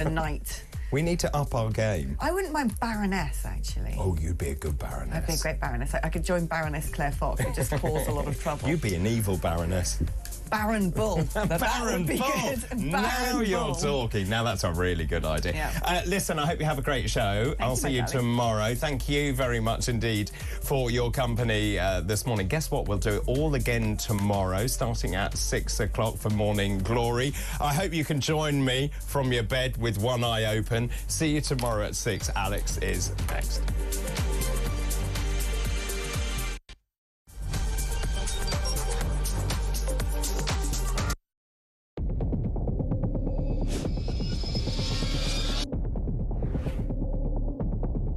a knight. We need to up our game. I wouldn't mind Baroness, actually. Oh, you'd be a good Baroness. I'd be a great Baroness. I could join Baroness Claire Fox and just cause a lot of trouble. You'd be an evil Baroness. Baron Bull. Baron Bull. Now you're talking. Now that's a really good idea. Yeah. Listen, I hope you have a great show. I'll see you tomorrow. Thank you very much indeed for your company this morning. Guess what? We'll do it all again tomorrow, starting at 6 o'clock for Morning Glory. I hope you can join me from your bed with one eye open. See you tomorrow at 6. Alex is next.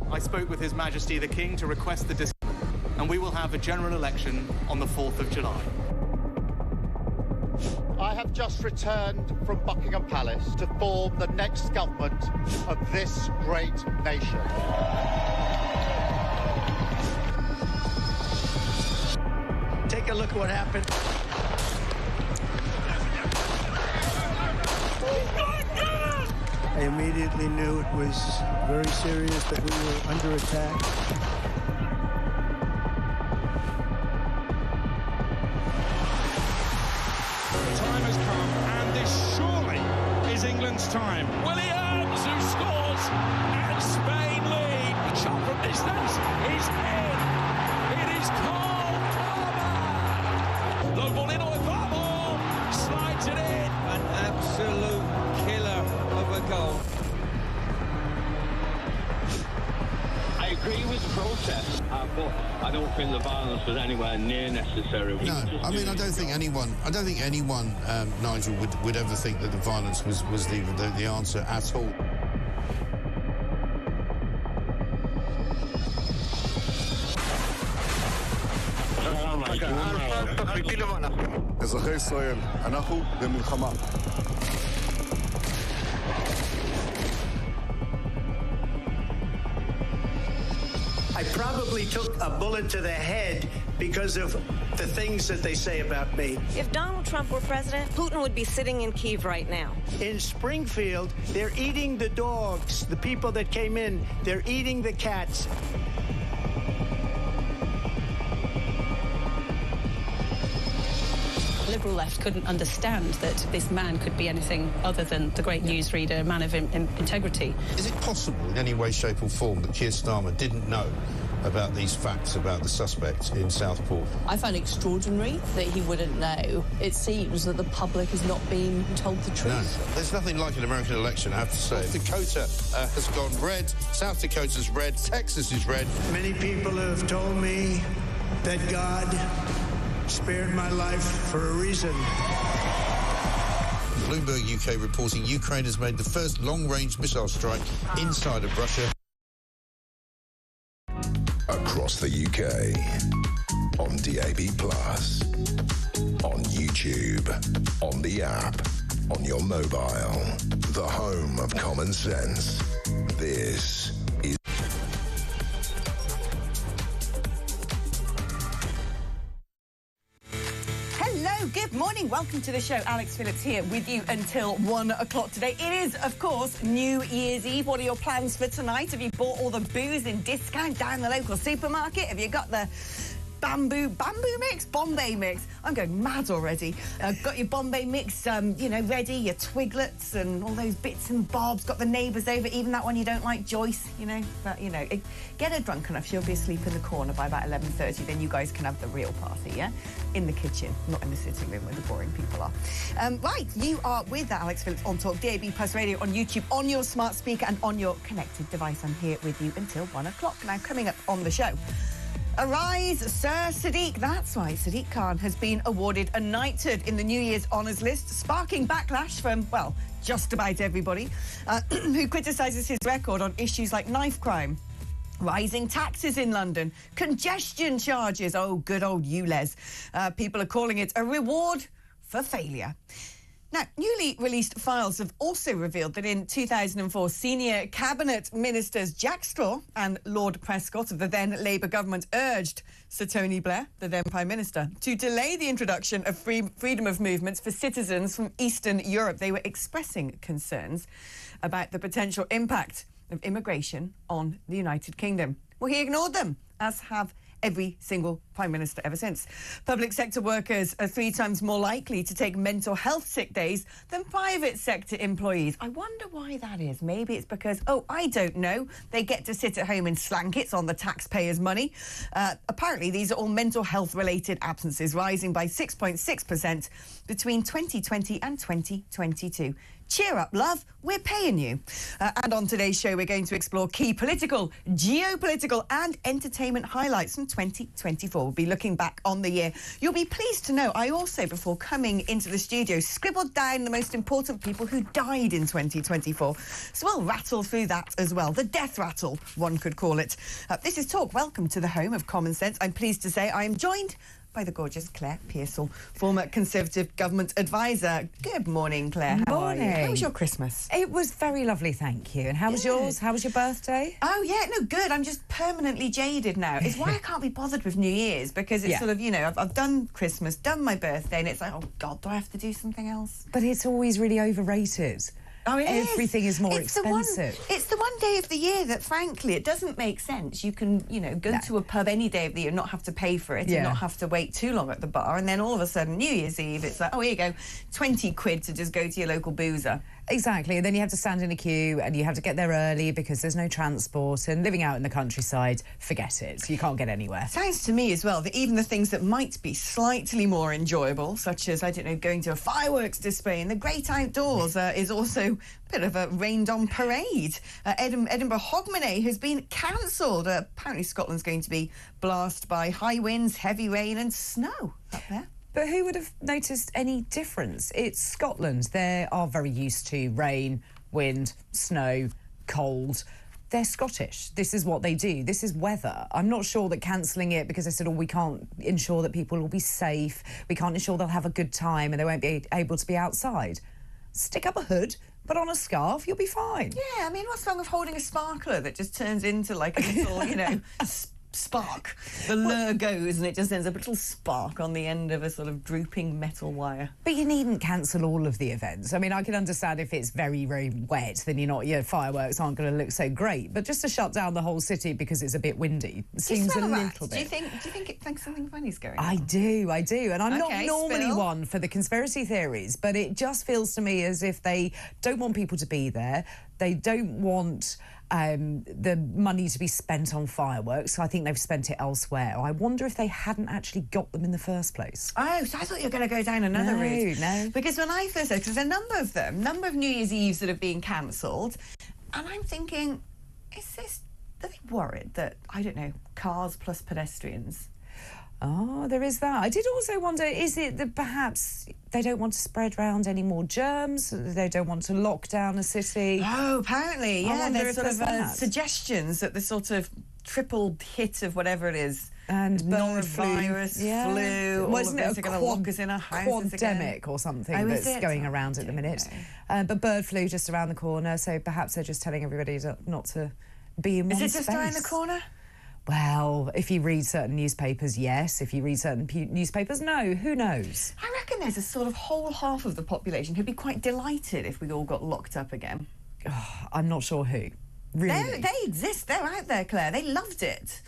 I spoke with His Majesty the King to request the and we will have a general election on the 4th of July. I have just returned from Buckingham Palace to form the next government of this great nation. Take a look at what happened. I immediately knew it was very serious, that we were under attack. The time has come, and this surely is England's time. Williams, who scores, and Spain lead. A shot from distance is in. It is Cole Palmer. Low ball in on the ball, slides it in. An absolute killer of a goal. I agree with the protest, but I don't think the violence was anywhere near necessary. No, I mean, I don't think anyone, Nigel, would ever think that the violence was the answer at all. אזרחי ישראל, אנחנו במלחמה. I probably took a bullet to the head because of the things that they say about me. If Donald Trump were president, Putin would be sitting in Kyiv right now. In Springfield, they're eating the dogs. The people that came in, they're eating the cats. Liberal left couldn't understand that this man could be anything other than the great newsreader, a man of integrity. Is it possible in any way, shape or form that Keir Starmer didn't know about these facts about the suspect in Southport? I find it extraordinary that he wouldn't know. It seems that the public is not being told the truth. No, there's nothing like an American election, I have to say. North Dakota has gone red, South Dakota's red, Texas is red. Many people have told me that God spared my life for a reason. Bloomberg UK reporting Ukraine has made the first long-range missile strike inside of Russia. Across the UK, on DAB+, on YouTube, on the app, on your mobile, the home of common sense. This is... Good morning. Welcome to the show. Alex Phillips here with you until 1 o'clock today. It is, of course, New Year's Eve. What are your plans for tonight? Have you bought all the booze in discount down the local supermarket? Have you got the bamboo mix? Bombay mix. I'm going mad already. Got your Bombay mix, ready, your Twiglets and all those bits and bobs. Got the neighbours over, even that one you don't like, Joyce, But, get her drunk enough. She'll be asleep in the corner by about 11:30. Then you guys can have the real party, yeah? In the kitchen, not in the sitting room where the boring people are. Right, you are with Alex Phillips on Talk, DAB Plus Radio, on YouTube, on your smart speaker and on your connected device. I'm here with you until 1 o'clock. Now, coming up on the show... Arise, Sir Sadiq. That's right, Sadiq Khan has been awarded a knighthood in the New Year's Honours List, sparking backlash from, well, just about everybody, who criticises his record on issues like knife crime, rising taxes in London, congestion charges. Oh, good old ULEZ. People are calling it a reward for failure. Now, newly released files have also revealed that in 2004, senior cabinet ministers Jack Straw and Lord Prescott of the then Labour government urged Sir Tony Blair, the then Prime Minister, to delay the introduction of freedom of movements for citizens from Eastern Europe. They were expressing concerns about the potential impact of immigration on the United Kingdom. Well, he ignored them, as have every single Prime Minister ever since. Public sector workers are 3 times more likely to take mental health sick days than private sector employees. I wonder why that is. Maybe it's because, I don't know, they get to sit at home in slankets on the taxpayers' money. Apparently, these are all mental health-related absences, rising by 6.6% between 2020 and 2022. Cheer up, love. We're paying you. And on today's show, we're going to explore key political, geopolitical and entertainment highlights from 2024. We'll be looking back on the year. You'll be pleased to know I also, before coming into the studio, scribbled down the most important people who died in 2024. So we'll rattle through that as well. The death rattle, one could call it. This is Talk. Welcome to the home of common sense. I'm pleased to say I am joined by the gorgeous Claire Pearsall, former Conservative Government Advisor. Good morning, Claire. How are you? How was your Christmas? It was very lovely, thank you. And how was yours? How was your birthday? Oh, yeah, no, good. I'm just permanently jaded now. It's why I can't be bothered with New Year's, because it's sort of, I've done Christmas, done my birthday, and it's like, oh, God, do I have to do something else? But it's always really overrated. Oh, it is. Everything is more expensive. It's the one day of the year that, frankly, it doesn't make sense. You can, go to a pub any day of the year and not have to pay for it and not have to wait too long at the bar. And then all of a sudden, New Year's Eve, it's like, oh, here you go, 20 quid to just go to your local boozer. Exactly, and then you have to stand in a queue and you have to get there early because there's no transport, and living out in the countryside, forget it. You can't get anywhere. Sounds to me as well that even the things that might be slightly more enjoyable, such as, I don't know, going to a fireworks display in the great outdoors, is also a bit of a rained-on parade. Edinburgh Hogmanay has been cancelled. Apparently Scotland's going to be blasted by high winds, heavy rain and snow up there. But who would have noticed any difference? It's Scotland. They are very used to rain, wind, snow, cold. They're Scottish. This is what they do. This is weather. I'm not sure that cancelling it because they said, we can't ensure that people will be safe, we can't ensure they'll have a good time and they won't be able to be outside. Stick up a hood, put on a scarf, you'll be fine. Yeah, I mean, what's wrong with holding a sparkler that just turns into like a little, spark? The lure goes and it just sends a little spark on the end of a sort of drooping metal wire. But you needn't cancel all of the events. I mean, I can understand if it's very, very wet, then your fireworks aren't going to look so great. But just to shut down the whole city because it's a bit windy seems a little bit. Do you think it thinks something funny's going on? I do. And I'm not normally one for the conspiracy theories, but it just feels to me as if they don't want people to be there. They don't want the money to be spent on fireworks, so I think they've spent it elsewhere. I wonder if they hadn't actually got them in the first place. Oh, so I thought you were going to go down another route. No. Because when I first heard, because there's a number of New Year's Eves that have been cancelled, and I'm thinking, are they worried that, I don't know, cars plus pedestrians? Oh, there is that. I did also wonder, is it that perhaps they don't want to spread around any more germs? They don't want to lock down a city? Oh, apparently, yeah. There's sort of suggestions that the sort of triple hit of whatever it is, and norovirus, flu, wasn't it a going to lock us in our houses quademic or something that's going around at the minute? But bird flu just around the corner, so perhaps they're just telling everybody not to be in one space. Is it just around the corner? Well, if you read certain newspapers, yes. If you read certain newspapers, no. Who knows? I reckon there's a sort of whole half of the population who'd be quite delighted if we all got locked up again. Oh, I'm not sure who. Really? They exist. They're out there, Claire. They loved it.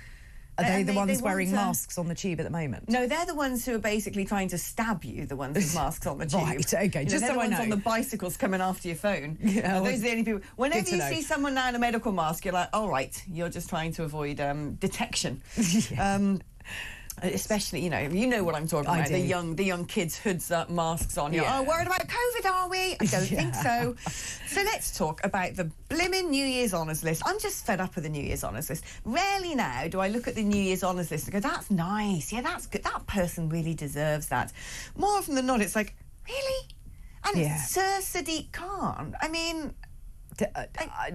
Are they the ones wearing masks on the tube at the moment? No, they're the ones who are basically trying to stab you, the ones with masks on the tube. Right, OK, just so I know. They're the ones on the bicycles coming after your phone. Yeah, those are the only people. Whenever you see someone now in a medical mask, you're like, all right, you're just trying to avoid detection. Yeah. Especially, you know what I'm talking about. The young kids, hoods up, masks on. You're, worried about COVID, are we? I don't think so. So let's talk about the blimmin' New Year's honours list. I'm just fed up with the New Year's honours list. Rarely now do I look at the New Year's honours list and go, that's nice. Yeah, that's good. That person really deserves that. More often than not, it's like, really? And it's Sir Sadiq Khan. I mean,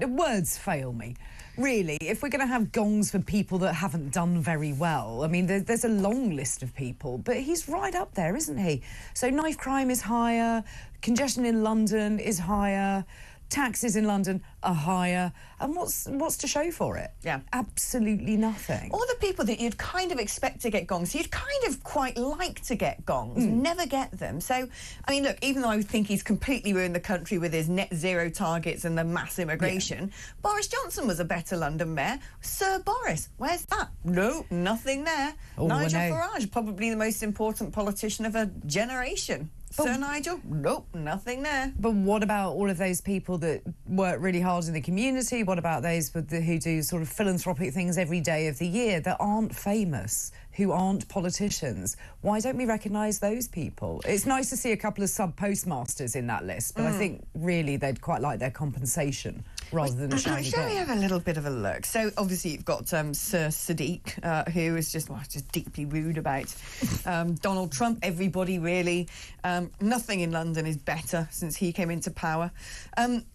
Words fail me. Really, if we're going to have gongs for people that haven't done very well, I mean, there's a long list of people, but he's right up there, isn't he? So knife crime is higher, congestion in London is higher, taxes in London are higher, and what's to show for it? Yeah. Absolutely nothing. All the people that you'd kind of expect to get gongs, you'd kind of quite like to get gongs, never get them. So, I mean, look, even though I think he's completely ruined the country with his net zero targets and the mass immigration, Boris Johnson was a better London mayor. Sir Boris, where's that? No, nothing there. Oh, Nigel Farage, probably the most important politician of a generation. Sir Nigel? Nope, nothing there. But what about all of those people that work really hard in the community? What about those who do sort of philanthropic things every day of the year that aren't famous, who aren't politicians? Why don't we recognise those people? It's nice to see a couple of sub-postmasters in that list, but I think really they'd quite like their compensation rather than a shiny Shall we gong. have a little bit of a look? So obviously you've got Sir Sadiq, who is just deeply rude about Donald Trump. Everybody really. Nothing in London is better since he came into power.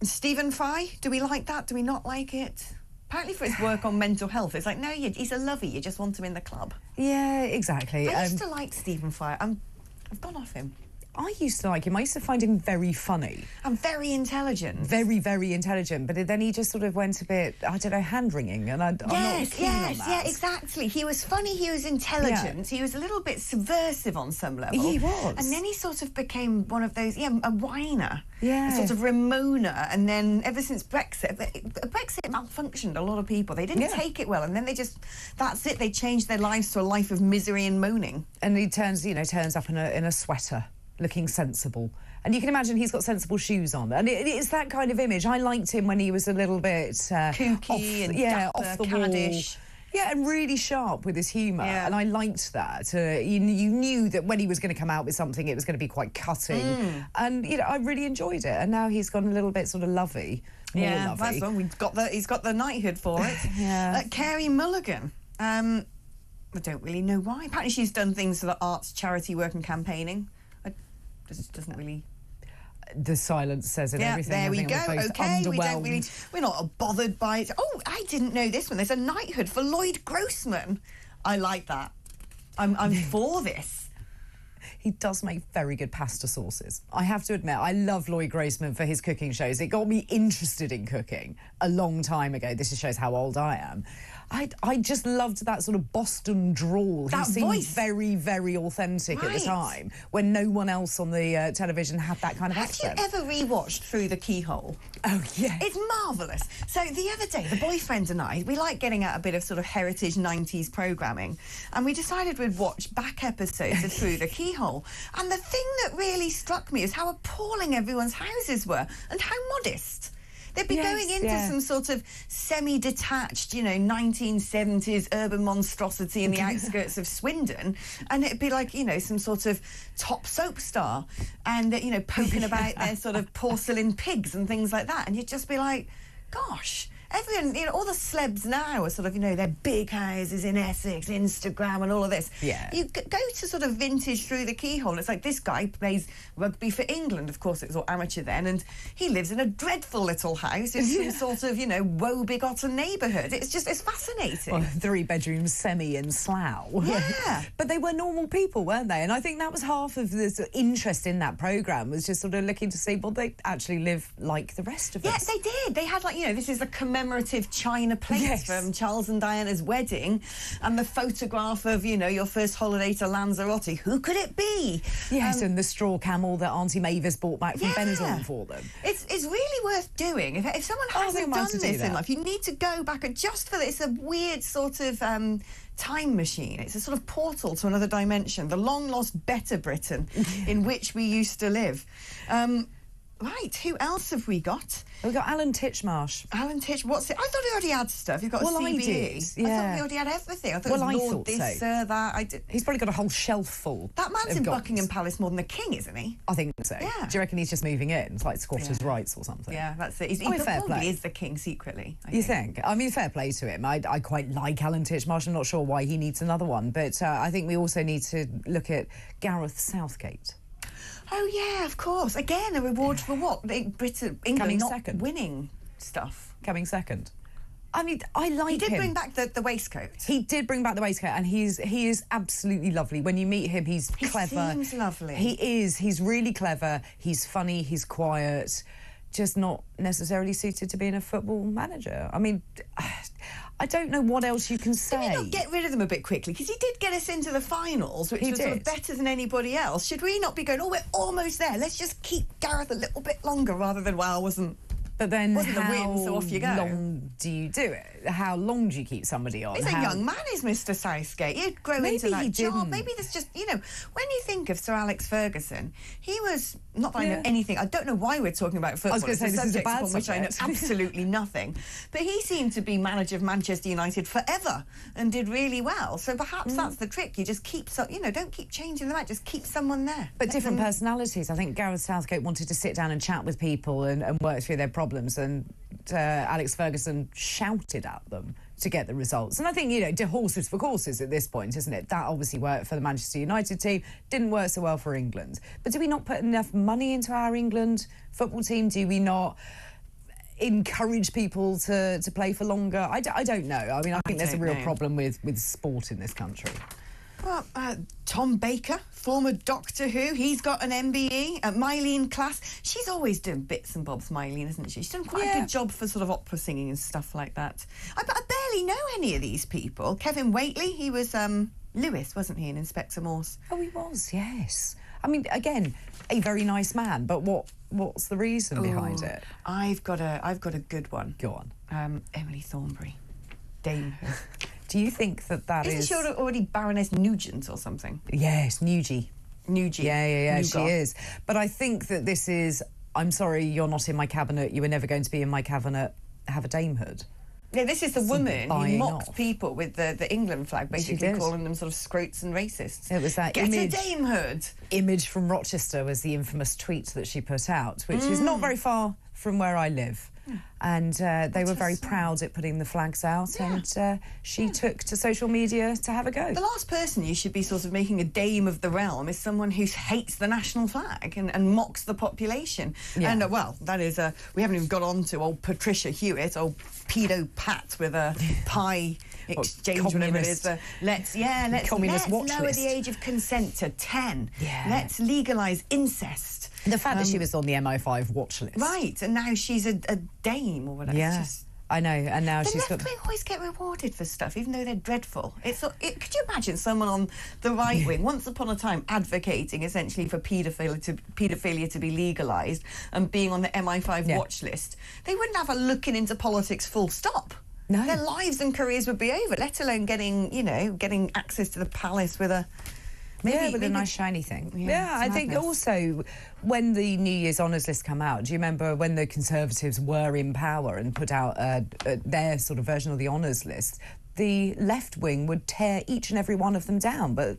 Stephen Fry, do we like that? Do we not like it? Apparently for his work on mental health, it's like, no, he's a lovey, you just want him in the club. Yeah, exactly. I used to like Stephen Fry. I've gone off him. I used to like him. I used to find him very funny. And very intelligent. Very, very intelligent. But then he just sort of went a bit, I don't know, hand-wringing. And I'm not keen on that. Yeah, exactly. He was funny, he was intelligent, he was a little bit subversive on some level. He was. And then he sort of became one of those, a whiner. Yeah. A sort of Ramona. And then ever since Brexit malfunctioned a lot of people. They didn't take it well. And then that's it. They changed their lives to a life of misery and moaning. And he turns up in a sweater, looking sensible. And you can imagine he's got sensible shoes on. And it's that kind of image. I liked him when he was a little bit... kooky off the caddish. wall. Yeah, and really sharp with his humour. Yeah. And I liked that. You knew that when he was going to come out with something, it was going to be quite cutting. And, I really enjoyed it. And now he's gone a little bit sort of lovey. More lovey. That's one. He's got the knighthood for it. Yeah. Carey Mulligan. I don't really know why. Apparently she's done things for the arts, charity work and campaigning. Just doesn't really... The silence says it, everything. There we go. Okay, we're not bothered by it. Oh, I didn't know this one. There's a knighthood for Lloyd Grossman. I like that. I'm for this. He does make very good pasta sauces. I have to admit, I love Lloyd Grossman for his cooking shows. It got me interested in cooking a long time ago. This just shows how old I am. I just loved that sort of Boston drawl. That he seemed voice. very, very authentic at the time when no one else on the television had that kind of accent. Have you ever rewatched Through the Keyhole? Oh, yeah. It's marvellous. So the other day, the boyfriend and I, we like getting out a bit of sort of heritage 90s programming, and we decided we'd watch back episodes of Through the Keyhole. And the thing that really struck me is how appalling everyone's houses were and how modest. They'd be going into some sort of semi-detached, 1970s urban monstrosity in the outskirts of Swindon, and it'd be like, some sort of top soap star, and, poking about their sort of porcelain pigs and things like that, and you'd just be like, gosh... Everyone, all the celebs now are sort of, their big houses in Essex, Instagram and all of this. Yeah. You go to sort of vintage Through the Keyhole, and it's like, this guy plays rugby for England. Of course, it was all amateur then, and he lives in a dreadful little house in some sort of, woe-begotten neighbourhood. It's fascinating. Well, 3-bedroom semi in Slough. Yeah. But they were normal people, weren't they? And I think that was half of the sort of interest in that programme, was just sort of looking to see, well, they actually live like the rest of us. Yes, they did. They had, this is the commemorative china plate from Charles and Diana's wedding, and the photograph of, your first holiday to Lanzarote. Who could it be? Yes, and the straw camel that Auntie Mavis bought back from Benidorm for them. It's really worth doing. If someone hasn't done this in life, you need to go back and just for this. It's a weird sort of time machine. It's a sort of portal to another dimension, the long-lost better Britain in which we used to live. Right, who else have we got? We've got Alan Titchmarsh. Alan Titch, what's it? I thought he already had stuff. You've got a CBE. I did, yeah. I thought he already had everything. I thought it was Lord this, that. He's probably got a whole shelf full. That man's in Buckingham Palace more than the King, isn't he? I think so. Yeah. Do you reckon he's just moving in? It's like squatters' rights or something. Yeah, that's it. He fair probably play. is the King secretly. You think? I mean, fair play to him. I quite like Alan Titchmarsh. I'm not sure why he needs another one, but I think we also need to look at Gareth Southgate. Oh, yeah, of course. Again, a reward for what? Britain, England Coming not second. winning. stuff. Coming second. I mean, I like him. He did bring back the waistcoat. He did bring back the waistcoat, and he is absolutely lovely. When you meet him, he's clever. He seems lovely. He is. He's really clever. He's funny. He's quiet. Just not necessarily suited to being a football manager. I mean, I don't know what else you can say. Did we not get rid of them a bit quickly? Because he did get us into the finals, which was sort of better than anybody else. Should we not be going, oh, we're almost there, let's just keep Gareth a little bit longer, rather than, well, wasn't But then the win, so off you go. How long do you do it? How long do you keep somebody on? He's a young man, is Mr Southgate. He'd grow into that job. Maybe there's just, you know, when you think of Sir Alex Ferguson, he was, not that I know anything, I don't know why we're talking about football. I was going to say, this is a bad upon which I know subject. absolutely nothing. But he seemed to be manager of Manchester United forever and did really well. So perhaps that's the trick. You just keep, you know, don't keep changing them out, just keep someone there. But different personalities. I think Gareth Southgate wanted to sit down and chat with people and work through their problems, and Alex Ferguson shouted at them to get the results. And I think, you know, horses for courses at this point, isn't it? That obviously worked for the Manchester United team, didn't work so well for England. But do we not put enough money into our England football team? Do we not encourage people to play for longer? I don't know. I mean, I think there's a real problem with sport in this country. Well, Tom Baker, former Doctor Who, he's got an MBE. Mylene Klass, she's always doing bits and bobs, Mylene, isn't she? She's done quite a good job for sort of opera singing and stuff like that. I barely know any of these people. Kevin Whately, he was Lewis, wasn't he, in Inspector Morse? Oh, he was, yes. I mean, again, a very nice man, but what's the reason behind it? I've got a good one. Go on. Emily Thornberry, Dame Who. Do you think Isn't she already Baroness Nugent or something? Yes, Nugie. Yeah, she is. But I think that this is, I'm sorry, you're not in my cabinet, you were never going to be in my cabinet, have a damehood. Yeah, this is the woman who mocked people with the England flag, basically calling them sort of scroats and racists. It was that Get a damehood. Image from Rochester was the infamous tweet that she put out, which is not very far from where I live. And they were very proud at putting the flags out, and she took to social media to have a go. The last person you should be sort of making a dame of the realm is someone who hates the national flag and mocks the population. Yeah. And, well, that is, we haven't even got on to old Patricia Hewitt, old pedo Pat with a pie exchange, whatever it is. Let's lower the age of consent to 10. Yeah. Let's legalise incest. The fact that she was on the MI5 watch list. Right, and now she's a dame or whatever. Yeah, I know, and now she's got... The left wing always get rewarded for stuff, even though they're dreadful. Could you imagine someone on the right wing, once upon a time, advocating essentially for paedophilia to be legalised and being on the MI5 watch list? They wouldn't have a looking into politics full stop. No. Their lives and careers would be over, let alone getting access to the palace with a... Maybe a nice shiny thing. Yeah, I think also when the New Year's honours list come out, do you remember when the Conservatives were in power and put out their sort of version of the honours list, the left wing would tear each and every one of them down, but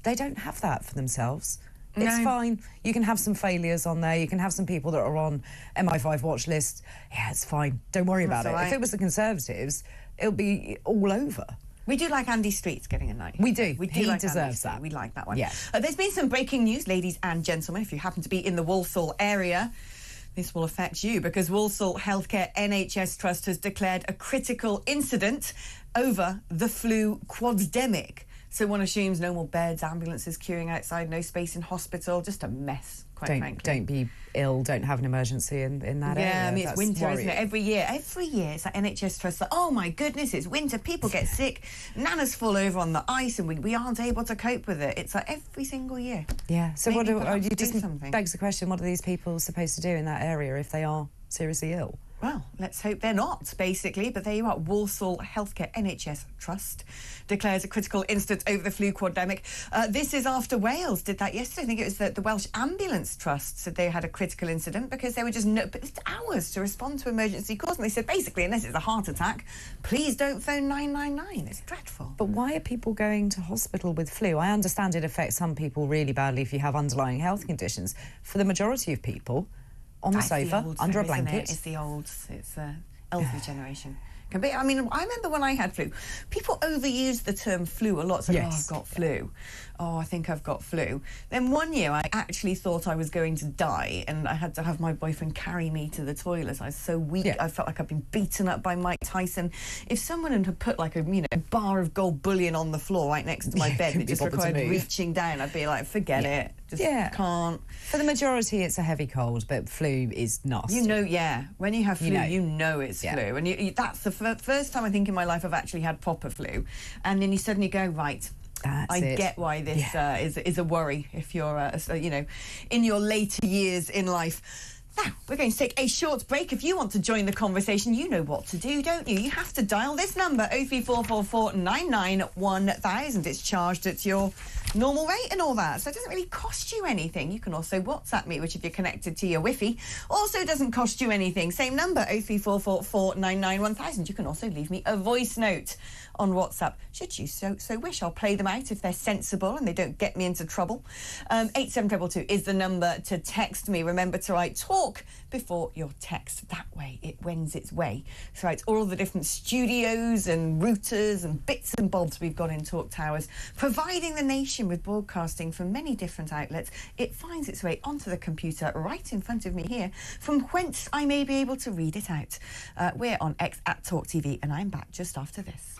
they don't have that for themselves. It's fine. You can have some failures on there. You can have some people that are on MI5 watch list. Yeah, it's fine. Don't worry about it. If it was the Conservatives, it'll be all over. We do like Andy Streets getting a night. We do. He like deserves that. We like that one. Yeah. There's been some breaking news, ladies and gentlemen. If you happen to be in the Walsall area, this will affect you because Walsall Healthcare NHS Trust has declared a critical incident over the flu quaddemic. So one assumes no more beds, ambulances queuing outside, no space in hospital, just a mess, quite frankly. Don't be ill, don't have an emergency in that area. Yeah, I mean, it's winter, isn't it? Every year, it's like NHS Trust, like, oh my goodness, it's winter, people get sick, nanas fall over on the ice and we aren't able to cope with it. It's like every single year. Yeah, so Maybe you just begs the question, what are these people supposed to do in that area if they are seriously ill? Well, let's hope they're not, basically. But there you are. Walsall Healthcare NHS Trust declares a critical incident over the flu quaddemic. This is after Wales did that yesterday. I think it was the Welsh Ambulance Trust said they had a critical incident because they were just it's hours to respond to emergency calls. And they said, basically, unless it's a heart attack, please don't phone 999. It's dreadful. But why are people going to hospital with flu? I understand it affects some people really badly if you have underlying health conditions. For the majority of people... on the sofa, under a blanket. It's the old... elderly generation. I mean, I remember when I had flu, people overused the term flu a lot. So, oh, I've got flu. Oh, I think I've got flu. Then one year I actually thought I was going to die and I had to have my boyfriend carry me to the toilet. I was so weak. I felt like I'd been beaten up by Mike Tyson. If someone had put like a bar of gold bullion on the floor right next to my bed and it just required reaching down, I'd be like, forget it. Just can't. For the majority, it's a heavy cold, but flu is nasty. You know, when you have flu, you know it's flu. And that's the first time I think in my life I've actually had proper flu. And then you suddenly go, right, I get why this is a worry if you're, in your later years in life. Now, we're going to take a short break. If you want to join the conversation, you know what to do, don't you? You have to dial this number, 03444 99 1000. It's charged at your normal rate and all that, so it doesn't really cost you anything. You can also WhatsApp me, which if you're connected to your Wi-Fi, also doesn't cost you anything. Same number, 03444 99 1000. You can also leave me a voice note on WhatsApp, should you so wish. I'll play them out if they're sensible and they don't get me into trouble. 87222 is the number to text me. Remember to write talk before your text. That way it wends its way throughout all the different studios and routers and bits and bobs we've got in Talk Towers, providing the nation with broadcasting from many different outlets. It finds its way onto the computer right in front of me here, from whence I may be able to read it out. We're on X at talkTV, and I'm back just after this.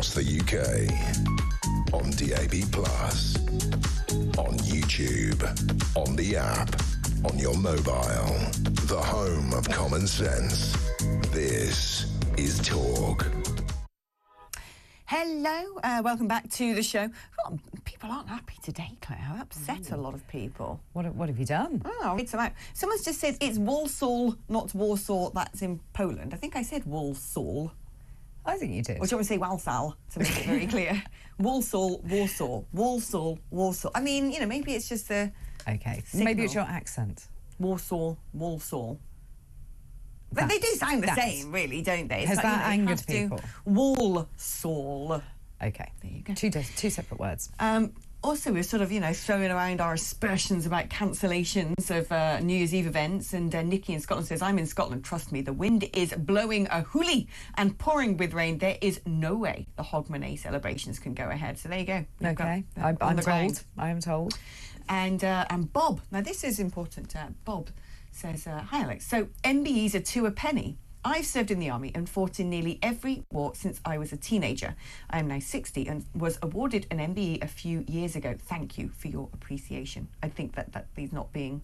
across the UK, on DAB+, on YouTube, on the app, on your mobile, the home of common sense. This is Talk. Hello, welcome back to the show. Oh, people aren't happy today, Claire. I've upset a lot of people. What have you done? Oh, I'll read some out. Someone just says it's Walsall, not Warsaw. That's in Poland. I think I said Walsall. I think you did. Or do you want me to say Walsall to make it very clear? Walsall, Warsaw. Walsall, Warsaw. I mean, you know, maybe it's just the Okay, signal. maybe it's your accent. Warsaw, Walsall. But they do sound the same, really, don't they? Has that angered people? Walsall. Okay. There you go. Two separate words. Also, we're sort of, you know, throwing around our aspersions about cancellations of New Year's Eve events. And Nikki in Scotland says, I'm in Scotland, trust me, the wind is blowing a hoolie and pouring with rain. There is no way the Hogmanay celebrations can go ahead. So there you go. Okay. I'm told. I am told. And Bob, now this is important. Bob says, hi, Alex. So MBEs are 2 a penny. I've served in the army and fought in nearly every war since I was a teenager. I am now 60 and was awarded an MBE a few years ago. Thank you for your appreciation. I think that he's not being...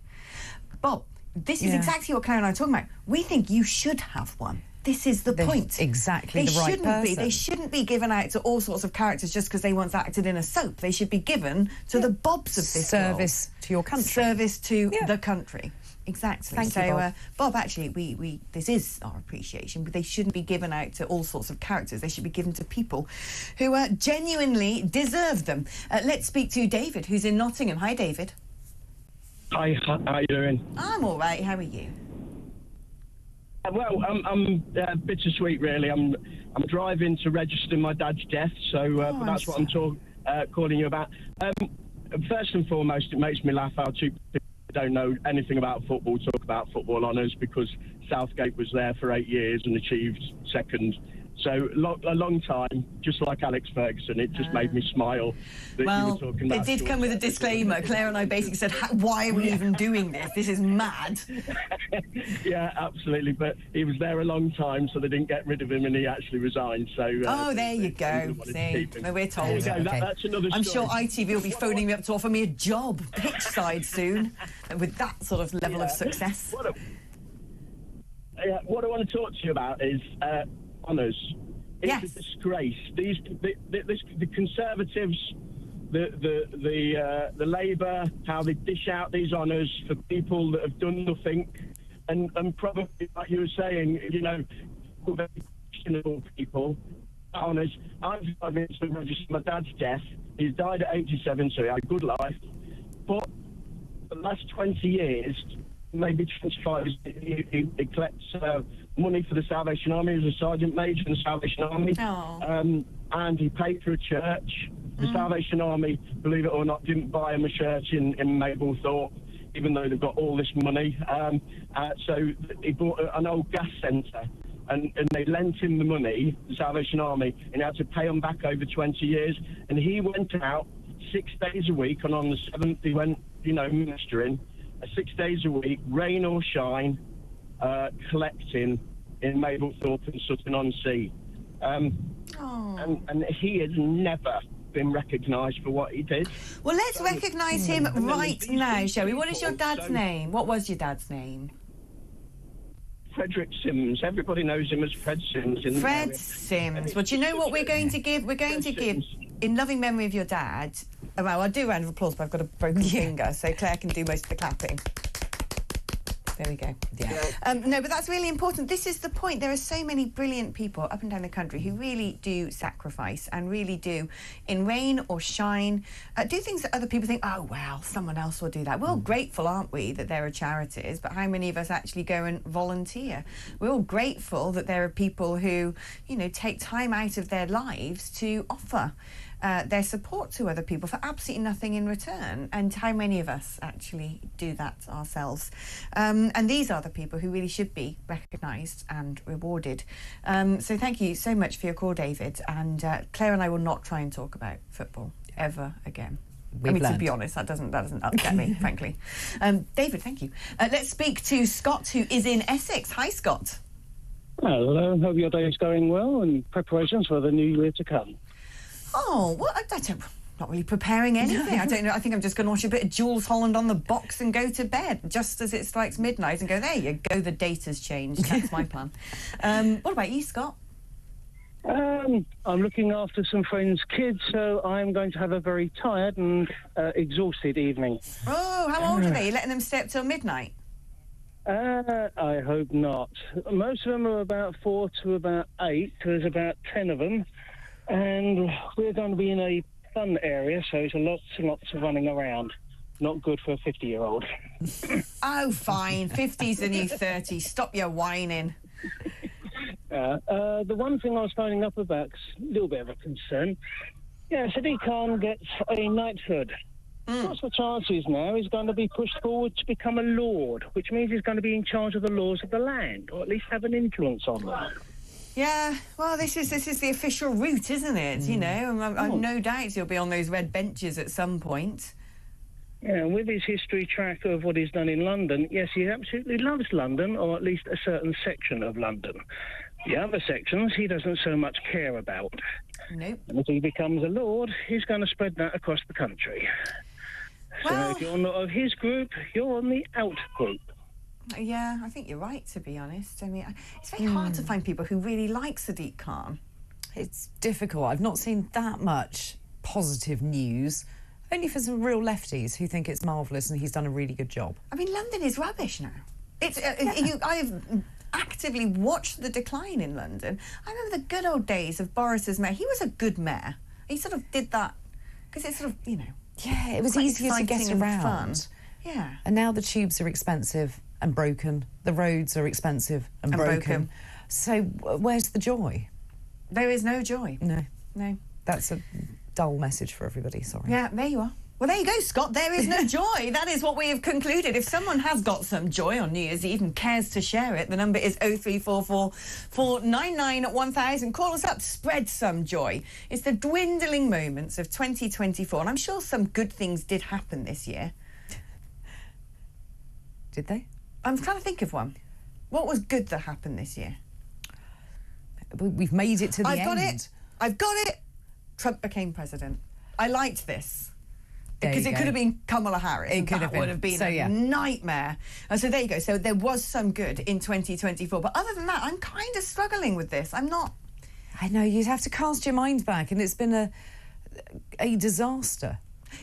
Bob, this is exactly what Claire and I are talking about. We think you should have one. This is the point. Exactly the right person. They shouldn't be given out to all sorts of characters just because they once acted in a soap. They should be given to the Bobs of this service world. To your country. Service to the country. Exactly. Thank you, Bob. Bob, actually, we this is our appreciation, but they shouldn't be given out to all sorts of characters. They should be given to people who genuinely deserve them. Let's speak to David, who's in Nottingham. Hi, David. Hi, how are you doing? I'm all right. How are you? Well, I'm bittersweet, really. I'm driving to register my dad's death, so but that's what I'm calling you about. First and foremost, it makes me laugh how two people don't know anything about football talk about football honours, because Southgate was there for 8 years and achieved second. So a long time, just like Alex Ferguson. It just made me smile that you were talking about. It did come with a disclaimer. Claire and I basically said, why are we even doing this? This is mad. Yeah, absolutely. But he was there a long time, so they didn't get rid of him, and he actually resigned. So there you go. See, no, we're told. That's another story. I'm sure ITV will be phoning me up to offer me a job pitch side soon, with that sort of level of success. What I want to talk to you about is honours. It's a disgrace. The Conservatives, the Labour, how they dish out these honours for people that have done nothing, and probably, like you were saying, you know, questionable people. Honours. I've been to register my dad's death. He's died at 87, so he had a good life. But the last 20 years, maybe 25 years, he collects money for the Salvation Army as a sergeant major in the Salvation Army. And he paid for a church. The Salvation Army, believe it or not, didn't buy him a church in Mablethorpe, even though they've got all this money. So he bought an old gas centre, and they lent him the money, the Salvation Army, and he had to pay them back over 20 years. And he went out 6 days a week, and on the 7th he went, you know, ministering, 6 days a week, rain or shine, collecting in Mablethorpe and Sutton-on-Sea. And he has never been recognised for what he did. Well, let's recognise him right now, shall we? What is your dad's name? What was your dad's name? Frederick Sims. Everybody knows him as Fred Sims. Fred Sims. Well, do you know what we're going to give? We're going to give, in loving memory of your dad. Well, I'll do a round of applause, but I've got a broken finger, so Claire can do most of the clapping. There we go. Yeah. No, but that's really important. This is the point. There are so many brilliant people up and down the country who really do sacrifice and really do, in rain or shine, do things that other people think, oh, well, someone else will do that. We're all grateful, aren't we, that there are charities, but how many of us actually go and volunteer? We're all grateful that there are people who, you know, take time out of their lives to offer their support to other people for absolutely nothing in return. And how many of us actually do that ourselves? And these are the people who really should be recognised and rewarded. So thank you so much for your call, David. And Claire and I will not try and talk about football ever again. To be honest, that doesn't upset me, frankly. David, thank you. Let's speak to Scott, who is in Essex. Hi, Scott. Hello. Hope your day is going well and preparations for the new year to come. Oh, well, not really preparing anything. I don't know. I think I'm just going to watch a bit of Jules Holland on the box and go to bed just as it strikes midnight and go, there you go, the date has changed. That's my plan. What about you, Scott? I'm looking after some friends' kids, so I'm going to have a very tired and exhausted evening. Oh, how old are they? You letting them stay up till midnight? I hope not. Most of them are about 4 to about 8. There's about 10 of them. And we're going to be in a fun area, so it's lots and lots of running around. Not good for a 50-year-old. Oh, fine. 50's the new 30. Stop your whining. The one thing I was phoning up about, a little bit of a concern, Sadiq Khan gets a knighthood. What's the chances now he's going to be pushed forward to become a lord, which means he's going to be in charge of the laws of the land, or at least have an influence on them? Yeah, well, this is the official route, isn't it? You know, I've no doubt he'll be on those red benches at some point. Yeah, with his history track of what he's done in London, yes, he absolutely loves London, or at least a certain section of London. The other sections he doesn't so much care about. Nope. And if he becomes a lord, he's going to spread that across the country. Well, so if you're not of his group, you're on the out group. Yeah, I think you're right, to be honest. I mean, it's very hard to find people who really like Sadiq Khan. It's difficult. I've not seen that much positive news. Only for some real lefties who think it's marvellous and he's done a really good job. I mean, London is rubbish now. I've actively watched the decline in London. I remember the good old days of Boris as mayor. He was a good mayor. He sort of did that because it's sort of, you know... Yeah, it was easier to get around. Fun. Yeah. And now the tubes are expensive and broken. The roads are expensive and broken. So where's the joy? There is no joy. No. No. That's a dull message for everybody, sorry. Yeah, there you are. Well, there you go, Scott. There is no joy. That is what we have concluded. If someone has got some joy on New Year's Eve and cares to share it, the number is 0344 499 1000. Call us up. Spread some joy. It's the dwindling moments of 2024, and I'm sure some good things did happen this year. Did they? I'm trying to think of one. What was good that happened this year? We've made it to the end. I've got it. Trump became president. I liked this. Because it go. could have been Kamala Harris. It could have been. Would have been So, a yeah. nightmare. So there you go. So there was some good in 2024. But other than that, I'm kind of struggling with this. I'm not... I know, you'd have to cast your mind back, and it's been a disaster.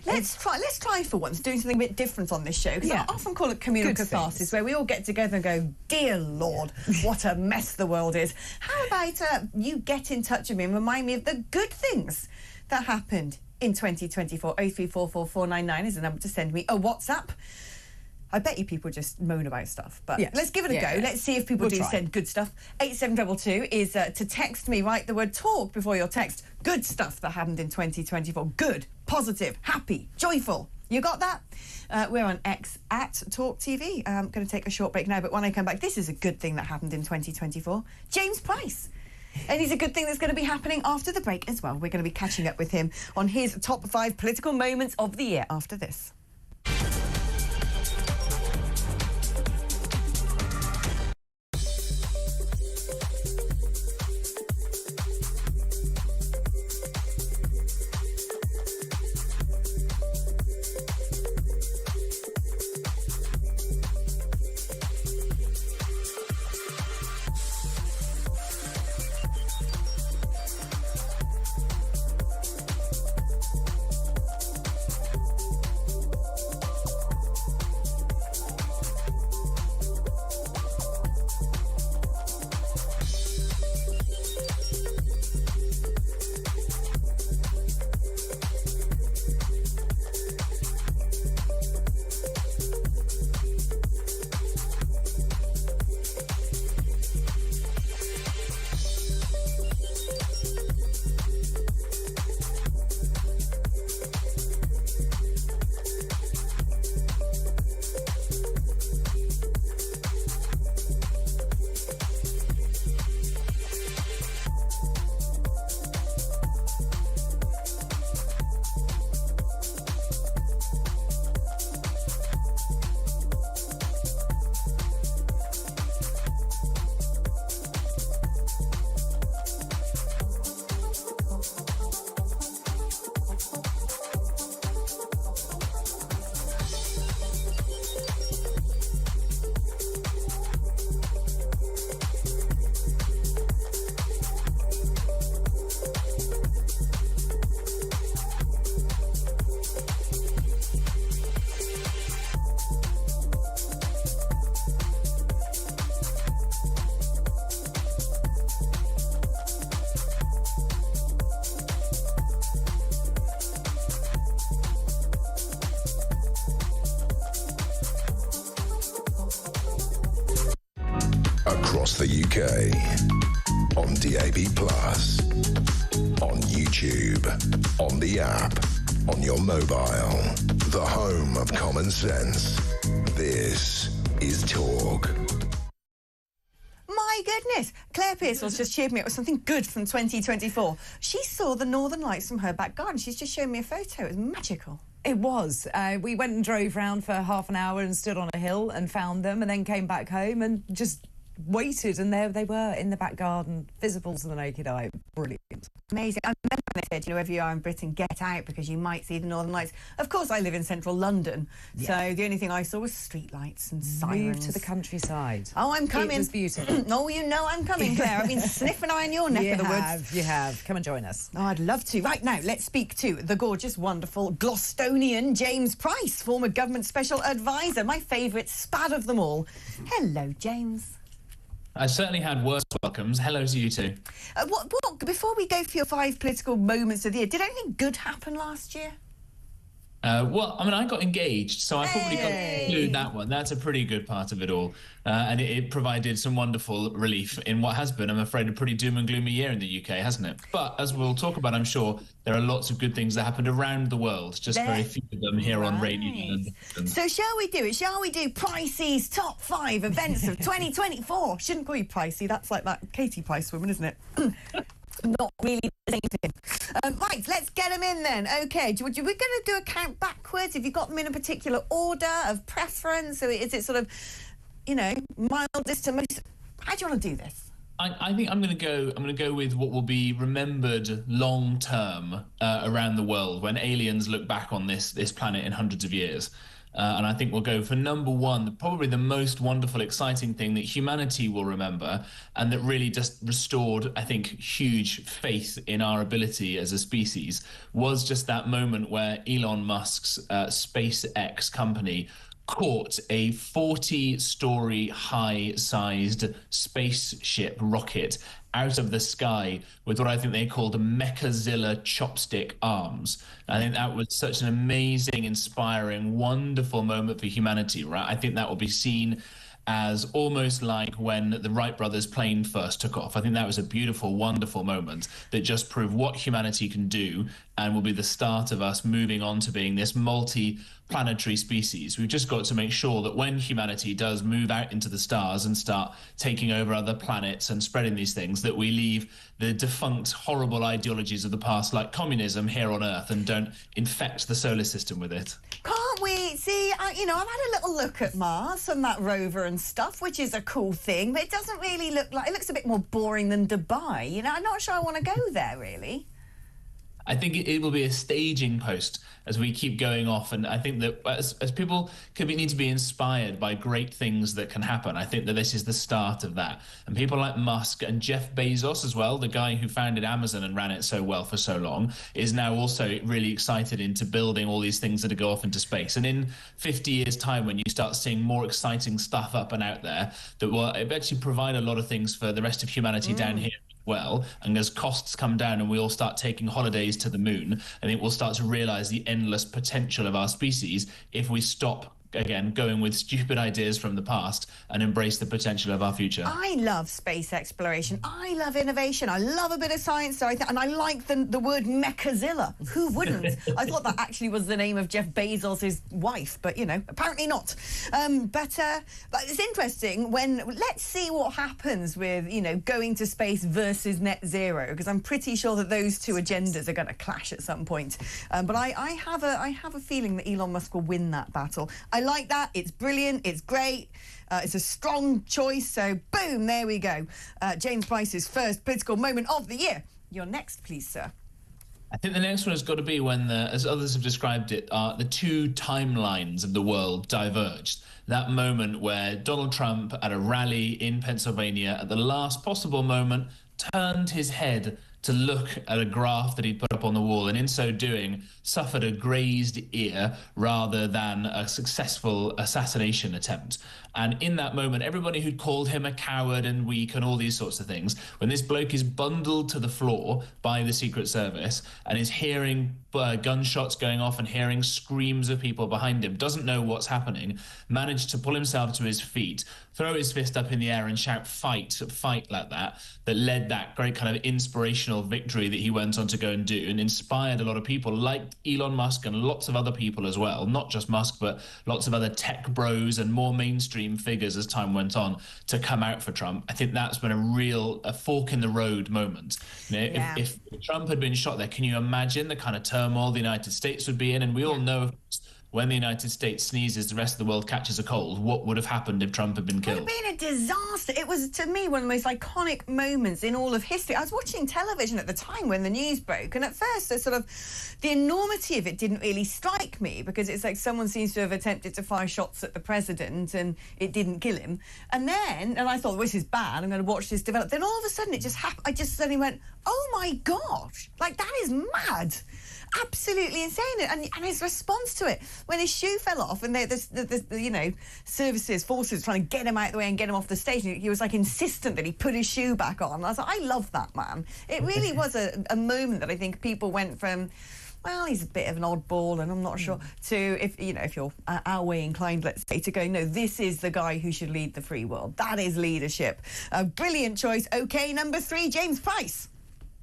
Let's try for once doing something a bit different on this show, because I often call it communal catharsis, where we all get together and go, dear Lord, what a mess the world is. How about you get in touch with me and remind me of the good things that happened in 2024. 0344 499 is the number to send me a WhatsApp. I bet you people just moan about stuff, but let's give it a go. Yeah. Let's see if people do send good stuff. 8722 is to text me, write the word talk before your text. Good stuff that happened in 2024. Good, positive, happy, joyful. You got that? We're on X at talkTV. I'm going to take a short break now, but when I come back, this is a good thing that happened in 2024. James Price. And he's a good thing that's going to be happening after the break as well. We're going to be catching up with him on his top 5 political moments of the year after this. across the UK. On DAB+, on YouTube, on the app, on your mobile. The home of common sense. This is Talk. My goodness, Claire Pearsall's just cheered me up with something good from 2024. She saw the Northern Lights from her back garden. She's just shown me a photo. It was magical. It was. We went and drove round for half an hour and stood on a hill and found them, and then came back home and just waited, and there they were in the back garden, visible to the naked eye. Brilliant. Amazing. I remember when they said, wherever you are in Britain, get out because you might see the Northern Lights. Of course, I live in central London, so the only thing I saw was streetlights and sirens. Move to the countryside. Oh, I'm coming. It was beautiful. No, you know I'm coming, Claire. I've been sniffing eye in your neck of the woods. You have. Come and join us. Oh, I'd love to. Right now, let's speak to the gorgeous, wonderful Gloucestonian James Price, former government special advisor, my favourite spad of them all. Hello, James. I certainly had worse welcomes. Hello to you too. Before we go for your 5 political moments of the year, did anything good happen last year? Well, I mean, I got engaged, so I probably got to include that one. That's a pretty good part of it all. And it provided some wonderful relief in what has been, I'm afraid, a pretty doom and gloomy year in the UK, hasn't it? But as we'll talk about, I'm sure, there are lots of good things that happened around the world, just very few of them here on radio. So shall we do it? Shall we do Pricey's top 5 events of 2024? Shouldn't call you Pricey. That's like that Katie Price woman, isn't it? Not really the same thing. Right, let's get them in then. OK, we're going to do a count backwards. Have you got them in a particular order of preference? So is it sort of, mildest to most? How do you want to do this? I think I'm going to go with what will be remembered long term around the world when aliens look back on this planet in hundreds of years. And I think we'll go for number one, probably the most wonderful, exciting thing that humanity will remember, and that really just restored, I think, huge faith in our ability as a species, was just that moment where Elon Musk's SpaceX company caught a 40-story high-sized spaceship rocket out of the sky with what I think they called a Mechazilla chopstick arms. I think that was such an amazing, inspiring, wonderful moment for humanity, right? I think that will be seen as almost like when the Wright brothers plane first took off. I think that was a beautiful, wonderful moment that just proved what humanity can do and will be the start of us moving on to being this multi-planetary species. We've just got to make sure that when humanity does move out into the stars and start taking over other planets and spreading these things, that we leave the defunct, horrible ideologies of the past like communism here on Earth and don't infect the solar system with it. Can't we? See, I've had a little look at Mars and that rover and stuff, which is a cool thing, but it doesn't really look like... It looks a bit more boring than Dubai. I'm not sure I want to go there, really. I think it will be a staging post as we keep going off. And I think that as people need to be inspired by great things that can happen, I think that this is the start of that. And people like Musk and Jeff Bezos as well, the guy who founded Amazon and ran it so well for so long, is now also really excited into building all these things that go off into space. And in 50 years' time, when you start seeing more exciting stuff up and out there, that will actually provide a lot of things for the rest of humanity down here. Well, and as costs come down and we all start taking holidays to the moon, I think we'll start to realize the endless potential of our species if we stop, again, going with stupid ideas from the past and embrace the potential of our future. I love space exploration. I love innovation. I love a bit of science. And I like the word Mechazilla. Who wouldn't? I thought that actually was the name of Jeff Bezos' wife, but, apparently not. But it's interesting let's see what happens with, going to space versus net zero, because I'm pretty sure that those two agendas are going to clash at some point. But I have a feeling that Elon Musk will win that battle. I like that. It's brilliant. It's great. It's a strong choice. So, boom, there we go. James Price's first political moment of the year. You're next, please, sir. I think the next one has got to be when, as others have described it, the two timelines of the world diverged. That moment where Donald Trump, at a rally in Pennsylvania, at the last possible moment, turned his head to look at a graph that he'd put up on the wall, and in so doing suffered a grazed ear rather than a successful assassination attempt. And in that moment, everybody who'd called him a coward and weak and all these sorts of things, when this bloke is bundled to the floor by the Secret Service and is hearing gunshots going off and hearing screams of people behind him, doesn't know what's happening, managed to pull himself to his feet, throw his fist up in the air and shout, fight, fight, like that led that great kind of inspirational victory that he went on to go and do, and inspired a lot of people like Elon Musk and lots of other people as well, not just Musk, but lots of other tech bros and more mainstream figures as time went on to come out for Trump. I think that's been a fork in the road moment. You know, if Trump had been shot there, can you imagine the kind of turmoil the United States would be in? And we all know, of course, when the United States sneezes, the rest of the world catches a cold. What would have happened if Trump had been killed? It would have been a disaster. It was, to me, one of the most iconic moments in all of history. I was watching television at the time when the news broke, and at first, the enormity of it didn't really strike me, because it's like someone seems to have attempted to fire shots at the president and it didn't kill him. And I thought, well, this is bad, I'm going to watch this develop. Then all of a sudden it just happened. I just suddenly went, oh my gosh, like, that is mad. Absolutely insane. And his response to it, when his shoe fell off and the forces trying to get him out of the way and get him off the stage, he was like insistent that he put his shoe back on. I was like, I love that man. It really was a moment that I think people went from, well, he's a bit of an oddball and I'm not sure, to, if you're our way inclined, let's say, to go, no, this is the guy who should lead the free world. That is leadership. A brilliant choice. Okay, number 3, James Price.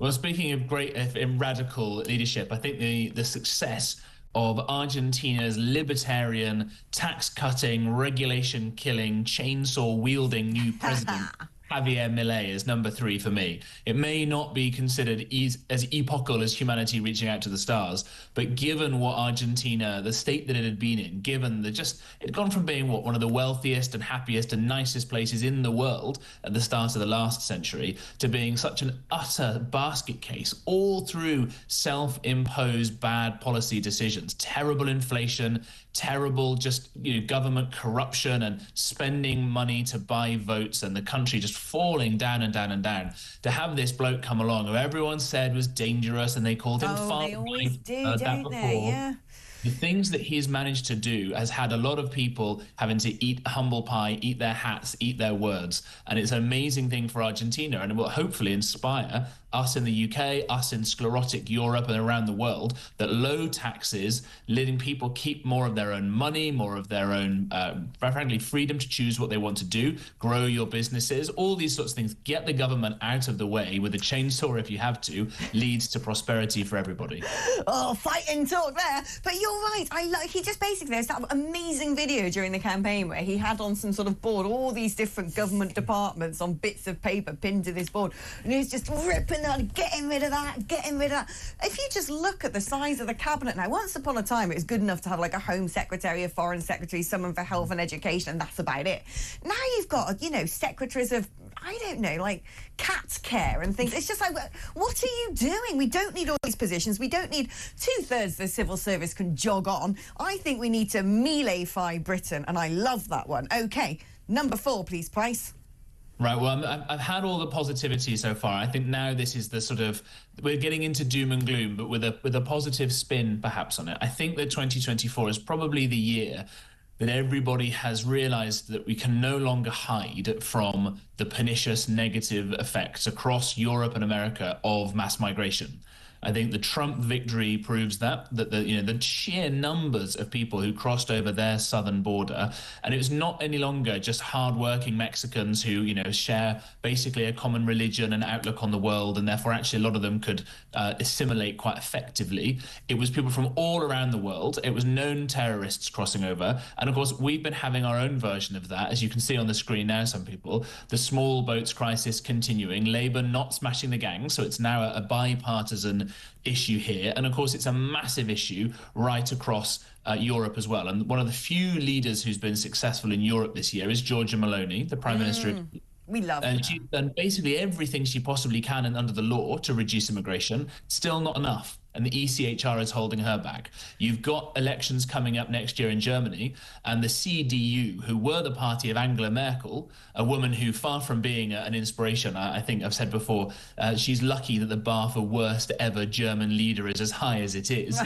Well, speaking of great and radical leadership, I think the success of Argentina's libertarian, tax-cutting, regulation-killing, chainsaw-wielding new president, Javier Milei, is number 3 for me. It may not be considered as epochal as humanity reaching out to the stars, but given what Argentina, the state that it had been in, given it had gone from being one of the wealthiest and happiest and nicest places in the world at the start of the last century, to being such an utter basket case all through self-imposed bad policy decisions, terrible inflation, terrible government corruption and spending money to buy votes, and the country just falling down and down and down. To have this bloke come along who everyone said was dangerous, and they called him far they always do, don't they? before. Yeah. The things that he's managed to do has had a lot of people having to eat humble pie, eat their hats, eat their words. And it's an amazing thing for Argentina, and it will hopefully inspire us in the UK, us in sclerotic Europe and around the world, that low taxes, letting people keep more of their own money, more of their own, frankly, freedom to choose what they want to do, grow your businesses, all these sorts of things, get the government out of the way with a chainsaw if you have to, leads to prosperity for everybody. Oh, fighting talk there. But you're right. He just basically, there's that amazing video during the campaign where he had on some sort of board all these different government departments on bits of paper pinned to this board, and he was just ripping getting rid of that, getting rid of that. If you just look at the size of the cabinet now, once upon a time it was good enough to have like a Home Secretary, a Foreign Secretary, someone for health and education, and that's about it. Now you've got, secretaries of, I don't know, like cat care and things. It's just like, what are you doing? We don't need all these positions. We don't need 2/3 of the civil service can jog on. I think we need to Milei-fy Britain, and I love that one. Okay, number 4, please, Price. Right, well, I've had all the positivity so far. I think now this is the we're getting into doom and gloom, but with a positive spin perhaps on it. I think that 2024 is probably the year that everybody has realized that we can no longer hide from the pernicious negative effects across Europe and America of mass migration. I think the Trump victory proves that the sheer numbers of people who crossed over their southern border, and it was not any longer just hardworking Mexicans who, share basically a common religion and outlook on the world, and therefore actually a lot of them could assimilate quite effectively. It was people from all around the world. It was known terrorists crossing over. And of course, we've been having our own version of that, as you can see on the screen now, some people, the small boats crisis continuing, Labour not smashing the gang. So it's now a bipartisan issue here, and of course it's a massive issue right across Europe as well. And one of the few leaders who's been successful in Europe this year is Giorgia Meloni, the Prime Minister of We love and she's done basically everything she possibly can and under the law to reduce immigration. Still not enough. and the ECHR is holding her back. You've got elections coming up next year in Germany, and the CDU, who were the party of Angela Merkel, a woman who, far from being an inspiration, I think I've said before, she's lucky that the bar for worst ever German leader is as high as it is.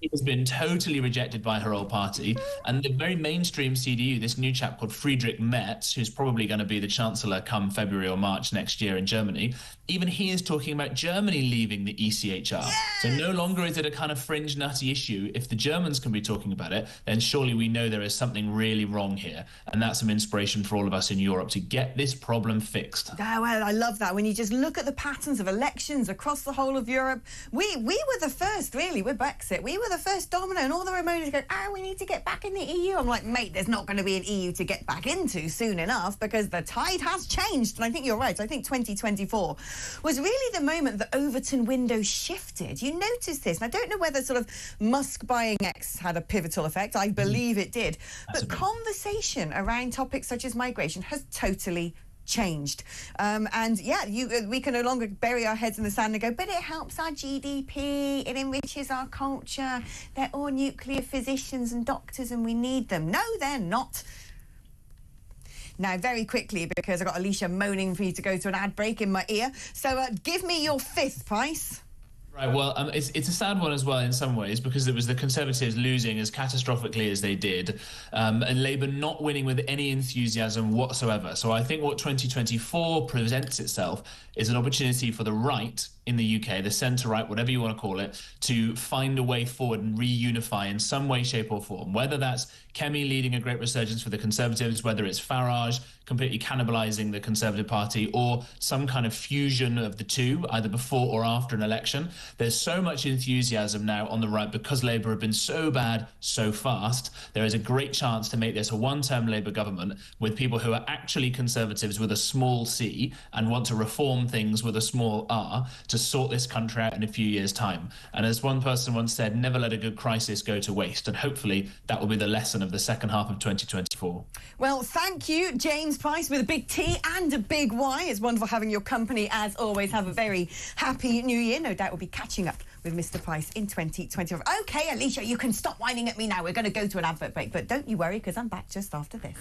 It has been totally rejected by her old party, and the very mainstream CDU, this new chap called Friedrich Merz, who's probably going to be the chancellor come February or March next year in Germany, even he is talking about Germany leaving the ECHR. Yay! So no longer is it a kind of fringe nutty issue. If the Germans can be talking about it, then surely we know there is something really wrong here, and that's some inspiration for all of us in Europe to get this problem fixed. Oh, well, I love that. When you just look at the patterns of elections across the whole of Europe, we were the first, really, with Brexit. We were the first domino, and all the Romanians go, we need to get back in the EU. I'm like, mate, there's not going to be an EU to get back into soon enough, because the tide has changed. And I think you're right. I think 2024 was really the moment the Overton window shifted. You noticed this, and I don't know whether sort of Musk buying X had a pivotal effect. I believe it did. But conversation around topics such as migration has totally changed. And yeah, we can no longer bury our heads in the sand and go, but it helps our GDP, it enriches our culture, they're all nuclear physicians and doctors and we need them. No, they're not. Now, very quickly, because I've got Alicia moaning for you to go to an ad break in my ear. So give me your fifth, Price. Right, well, it's a sad one as well in some ways, because it was the Conservatives losing as catastrophically as they did, and Labour not winning with any enthusiasm whatsoever. So I think what 2024 presents itself is an opportunity for the right in the UK, the centre-right, whatever you want to call it, to find a way forward and reunify in some way, shape or form, whether that's Kemi leading a great resurgence for the Conservatives, whether it's Farage completely cannibalising the Conservative Party, or some kind of fusion of the two, either before or after an election. There's so much enthusiasm now on the right because Labour have been so bad so fast. There is a great chance to make this a one-term Labour government with people who are actually Conservatives with a small c and want to reform things with a small r to sort this country out in a few years' time. And as one person once said, never let a good crisis go to waste. And hopefully that will be the lesson of the second half of 2024. Well, thank you, James Price, with a big T and a big Y. It's wonderful having your company, as always. Have a very happy new year. No doubt we'll be catching up with Mr. Price in 2024. OK, Alicia, you can stop whining at me now. We're going to go to an advert break. But don't you worry, because I'm back just after this.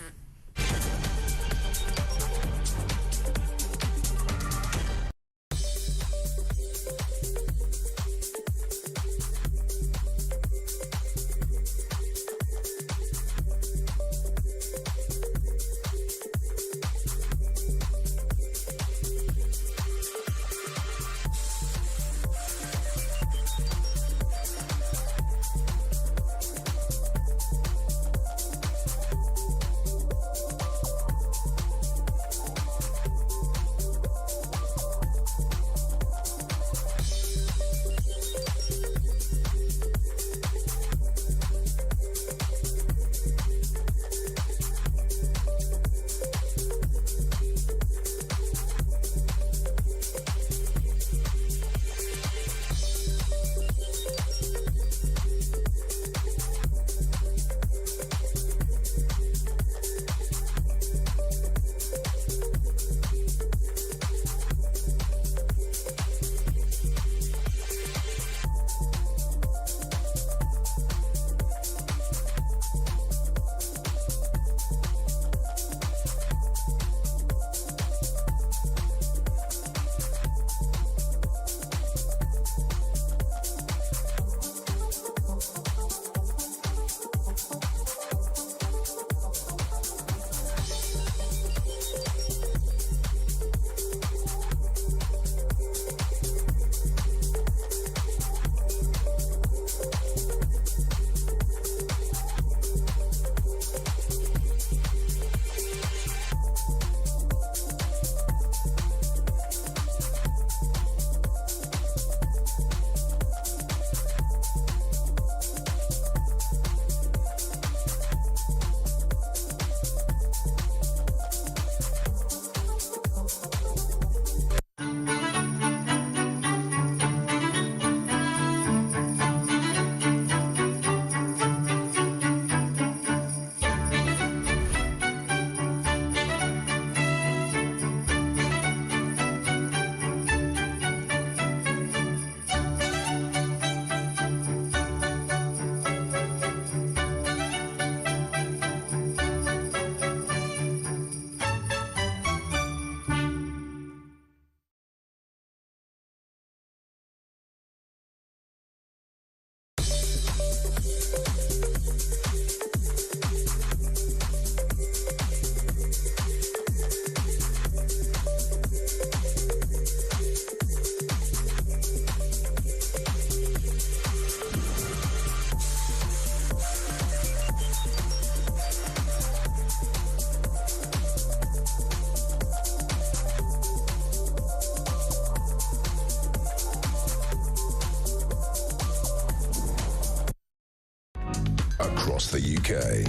across the UK.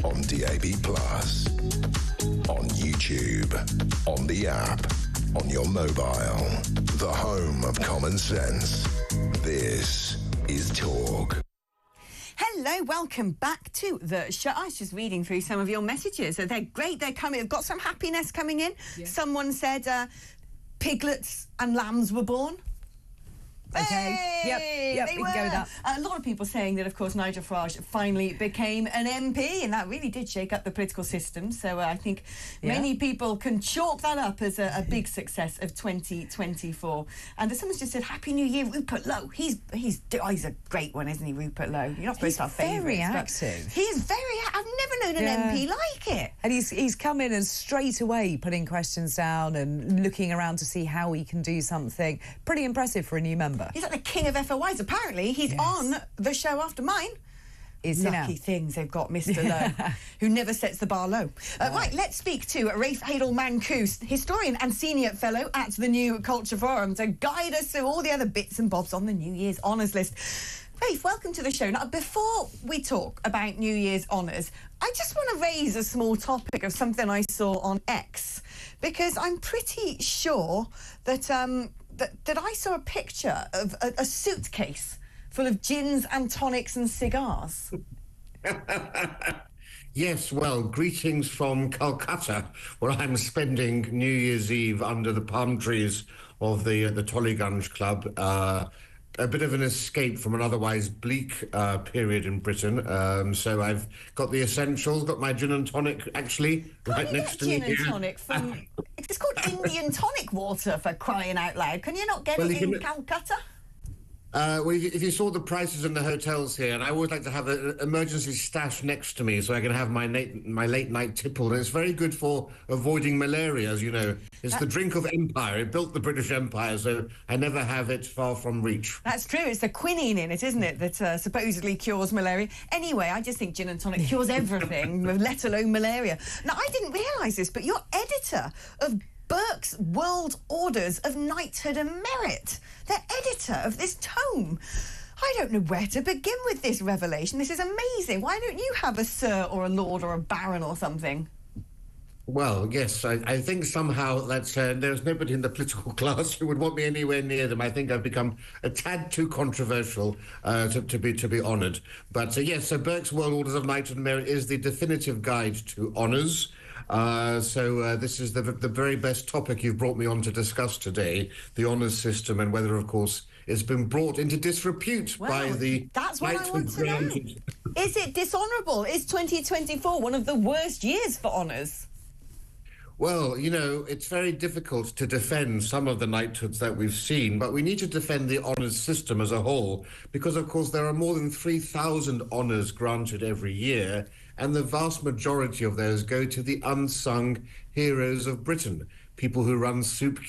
On DAB+, on YouTube, on the app, on your mobile. The home of common sense. This is Talk. Hello, welcome back to the show. I was just reading through some of your messages. They're great. They're coming. They've got some happiness coming in. Yeah. Someone said piglets and lambs were born. Okay. Hey, yep, we can go with that. A lot of people saying that, of course, Nigel Farage finally became an MP, and that really did shake up the political system. So I think many people can chalk that up as a big success of 2024. And someone's just said, Happy New Year, Rupert Lowe. He's a great one, isn't he, Rupert Lowe? You're not supposed to have favourites. Very active. He's very. I've never known an MP like it. And he's come in and straight away putting questions down and looking around to see how he can do something. Pretty impressive for a new member. He's like the king of FOIs. Apparently, he's on the show after mine. Lucky things they've got Mr. Lowe, who never sets the bar low. Right, let's speak to Rafe Hadel-Mancoust, historian and senior fellow at the New Culture Forum, to guide us through all the other bits and bobs on the New Year's honours list. Rafe, welcome to the show. Now, before we talk about New Year's honours, I just want to raise a small topic of something I saw on X, because I'm pretty sure that that I saw a picture of a suitcase full of gins and tonics and cigars. Yes, well, greetings from Calcutta, where I'm spending New Year's Eve under the palm trees of the Tollygunge Club. A bit of an escape from an otherwise bleak period in Britain. So I've got the essentials, got my gin and tonic, actually, right next to me. Gin and tonic from... It's called Indian tonic water, for crying out loud. Can you not get it in Calcutta? Well, if you saw the prices in the hotels here, and I always like to have an emergency stash next to me so I can have my late night tipple, and it's very good for avoiding malaria, as you know. It's the drink of empire. It built the British Empire, so I never have it far from reach. That's true. It's the quinine in it, isn't it, that supposedly cures malaria. Anyway, I just think gin and tonic cures everything, let alone malaria. Now, I didn't realise this, but you're editor of Burke's World Orders of Knighthood and Merit. The editor of this tome. I don't know where to begin with this revelation. This is amazing. Why don't you have a sir or a lord or a baron or something? Well, yes, I think somehow that there's nobody in the political class who would want me anywhere near them. I think I've become a tad too controversial to be honoured. But yes, so Burke's World Orders of Knighthood and Merit is the definitive guide to honours. This is the very best topic you've brought me on to discuss today, the honours system, and whether, of course, it's been brought into disrepute by the... That's what I want to know. Is it dishonourable? Is 2024 one of the worst years for honours? Well, you know, it's very difficult to defend some of the knighthoods that we've seen, but we need to defend the honours system as a whole, because, of course, there are more than 3,000 honours granted every year, and the vast majority of those go to the unsung heroes of Britain, people who run soup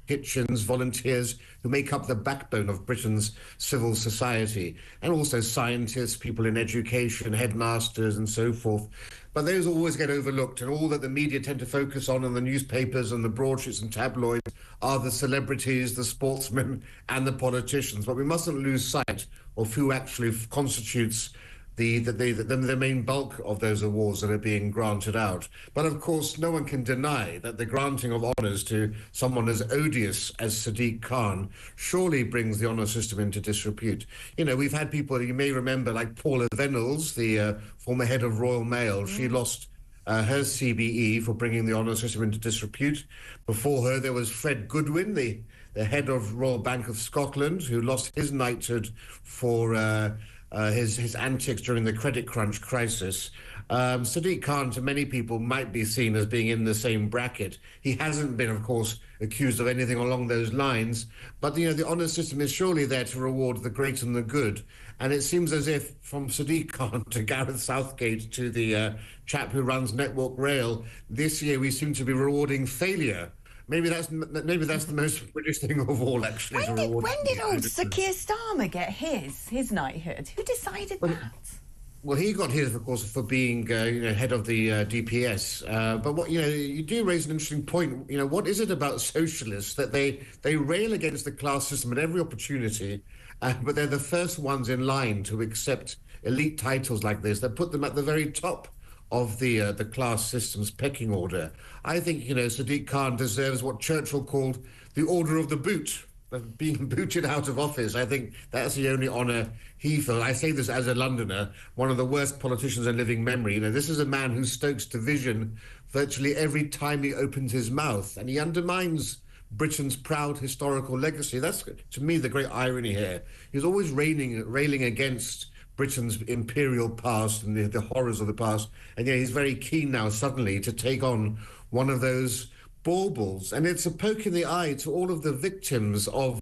kitchens, volunteers who make up the backbone of Britain's civil society, and also scientists, people in education, headmasters and so forth. But those always get overlooked, and all that the media tend to focus on in the newspapers and the broadsheets and tabloids are the celebrities, the sportsmen and the politicians. But we mustn't lose sight of who actually constitutes the main bulk of those awards that are being granted out. But of course, no one can deny that the granting of honours to someone as odious as Sadiq Khan surely brings the honour system into disrepute. You know, we've had people, you may remember, like Paula Venables, the former head of Royal Mail. She lost her CBE for bringing the honour system into disrepute. Before her, there was Fred Goodwin, the head of Royal Bank of Scotland, who lost his knighthood for his antics during the credit crunch crisis. Sadiq Khan, to many people, might be seen as being in the same bracket. He hasn't been, of course, accused of anything along those lines. But, you know, the honour system is surely there to reward the great and the good. And it seems as if from Sadiq Khan to Gareth Southgate to the chap who runs Network Rail, this year we seem to be rewarding failure. Maybe that's the most British thing of all, actually. When did old Sir Keir Starmer get his knighthood? Who decided that? Well, he got his, of course, for being head of the DPS. But what you do raise an interesting point. You know, what is it about socialists that they rail against the class system at every opportunity, but they're the first ones in line to accept elite titles like this that put them at the very top of the class system's pecking order. I think, Sadiq Khan deserves what Churchill called the Order of the Boot, of being booted out of office. I think that's the only honour he feels. I say this as a Londoner, one of the worst politicians in living memory. This is a man who stokes division virtually every time he opens his mouth, and he undermines Britain's proud historical legacy. That's, to me, the great irony here. He's always railing against Britain's imperial past and the horrors of the past, and yet he's very keen now suddenly to take on one of those baubles. And it's a poke in the eye to all of the victims of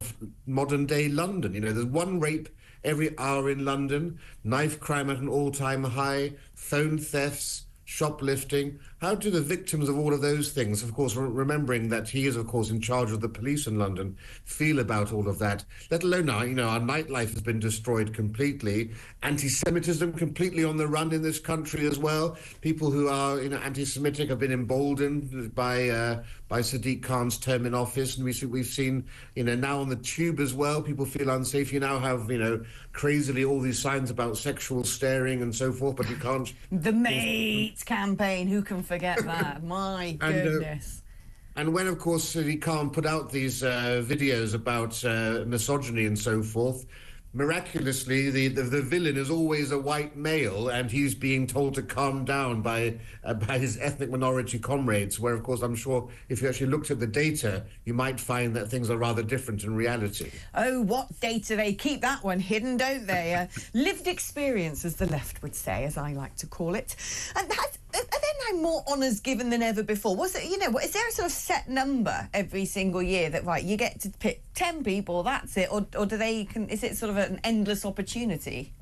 modern-day London. There's one rape every hour in London, knife crime at an all-time high, phone thefts, shoplifting. How do the victims of all of those things, of course, remembering that he is, of course, in charge of the police in London, feel about all of that? Let alone now, our nightlife has been destroyed completely. Anti-Semitism completely on the run in this country as well. People who are, anti-Semitic have been emboldened by Sadiq Khan's term in office. And we've seen, now on the tube as well, people feel unsafe. You now have, crazily all these signs about sexual staring and so forth, but you can't... The Mates campaign, who can forget that? My goodness. And when, of course, Sadiq Khan put out these videos about misogyny and so forth, miraculously, the villain is always a white male, and he's being told to calm down by his ethnic minority comrades, where, of course, I'm sure if you actually looked at the data, you might find that things are rather different in reality. Oh, what data? They keep that one hidden, don't they? Lived experience, as the left would say, as I like to call it. And are there now more honours given than ever before? Was it, is there a sort of set number every single year that, right, you get to pick 10 people, that's it, or is it sort of an endless opportunity?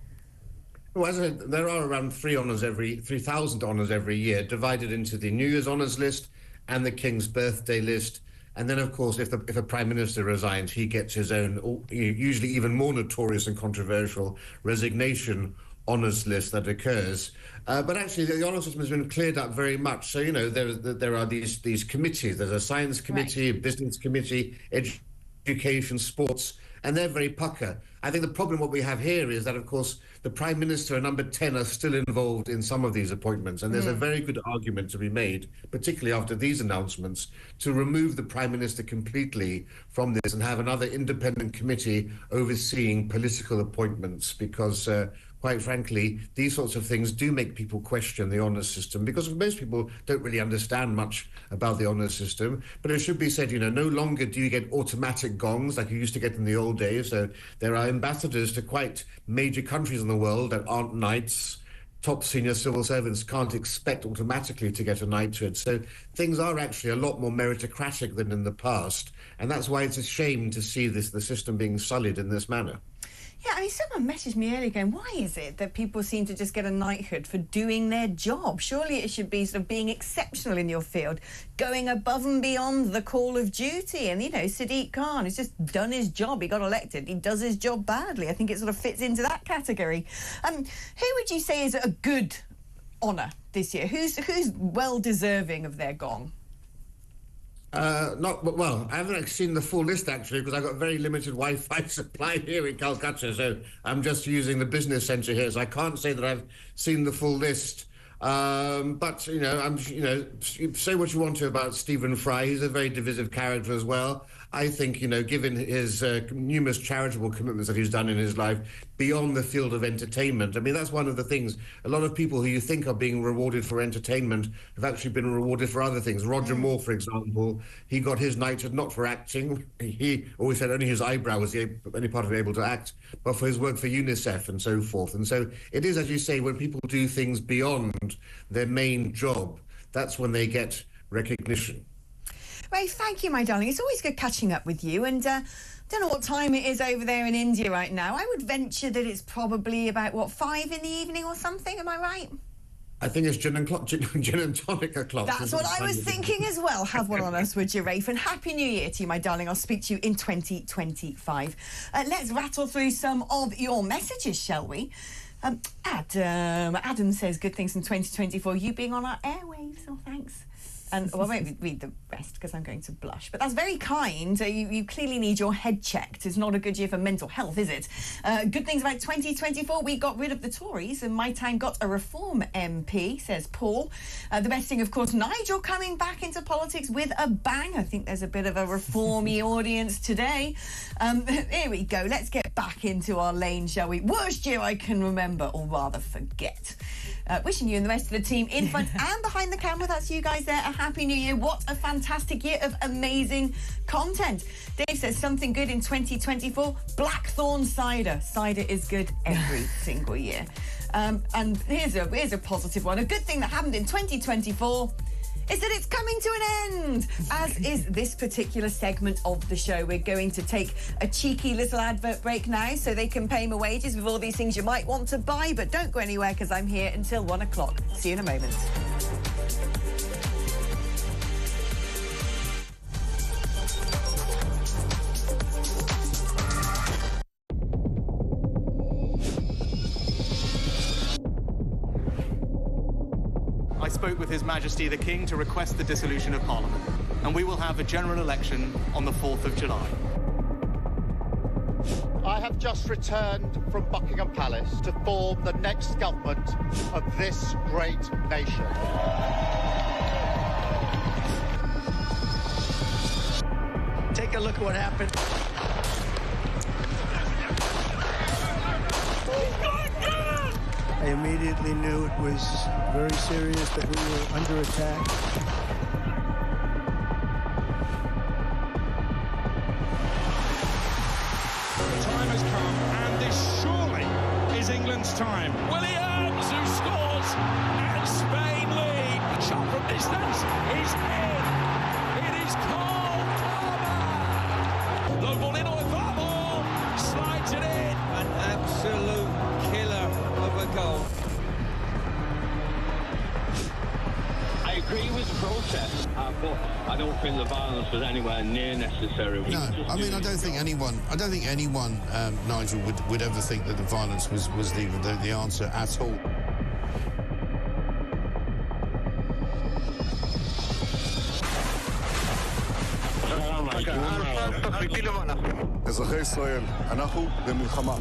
Well, as I said, there are around 3,000 honours every year, divided into the New Year's honours list and the King's birthday list. And then, of course, if a Prime Minister resigns, he gets his own, usually even more notorious and controversial, resignation honours list that occurs. But actually, the honours system has been cleared up very much. So, there are these committees. There's a science committee, a business committee, education, sports, and they're very pucker. I think the problem what we have here is that, of course, the Prime Minister and number 10 are still involved in some of these appointments, and there's a very good argument to be made, particularly after these announcements, to remove the Prime Minister completely from this and have another independent committee overseeing political appointments, because quite frankly, these sorts of things do make people question the honours system, because most people don't really understand much about the honours system. But it should be said, no longer do you get automatic gongs like you used to get in the old days. So there are ambassadors to quite major countries in the world that aren't knights. Top senior civil servants can't expect automatically to get a knighthood. So things are actually a lot more meritocratic than in the past. And that's why it's a shame to see the system being sullied in this manner. Yeah, someone messaged me earlier going, why is it that people seem to just get a knighthood for doing their job? Surely it should be sort of being exceptional in your field, going above and beyond the call of duty. And, Sadiq Khan has just done his job. He got elected. He does his job badly. I think it sort of fits into that category. Who would you say is a good honour this year? Who's well-deserving of their gong? I haven't actually seen the full list, actually, because I've got very limited Wi-Fi supply here in Calcutta, so I'm just using the business centre here, so I can't say that I've seen the full list. But, say what you want to about Stephen Fry. He's a very divisive character as well. I think, given his numerous charitable commitments that he's done in his life beyond the field of entertainment, that's one of the things. A lot of people who you think are being rewarded for entertainment have actually been rewarded for other things. Roger Moore, for example, he got his knighthood not for acting. He always said only his eyebrow was the only part of him able to act, but for his work for UNICEF and so forth. And so it is, as you say, when people do things beyond their main job, that's when they get recognition. Ray, thank you, my darling. It's always good catching up with you. And don't know what time it is over there in India right now. I would venture that it's probably about, 5 in the evening or something. Am I right? I think it's gin and tonic o'clock. That's what I was thinking as well. Have one on us, would you, Rafe? And Happy New Year to you, my darling. I'll speak to you in 2025. Let's rattle through some of your messages, shall we? Adam says good things in 2024. You being on our airwaves, thanks. And well, I won't read the rest because I'm going to blush. But that's very kind. You clearly need your head checked. It's not a good year for mental health, is it? Good things about 2024. We got rid of the Tories and my town got a Reform MP, says Paul. The best thing, of course, Nigel coming back into politics with a bang. I think there's a bit of a reformy audience today. Here we go. Let's get back into our lane, shall we? Worst year I can remember, or rather forget. Wishing you and the rest of the team in front and behind the camera, that's you guys there, a happy new year. What a fantastic year of amazing content. Dave says something good in 2024, Blackthorn cider. Cider is good every single year. And here's a positive one. A good thing that happened in 2024 is that it's coming to an end, as is this particular segment of the show. We're going to take a cheeky little advert break now so they can pay my wages with all these things you might want to buy, but don't go anywhere because I'm here until 1 o'clock. See you in a moment. I spoke with His Majesty the King to request the dissolution of Parliament, and we will have a general election on the 4th of July. I have just returned from Buckingham Palace to form the next government of this great nation. Take a look at what happened. I immediately knew it was very serious, that we were under attack. The time has come, and this surely is England's time. Williams, who scores, and Spain lead. A shot from distance is in. It is Cole Palmer. Low ball in, Oivamo slides it in. An absolute killer of a goal. I agree with the protest, but I don't think the violence was anywhere near necessary. No, I mean, I don't think anyone, Nigel, would ever think that the violence was the answer at all. אזרחי ישראל, אנחנו במלחמה.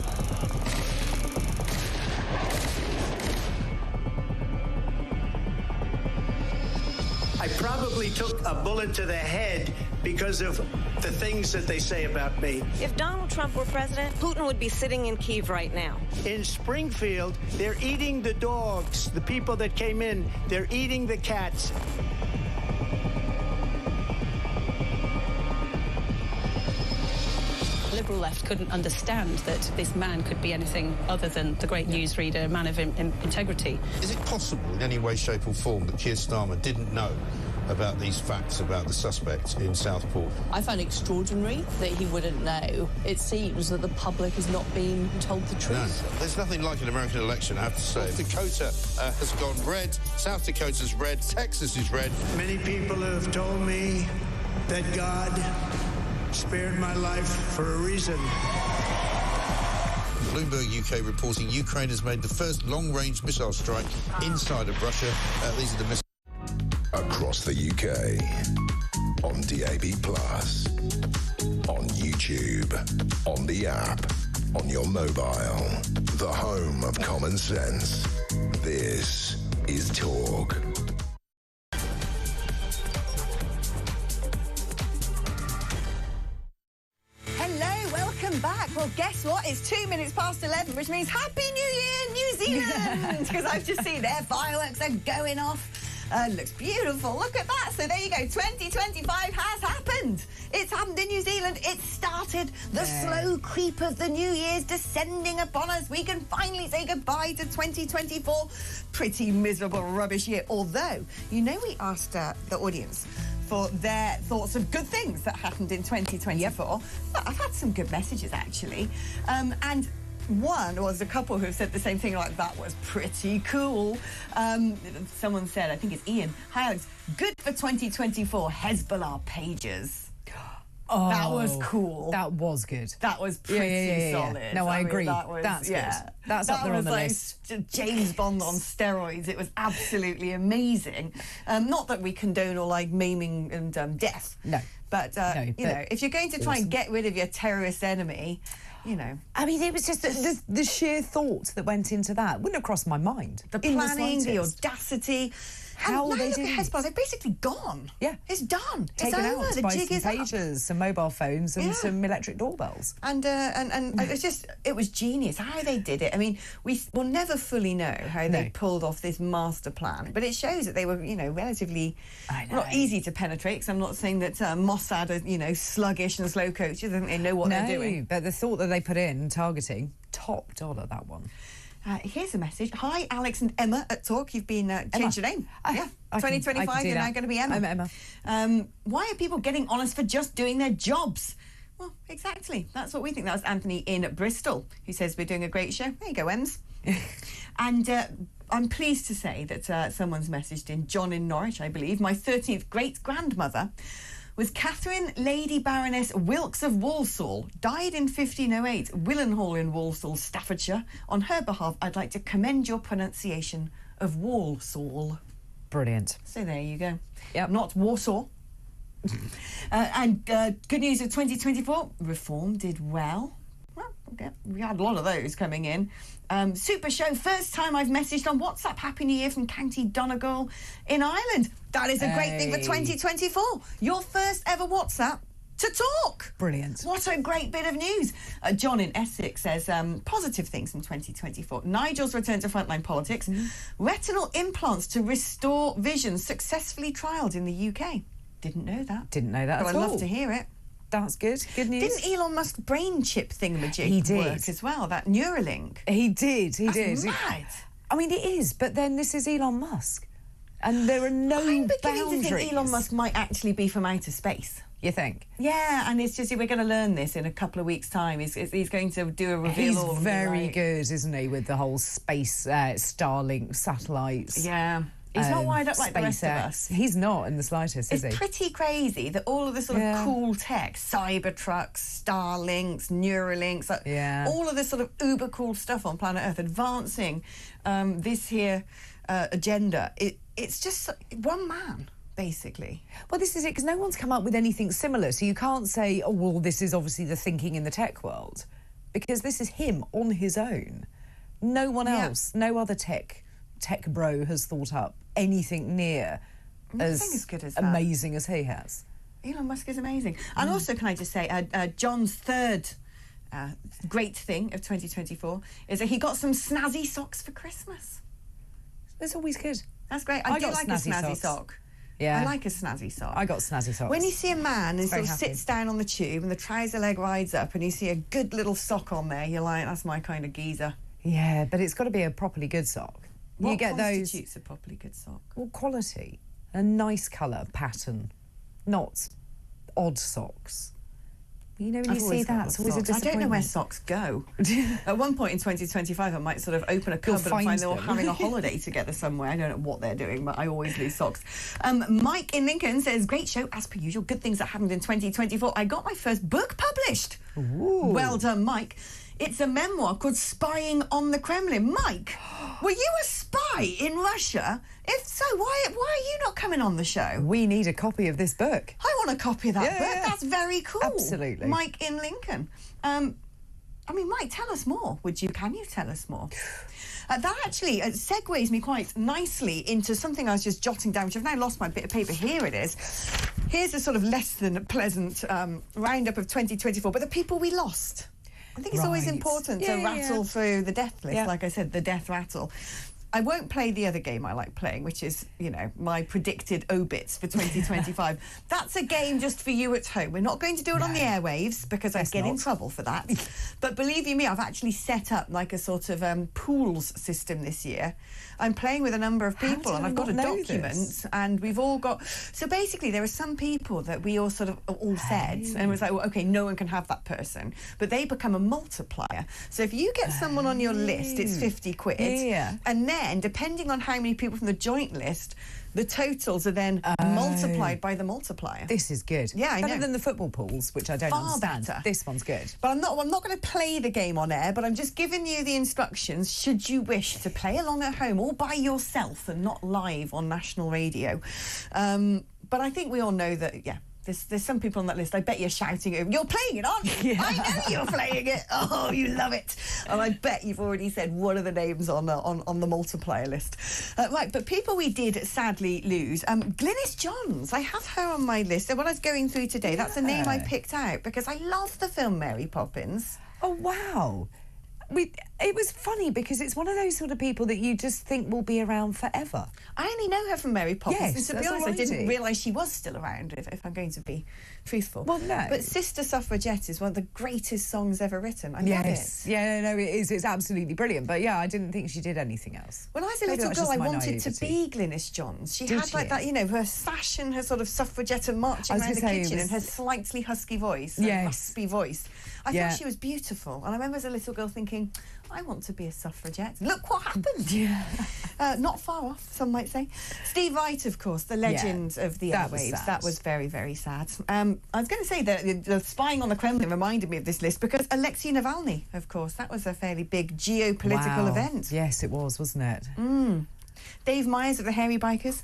I probably took a bullet to the head because of the things that they say about me. If Donald Trump were president, Putin would be sitting in Kyiv right now. In Springfield, they're eating the dogs. The people that came in, they're eating the cats. Liberal left couldn't understand that this man could be anything other than the great newsreader, man of integrity. Is it possible in any way, shape or form that Keir Starmer didn't know about these facts about the suspect in Southport? I find it extraordinary that he wouldn't know. It seems that the public is not being told the truth. No, there's nothing like an American election, I have to say. North Dakota has gone red, South Dakota's red, Texas is red. Many people have told me that God spared my life for a reason. Bloomberg UK reporting Ukraine has made the first long-range missile strike inside of Russia. These are the missiles. Across the UK, on DAB+, on YouTube, on the app, on your mobile, the home of common sense. This is Talk. Hello, welcome back. Well, guess what? It's 2 minutes past 11, which means Happy New Year, New Zealand! Because I've just seen their fireworks are going off. Looks beautiful. Look at that. So there you go. 2025 has happened. It's happened in New Zealand. It started the slow creep of the New Year's descending upon us. We can finally say goodbye to 2024. Pretty miserable, rubbish year. Although, you know, we asked the audience for their thoughts of good things that happened in 2024. But I've had some good messages, actually. And one was a couple who have said the same thing, like, that was pretty cool. Someone said, I think it's Ian, hi Alex, good for 2024, Hezbollah pages. Oh, that was cool. That was good. That was pretty solid. No, I agree. That was, That's good. That's up there on the list. James Bond on steroids. It was absolutely amazing. Not that we condone all like maiming and death. No. But, you know, if you're going to try and get rid of your terrorist enemy, you know. I mean, it was just the sheer thought that went into that. Wouldn't have crossed my mind. The planning, the audacity. How and they look did at Hezbollah, they're basically gone. Yeah. It's done. Taken it's over. out The by jig some is pagers, up. some mobile phones and some electric doorbells. And it was genius how they did it. I mean, we will never fully know how they pulled off this master plan, but it shows that they were, you know, relatively not easy to penetrate, because I'm not saying that Mossad are, you know, sluggish and slow coaches. I think they know what they're doing. But the thought that they put in, targeting, top dollar, that one. Here's a message. Hi, Alex and Emma at Talk. You've been changed your name. 2025, you're now going to be Emma. I'm Emma. Why are people getting honest for just doing their jobs? Well, exactly. That's what we think. That was Anthony in Bristol, who says we're doing a great show. There you go, Ems. And I'm pleased to say that someone's messaged in, John in Norwich, I believe. My 13th great-grandmother was Catherine Lady Baroness Wilkes of Walsall, died in 1508, Willenhall in Walsall, Staffordshire. On her behalf, I'd like to commend your pronunciation of Walsall. Brilliant. So there you go. Yep. Not Warsaw. And good news of 2024, Reform did well. Well, okay. We had a lot of those coming in. Super show, first time I've messaged on WhatsApp. Happy New Year from County Donegal in Ireland. That is a great thing for 2024. Your first ever WhatsApp to talk. Brilliant. What a great bit of news. John in Essex says positive things in 2024. Nigel's return to frontline politics. Retinal implants to restore vision successfully trialled in the UK. Didn't know that. Didn't know that but at I'd all. love to hear it. That's good. Good news. Didn't Elon Musk brain chip thingamajig work as well? That Neuralink. He did. He did. Mad. I mean, it is. But then this is Elon Musk, and there are no I'm beginning boundaries. to think Elon Musk might actually be from outer space. You think? Yeah, and it's just we're going to learn this in a couple of weeks' time. He's going to do a reveal. He's very good, isn't he, with the whole space Starlink satellites? Yeah. He's not wired up like the rest of us. He's not in the slightest, is he? It's pretty crazy that all of this sort of cool tech, Cybertrucks, Starlinks, Neuralinks, all of this sort of uber cool stuff on planet Earth, advancing this here agenda. It's just one man, basically. Well, this is it, because no one's come up with anything similar. So you can't say, oh, well, this is obviously the thinking in the tech world, because this is him on his own. No one else, no other tech bro has thought up anything near as good as that. amazing as he has. Elon Musk is amazing. And also, can I just say, John's third great thing of 2024 is that he got some snazzy socks for Christmas. That's always good. That's great. I do like a snazzy sock. Yeah. I like a snazzy sock. I got snazzy socks. When you see a man and sort of sits down on the tube and the trouser leg rides up and you see a good little sock on there, you're like, that's my kind of geezer. Yeah, but it's got to be a properly good sock. What you get constitutes a properly good sock? Well, quality, a nice colour, pattern, not odd socks. You know, when you see that, it's always a disappointment. I don't know where socks go. At one point in 2025, I might sort of open a cupboard and find they're all having a holiday together somewhere. I don't know what they're doing, but I always lose socks. Mike in Lincoln says, great show, as per usual. Good things that happened in 2024. I got my first book published. Ooh. Well done, Mike. It's a memoir called Spying on the Kremlin. Mike, were you a spy in Russia? If so, why are you not coming on the show? We need a copy of this book. I want a copy of that book. Yeah. That's very cool. Absolutely. Mike in Lincoln. I mean, Mike, tell us more. Can you tell us more? That actually segues me quite nicely into something I was just jotting down, which I've now lost my bit of paper. Here it is. Here's a sort of less than pleasant roundup of 2024, but the people we lost. I think it's always important to rattle through the death list. Like I said, the death rattle. I won't play the other game I like playing, which is, you know, my predicted obits for 2025. That's a game just for you at home. We're not going to do it on the airwaves because I'd get in trouble for that. But believe you me, I've actually set up like a sort of pools system this year. I'm playing with a number of people and I've got a document and we've all got... So basically there are some people that we all sort of all said and it was like, well, OK, no one can have that person. But they become a multiplier. So if you get someone on your list, it's 50 quid. And then then, depending on how many people from the joint list, the totals are then multiplied by the multiplier. This is good. Yeah, I know. Better than the football pools, which I don't understand. Better. This one's good. But I'm not going to play the game on air, but I'm just giving you the instructions should you wish to play along at home all by yourself and not live on national radio. But I think we all know that, yeah, there's some people on that list, I bet you're shouting over, you're playing it, aren't you? Yeah. I know you're playing it. Oh, you love it. And I bet you've already said one of the names on the multiplier list. Right, but people we did sadly lose. Glynis Johns, I have her on my list. And when I was going through today, that's a name I picked out because I love the film Mary Poppins. Oh, wow. It was funny because it's one of those sort of people that you just think will be around forever. I only know her from Mary Poppins. Yes, and to be honest, I didn't realise she was still around, if I'm going to be truthful. Well, no. But Sister Suffragette is one of the greatest songs ever written. I love it. Yeah, no, it is. It's absolutely brilliant. But yeah, I didn't think she did anything else. When I was a little girl, I wanted to be Glynis Johns. She had like that, you know, her sash and her sort of suffragette and marching around the kitchen and her slightly husky voice, raspy voice. I thought she was beautiful. And I remember as a little girl thinking, I want to be a suffragette. Look what happened. Yeah. Not far off, some might say. Steve Wright, of course, the legend of the airwaves. That was very, very sad. I was going to say that the spying on the Kremlin reminded me of this list because Alexei Navalny, of course, that was a fairly big geopolitical event. Yes, it was, wasn't it? Dave Myers of the Hairy Bikers.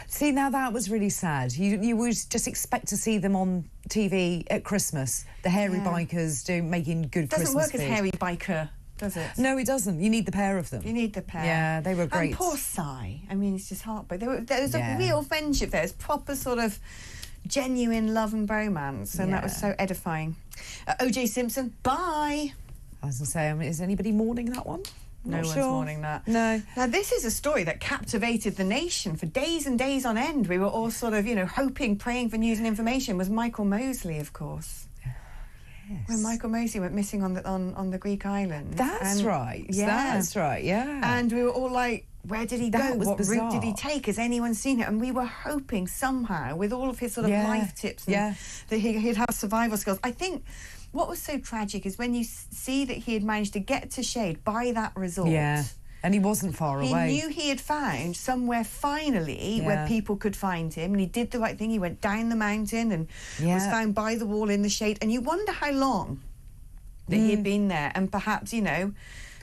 See, now that was really sad. You would just expect to see them on TV at Christmas. The Hairy Bikers making good Christmas food. Doesn't work as Hairy Biker, does it? No, it doesn't. You need the pair of them. You need the pair. Yeah, they were great. And poor Cy. I mean, it's just heartbreaking. There was a real friendship there. It's proper sort of genuine love and bromance, and that was so edifying. O.J. Simpson, bye. I was going to say, is anybody mourning that one? No one's mourning that. No. Now, this is a story that captivated the nation for days and days on end. We were all sort of, hoping, praying for news and information. Was Michael Mosley, of course. Yes. When Michael Mosley went missing on the Greek island. That's right. Yeah. That's right, yeah. And we were all like, where did he go? What bizarre. route did he take? Has anyone seen it? And we were hoping somehow, with all of his sort of life tips, that he'd have survival skills. I think what was so tragic is when you see that he had managed to get to Shade by that resort. Yeah, and he wasn't far away. He knew he had found somewhere finally where people could find him, and he did the right thing. He went down the mountain and was found by the wall in the shade. And you wonder how long that he had been there, and perhaps,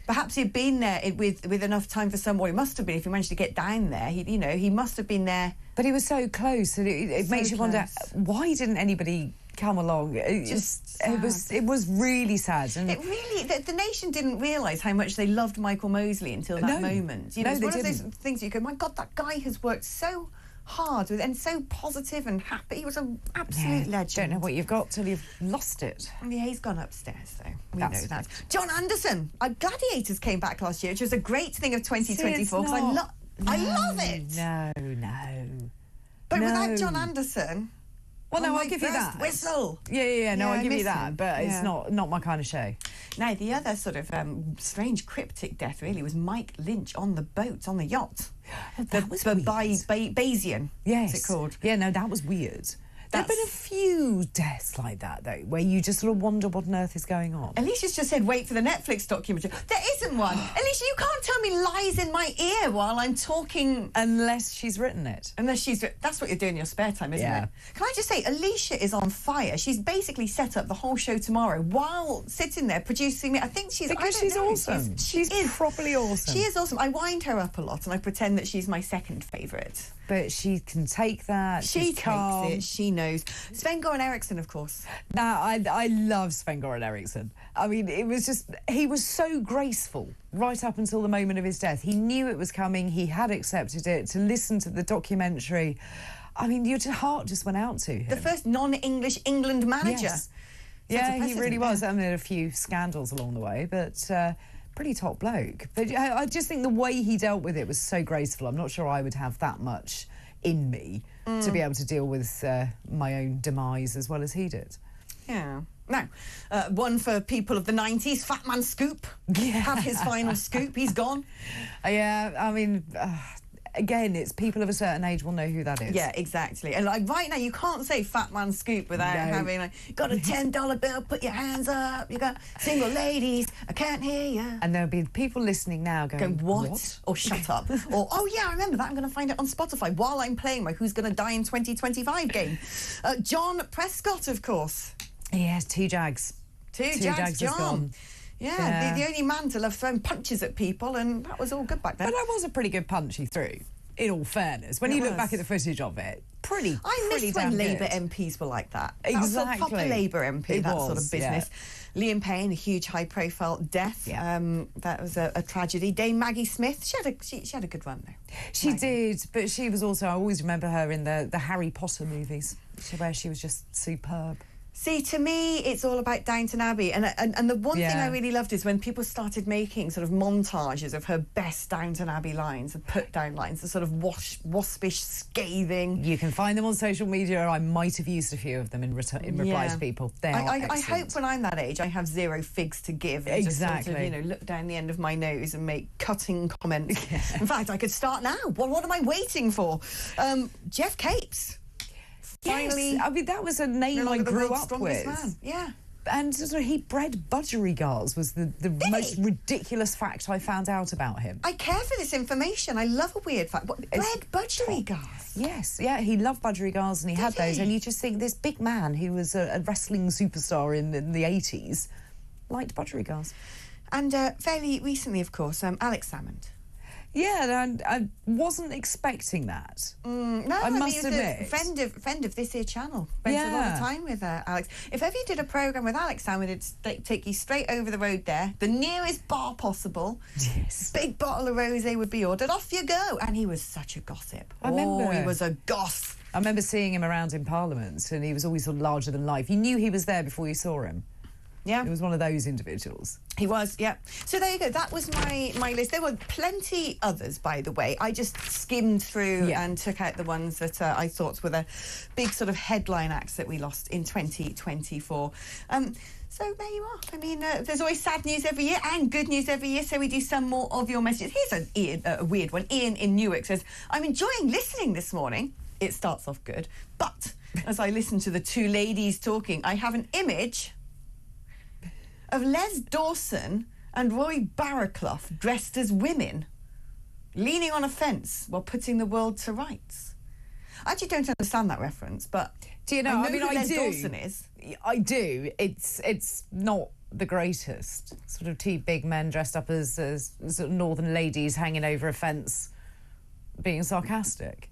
perhaps he'd been there with enough time for someone. He must have been if he managed to get down there. He must have been there. But he was so close, and it makes you wonder, why didn't anybody come along? It was really sad. And the nation didn't realise how much they loved Michael Mosley until that moment. It's one of those things you go, my God, that guy has worked so hard and so positive and happy. He was an absolute legend. Don't know what you've got till you've lost it. Yeah, he's gone upstairs, though. We know that. John Anderson, Gladiators came back last year, which was a great thing of 2024 because I love it. No. But without John Anderson... Well, no, I'll give you that. Whistle. Yeah, no, I'll give you that, but it's not my kind of show. Now, the other sort of strange, cryptic death, really, was Mike Lynch on the boat, on the yacht. That was weird. Bayesian, yes. is it called? Yeah, no, that was weird. There have been a few deaths like that, though, where you just sort of wonder what on earth is going on. Alicia's just said, wait for the Netflix documentary. There isn't one. Alicia, you can't tell me lies in my ear while I'm talking. Unless she's written it. That's what you're doing in your spare time, isn't it? Can I just say, Alicia is on fire. She's basically set up the whole show tomorrow while sitting there producing it. I think she's... Because she's awesome. She's properly awesome. She is awesome. I wind her up a lot and I pretend that she's my second favourite. But she can take that. She takes it. She knows. Sven-Goran Eriksson, of course. Now, I love Sven-Goran Eriksson. I mean, it was just... He was so graceful right up until the moment of his death. He knew it was coming. He had accepted it. To listen to the documentary, I mean, your heart just went out to him. The first non-English England manager. Yes. Yeah, he really was. I mean, there were a few scandals along the way, but... pretty top bloke. But I just think the way he dealt with it was so graceful. I'm not sure I would have that much in me to be able to deal with my own demise as well as he did. Yeah. Now, one for people of the 90s, Fat Man Scoop. Have his final scoop. He's gone. Yeah, I mean... again, it's people of a certain age will know who that is. Yeah, exactly. And like right now, you can't say Fat Man Scoop without having like, got a $10 bill, put your hands up. You got single ladies, I can't hear you. And there'll be people listening now going, what? Or shut up. Or, oh yeah, I remember that. I'm going to find it on Spotify while I'm playing my Who's Going to Die in 2025 game. John Prescott, of course. Yes, two Jags. Two Jags John. Gone. Yeah, the only man to love throwing punches at people, and that was all good back then. But that was a pretty good punch he threw, in all fairness. When you look back at the footage of it, pretty missed when Labour MPs were like that. Exactly. That was a proper Labour MP, that sort of business. Yeah. Liam Payne, a huge high-profile death. Yeah. That was a tragedy. Dame Maggie Smith, she had a good run, though. She did, but she was also, I always remember her in the Harry Potter movies, where she was just superb. See, to me, it's all about Downton Abbey. And the one thing I really loved is when people started making sort of montages of her best Downton Abbey lines, the put-down lines, the sort of waspish, scathing. You can find them on social media. I might have used a few of them in reply to people. I hope when I'm that age, I have zero figs to give. And exactly. Just sort of, look down the end of my nose and make cutting comments. Yeah. In fact, I could start now. What am I waiting for? Jeff Capes. Finally, I mean, that was a name I grew up with. Man. Yeah. And sort of he bred budgerigars was the most ridiculous fact I found out about him. I care for this information. I love a weird fact. Bred budgerigars? Yes, yeah, he loved budgerigars and he had those. And you just think this big man who was a wrestling superstar in the 80s liked budgerigars. And fairly recently, of course, Alex Salmond. Yeah, and I wasn't expecting that. No, I must admit. A friend of this here channel. Spent a lot of time with Alex. If ever you did a programme with Alex Salmond, it'd take you straight over the road there, the nearest bar possible. Yes. Big bottle of rosé would be ordered. Off you go. And he was such a gossip. I remember. He was a goth. I remember seeing him around in Parliament, and he was always sort of larger than life. You knew he was there before you saw him. Yeah. He was one of those individuals. He was, yeah. So there you go. That was my list. There were plenty others, by the way. I just skimmed through and took out the ones that I thought were the big sort of headline acts that we lost in 2024. So there you are. I mean, there's always sad news every year and good news every year, so we do some more of your messages. Here's a weird one. Ian in Newark says, I'm enjoying listening this morning. It starts off good. But as I listen to the two ladies talking, I have an image of Les Dawson and Roy Barraclough dressed as women, leaning on a fence while putting the world to rights. I actually don't understand that reference, but do you know? I mean, who Les do. Dawson is. I do. It's not the greatest. Sort of two big men dressed up as sort of northern ladies hanging over a fence, being sarcastic.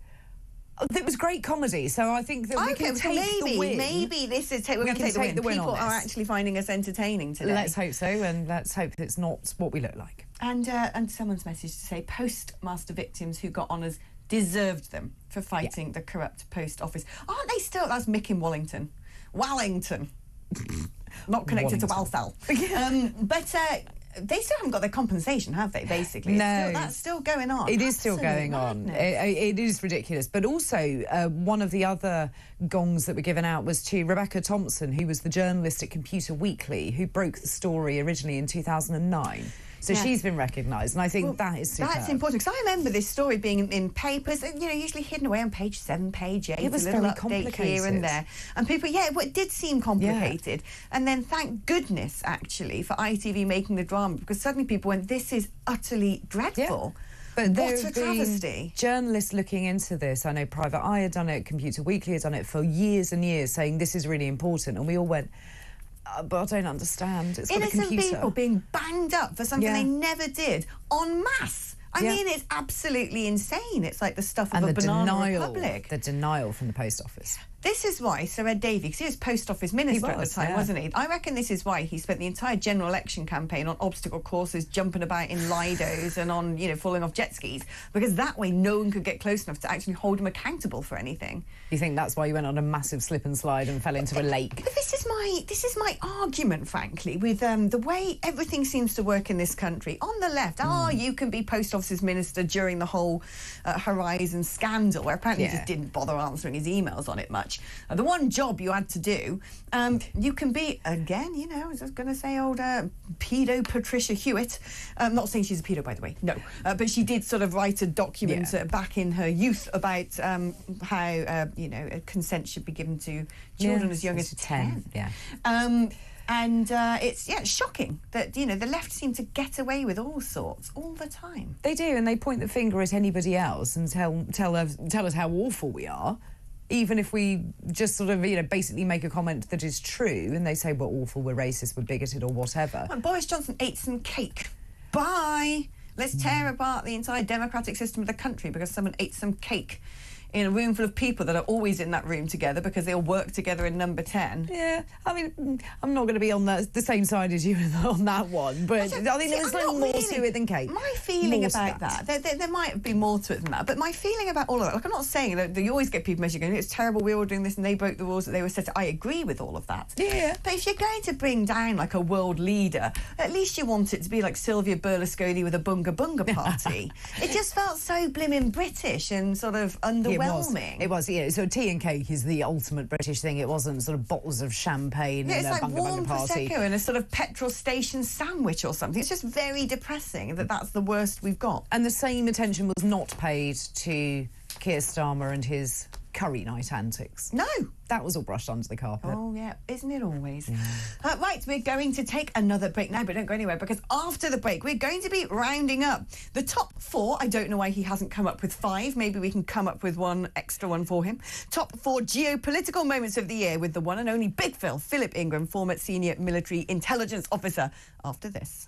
It was great comedy, so I think that we can take the win. Maybe this is we're going to take the win. People are actually finding us entertaining today. Let's hope so, and let's hope it's not what we look like. And someone's message to say postmaster victims who got honours deserved them for fighting the corrupt post office. Aren't they still? That's Mick in Wallington. Not connected to Walsall. But they still haven't got their compensation, have they, basically? No. That's still going on. It is still going on. It is ridiculous. But also, one of the other gongs that were given out was to Rebecca Thompson, who was the journalist at Computer Weekly, who broke the story originally in 2009. So she's been recognised, and I think that is superb. That's important, because I remember this story being in papers, usually hidden away on page 7, page 8. It was a little very update complicated here and there. And people, it did seem complicated. Yeah. And then, thank goodness, actually, for ITV making the drama, because suddenly people went, this is utterly dreadful. Yeah. But what a travesty. Journalists looking into this, I know Private Eye had done it, Computer Weekly had done it for years and years, saying this is really important, and we all went, but I don't understand. It's got a computer. Innocent people being banged up for something they never did en masse. I mean, it's absolutely insane. It's like the stuff of a banana republic. The denial from the post office. This is why Sir Ed Davey, because he was Post Office Minister at the time, wasn't he? I reckon this is why he spent the entire general election campaign on obstacle courses, jumping about in Lidos and on, falling off jet skis, because that way no one could get close enough to actually hold him accountable for anything. You think that's why you went on a massive slip and slide and fell into a lake? But this is my argument, frankly, with the way everything seems to work in this country. On the left, you can be Post Office's Minister during the whole Horizon scandal, where apparently he just didn't bother answering his emails on it much. much. The one job you had to do, you can be, again, you know, I was going to say old pedo Patricia Hewitt. Not saying she's a pedo, by the way, no. But she did sort of write a document back in her youth about how, you know, consent should be given to children as young as 10. Yeah. And it's shocking that, you know, the left seem to get away with all sorts all the time. They do, and they point the finger at anybody else and tell us how awful we are, even if we just sort of, you know, basically make a comment that is true, and they say we're awful, we're racist, we're bigoted, or whatever. Well, Boris Johnson ate some cake. Bye. Let's tear apart the entire democratic system of the country because someone ate some cake in a room full of people that are always in that room together because they all work together in number 10. Yeah, I mean, I'm not going to be on the same side as you on that one, but I think there's like more to it than cake. My feeling about that, there might be more to it than that, but my feeling about all of that, like, I'm not saying that you always get people measuring, it's terrible, we're all doing this and they broke the rules that they were set to. I agree with all of that. Yeah. But if you're going to bring down, like, a world leader, at least you want it to be like Sylvia Berlusconi with a bunga bunga party. It just felt so blimmin' British and sort of underwhelming. It was, yeah. So tea and cake is the ultimate British thing. It wasn't sort of bottles of champagne and it's a like bunga warm bunga party. Prosecco and a sort of petrol station sandwich or something. It's just very depressing that that's the worst we've got. And the same attention was not paid to Keir Starmer and his curry night antics. No. That was all brushed under the carpet. Oh, yeah. Isn't it always? Yeah. Right, we're going to take another break now, but don't go anywhere, because after the break, we're going to be rounding up the top 4. I don't know why he hasn't come up with 5. Maybe we can come up with one extra one for him. Top 4 geopolitical moments of the year with the one and only Big Phil, Philip Ingram, former senior military intelligence officer, after this.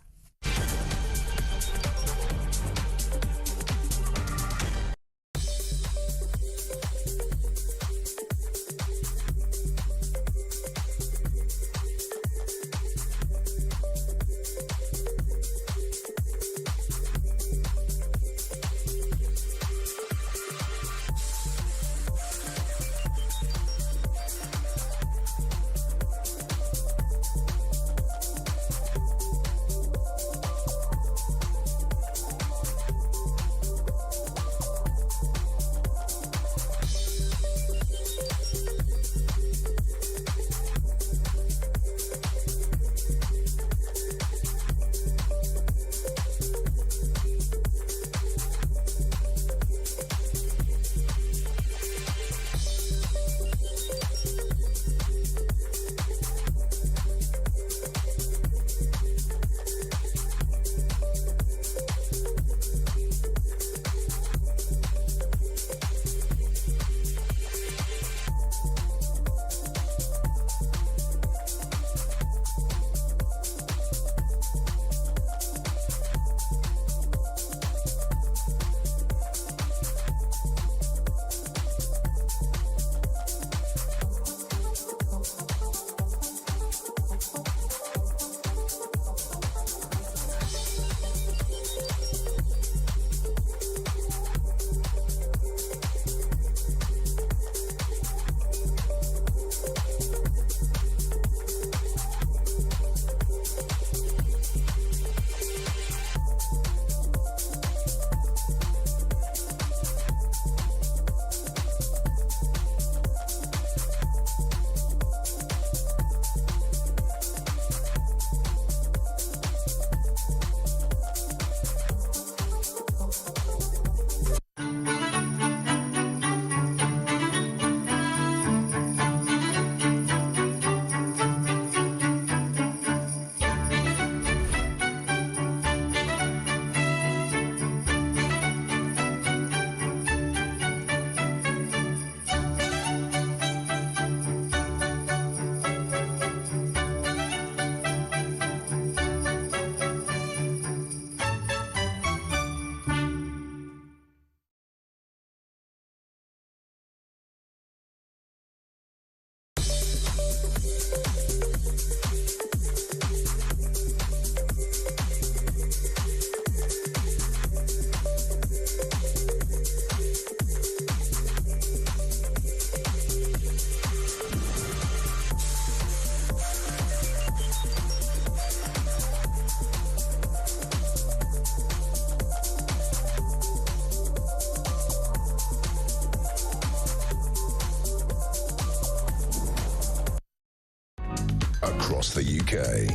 across the UK.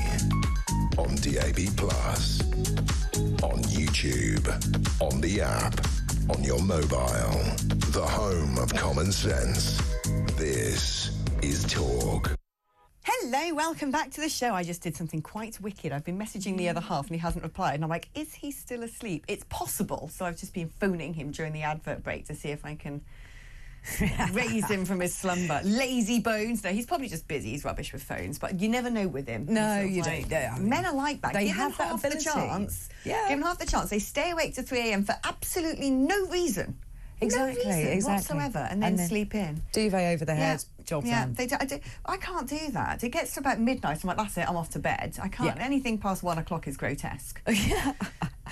On DAB+, on YouTube, on the app, on your mobile. The home of common sense. This is Talk. Hello, welcome back to the show. I just did something quite wicked. I've been messaging the other half and he hasn't replied. And I'm like, is he still asleep? It's possible. So I've just been phoning him during the advert break to see if I can raise him from his slumber. Lazy bones. No, he's probably just busy. He's rubbish with phones. But you never know with him. No, you don't. Men are like that. They Give have them that half ability. the chance. Yeah. Give them half the chance. They stay awake to 3 a.m. for absolutely no reason. Exactly, no reason exactly. whatsoever, and then sleep in. Duvet over the head, job done. I can't do that. It gets to about midnight, I'm like, that's it, I'm off to bed. I can't. Yeah. Anything past 1 o'clock is grotesque. Yeah.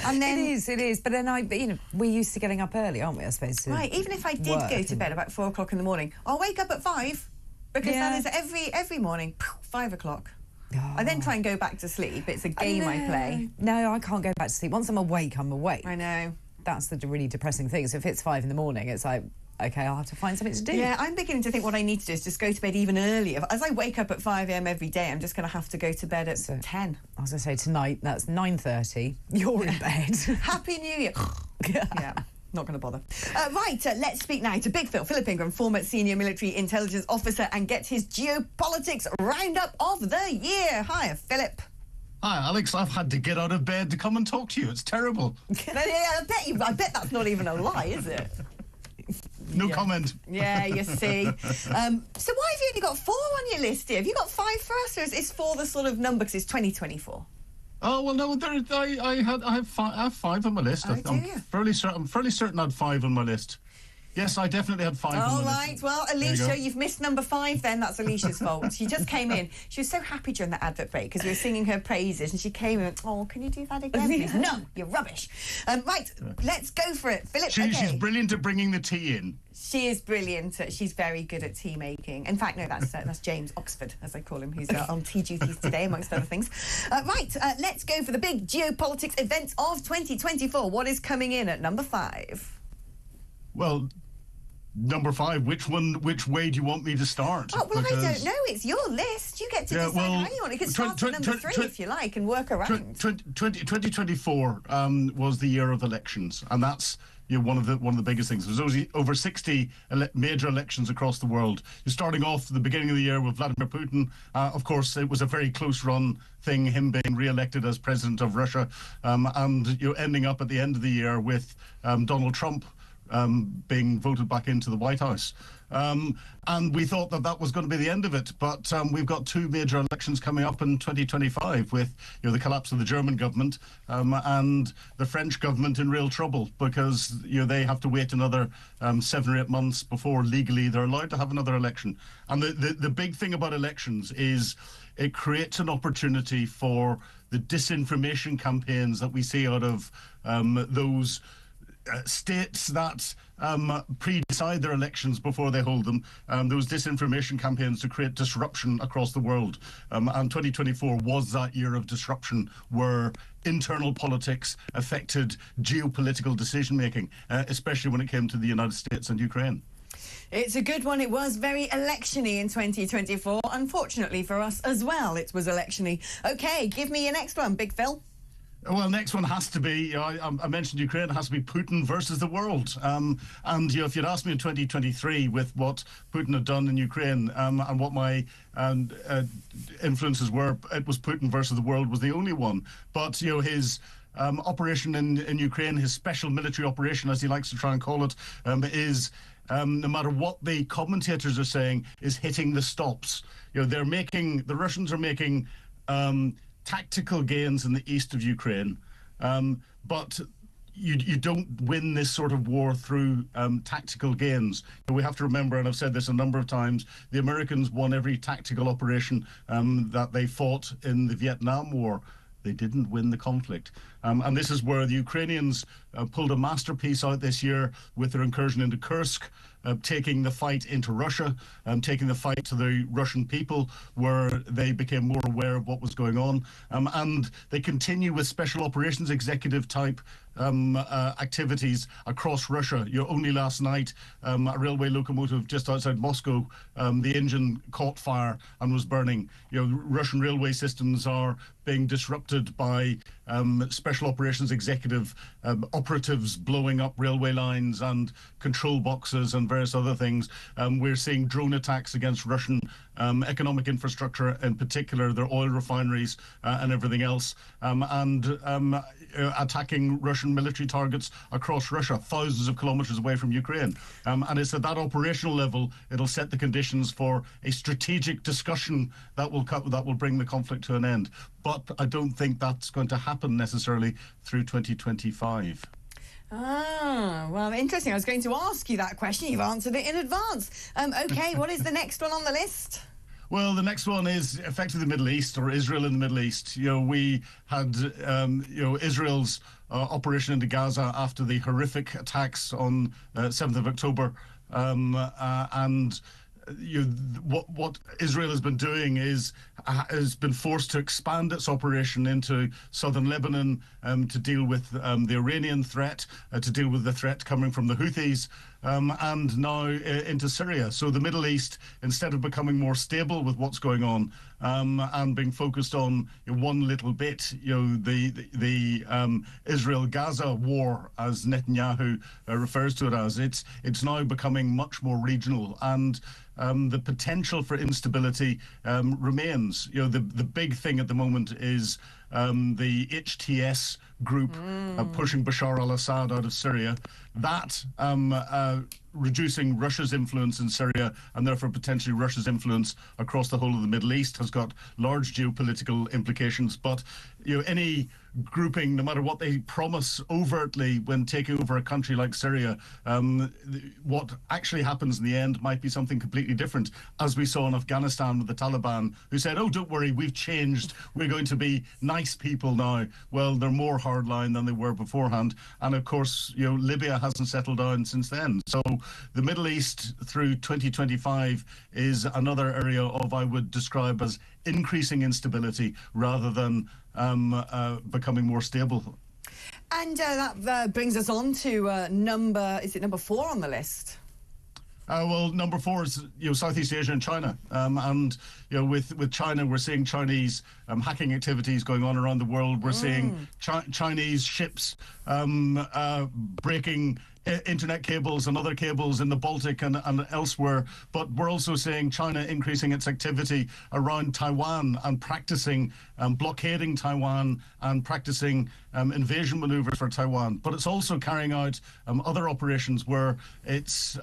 And then it is. But then we're used to getting up early, aren't we, I suppose? Right, even if I did go to bed about 4 o'clock in the morning, I'll wake up at 5, because that is every morning, 5 o'clock. Oh. I then try and go back to sleep. It's a game I play. No, I can't go back to sleep. Once I'm awake, I'm awake. I know. That's the really depressing thing. So if it's 5 in the morning, it's like, OK, I'll have to find something to do. Yeah, I'm beginning to think what I need to do is just go to bed even earlier. As I wake up at 5 a.m. every day, I'm just going to have to go to bed at 10. I was going to say, tonight, that's 9:30. You're in bed. Happy New Year. Yeah. Not going to bother. Let's speak now to Big Philip Ingram, former senior military intelligence officer, and get his geopolitics roundup of the year. Hiya, Philip. Hi, Alex. I've had to get out of bed to come and talk to you. It's terrible. I bet that's not even a lie, is it? No comment. Yeah, you see. So why have you only got 4 on your list here? Have you got 5 for us, or is 4 the sort of number because it's 2024? Oh well, no. I have 5 on my list. I'm fairly certain I had 5 on my list. Yes, I definitely had 5 on my list. All right, well, Alicia, you've missed number 5 then. That's Alicia's fault. She just came in. She was so happy during the advert break because we were singing her praises, and she came in and went, oh, can you do that again, please? No, you're rubbish. Let's go for it. Philip, She's brilliant at bringing the tea in. She is brilliant. She's very good at tea making. In fact, no, that's James Oxford, as I call him, who's on tea duties today, amongst other things. Let's go for the big geopolitics events of 2024. What is coming in at number 5? Well, number 5, which way do you want me to start? Oh, well, I don't know. It's your list. You get to decide how you want it. You can start at number 3 if you like and work around. 2024 was the year of elections, and that's one of the biggest things. There's over 60 major elections across the world. You're starting off at the beginning of the year with Vladimir Putin. Of course, it was a very close-run thing, him being re-elected as president of Russia, and you're ending up at the end of the year with Donald Trump being voted back into the White House. And we thought that was going to be the end of it, but we've got 2 major elections coming up in 2025 with the collapse of the German government and the French government in real trouble because they have to wait another 7 or 8 months before legally they're allowed to have another election. And the big thing about elections is it creates an opportunity for the disinformation campaigns that we see out of those states that pre-decide their elections before they hold them, those disinformation campaigns to create disruption across the world. And 2024 was that year of disruption where internal politics affected geopolitical decision-making, especially when it came to the United States and Ukraine. It's a good one. It was very election-y in 2024. Unfortunately for us as well, it was election-y. OK, give me your next one, Big Phil. Well, next one has to be, I mentioned Ukraine, it has to be Putin versus the world. And if you'd asked me in 2023 with what Putin had done in Ukraine and what my influences were, it was Putin versus the world was the only one. But, his operation in Ukraine, his special military operation, as he likes to try and call it, is... no matter what the commentators are saying, is hitting the stops. The Russians are making tactical gains in the east of Ukraine, but you don't win this sort of war through tactical gains. We have to remember, and I've said this a number of times, the Americans won every tactical operation that they fought in the Vietnam War. They didn't win the conflict. And this is where the Ukrainians pulled a masterpiece out this year with their incursion into Kursk, taking the fight into Russia, taking the fight to the Russian people, where they became more aware of what was going on. And they continue with special operations executive type activities across Russia. Only last night, a railway locomotive just outside Moscow, the engine caught fire and was burning. Russian railway systems are being disrupted by special operations executive operatives blowing up railway lines and control boxes and various other things. We're seeing drone attacks against Russian economic infrastructure, in particular their oil refineries and everything else, and attacking Russian military targets across Russia, thousands of kilometers away from Ukraine. And it's at that operational level it'll set the conditions for a strategic discussion that will bring the conflict to an end. But I don't think that's going to happen necessarily through 2025. Ah, well, interesting. I was going to ask you that question. You've answered it in advance. OK, what is the next one on the list? Well, the next one is effectively the Middle East, or Israel in the Middle East. We had, Israel's operation into Gaza after the horrific attacks on 7th of October. And what Israel has been doing has been forced to expand its operation into southern Lebanon to deal with the Iranian threat, to deal with the threat coming from the Houthis, and now into Syria. So the Middle East, instead of becoming more stable with what's going on and being focused on one little bit, the Israel-Gaza war, as Netanyahu refers to it as, it's now becoming much more regional, and the potential for instability remains. The big thing at the moment is the HTS group pushing Bashar al-Assad out of Syria. That reducing Russia's influence in Syria and therefore potentially Russia's influence across the whole of the Middle East has got large geopolitical implications. But any grouping, no matter what they promise overtly when taking over a country like Syria, what actually happens in the end might be something completely different, as we saw in Afghanistan with the Taliban, who said, oh, don't worry, we've changed, we're going to be nice people now. Well, they're more hardline than they were beforehand, and of course Libya hasn't settled down since then. So the Middle East through 2025 is another area of, I would describe as, increasing instability rather than becoming more stable. And that brings us on to number 4 on the list? Well, number 4 is Southeast Asia and China, and with China, we're seeing Chinese hacking activities going on around the world. We're seeing Chinese ships breaking internet cables and other cables in the Baltic and elsewhere. But we're also seeing China increasing its activity around Taiwan and practicing blockading Taiwan and practicing invasion maneuvers for Taiwan. But it's also carrying out other operations where it's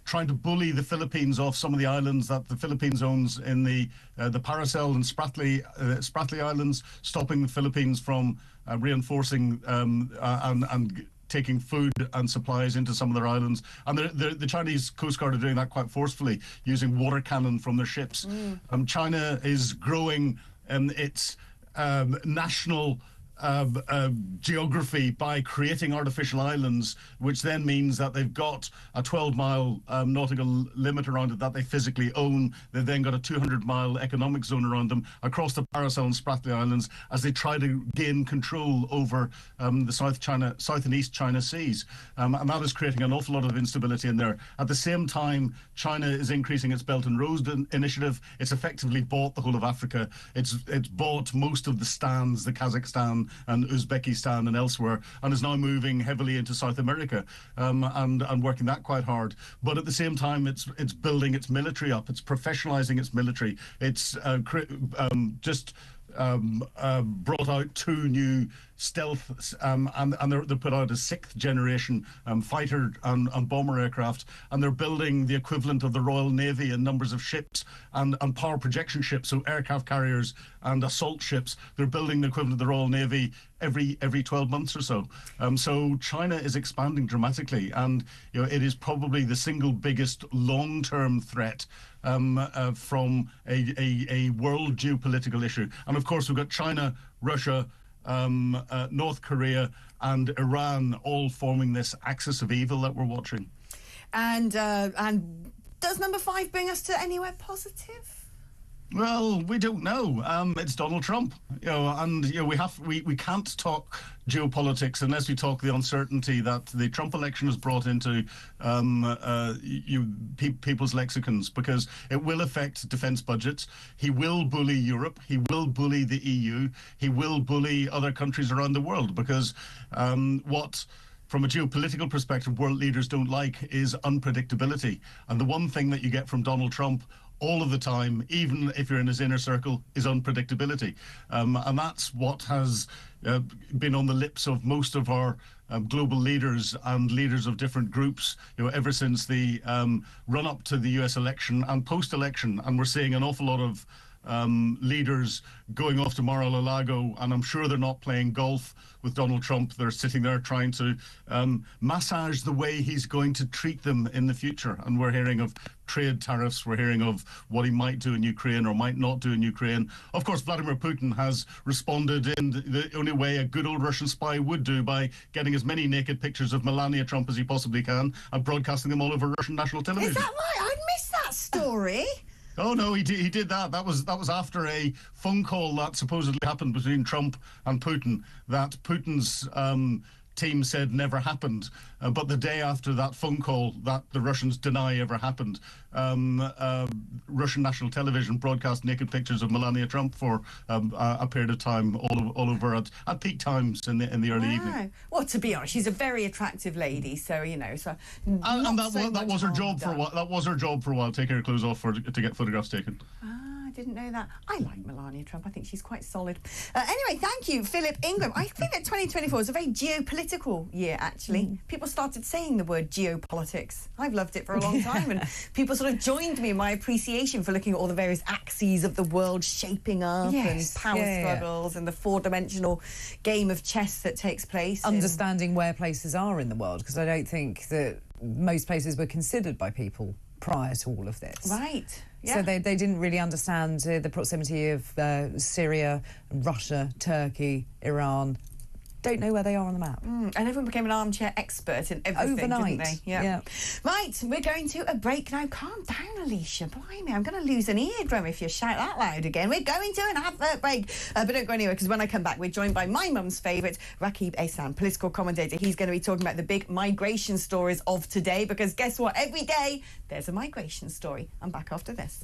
trying to bully the Philippines off some of the islands that the Philippines owns in the Paracel and Spratly Islands, stopping the Philippines from reinforcing and taking food and supplies into some of their islands. And the Chinese Coast Guard are doing that quite forcefully, using water cannon from their ships. China is growing its national geography by creating artificial islands, which then means that they've got a 12-mile nautical limit around it that they physically own. They've then got a 200-mile economic zone around them across the Paracel and Spratly Islands as they try to gain control over the South and East China Seas. And that is creating an awful lot of instability in there. At the same time, China is increasing its Belt and Road initiative. It's effectively bought the whole of Africa. It's bought most of the stands, the Kazakhstan and Uzbekistan and elsewhere, and is now moving heavily into South America and working that quite hard. But at the same time, it's building its military up. It's professionalizing its military. It's just brought out 2 new stealth and they put out a 6th generation fighter and bomber aircraft, and they're building the equivalent of the Royal Navy in numbers of ships and power projection ships, so aircraft carriers and assault ships. They're building the equivalent of the Royal Navy every 12 months or so. So China is expanding dramatically, and it is probably the single biggest long-term threat from a world geopolitical issue. And of course, we've got China, Russia, North Korea and Iran all forming this axis of evil that we're watching. And does number 5 bring us to anywhere positive? Well, we don't know. It's Donald Trump, and we can't talk geopolitics unless we talk the uncertainty that the Trump election has brought into people's lexicons, because it will affect defense budgets. He will bully Europe. He will bully the EU. He will bully other countries around the world, because from a geopolitical perspective, world leaders don't like is unpredictability. And the one thing that you get from Donald Trump all of the time, even if you're in his inner circle, is unpredictability. And that's what has been on the lips of most of our global leaders and leaders of different groups, ever since the run-up to the US election and post-election. And we're seeing an awful lot of leaders going off to Mar-a-Lago, and I'm sure they're not playing golf with Donald Trump. They're sitting there trying to massage the way he's going to treat them in the future. And we're hearing of trade tariffs. We're hearing of what he might do in Ukraine or might not do in Ukraine. Of course, Vladimir Putin has responded in the only way a good old Russian spy would do, by getting as many naked pictures of Melania Trump as he possibly can and broadcasting them all over Russian national television. Is that right? I missed that story. Oh no, he did that. That was after a phone call that supposedly happened between Trump and Putin, that Putin's team said never happened. But the day after that phone call that the Russians deny ever happened, Russian national television broadcast naked pictures of Melania Trump for a period of time all over at peak times in the early evening. Well, to be honest, she's a very attractive lady, so and that was her job for a while. That was her job for a while, taking her clothes off to get photographs taken. I didn't know that. I like Melania Trump. I think she's quite solid. Anyway, thank you, Philip Ingram. I think that 2024 is a very geopolitical year, actually. People started saying the word geopolitics. I've loved it for a long time, and people sort of joined me in my appreciation for looking at all the various axes of the world shaping up, and power struggles, and the four-dimensional game of chess that takes place. Understanding where places are in the world, because I don't think that most places were considered by people prior to all of this. Right. Yeah. So they didn't really understand the proximity of Syria, Russia, Turkey, Iran. Don't know where they are on the map. And everyone became an armchair expert in everything, overnight, didn't they? Yeah. Right, we're going to a break now. Calm down, Alicia. Blimey, I'm going to lose an eardrum if you shout that loud again. We're going to an advert break. But don't go anywhere, because when I come back, we're joined by my mum's favourite, Rakib Ehsan, political commentator. He's going to be talking about the big migration stories of today, because guess what? Every day, there's a migration story. I'm back after this.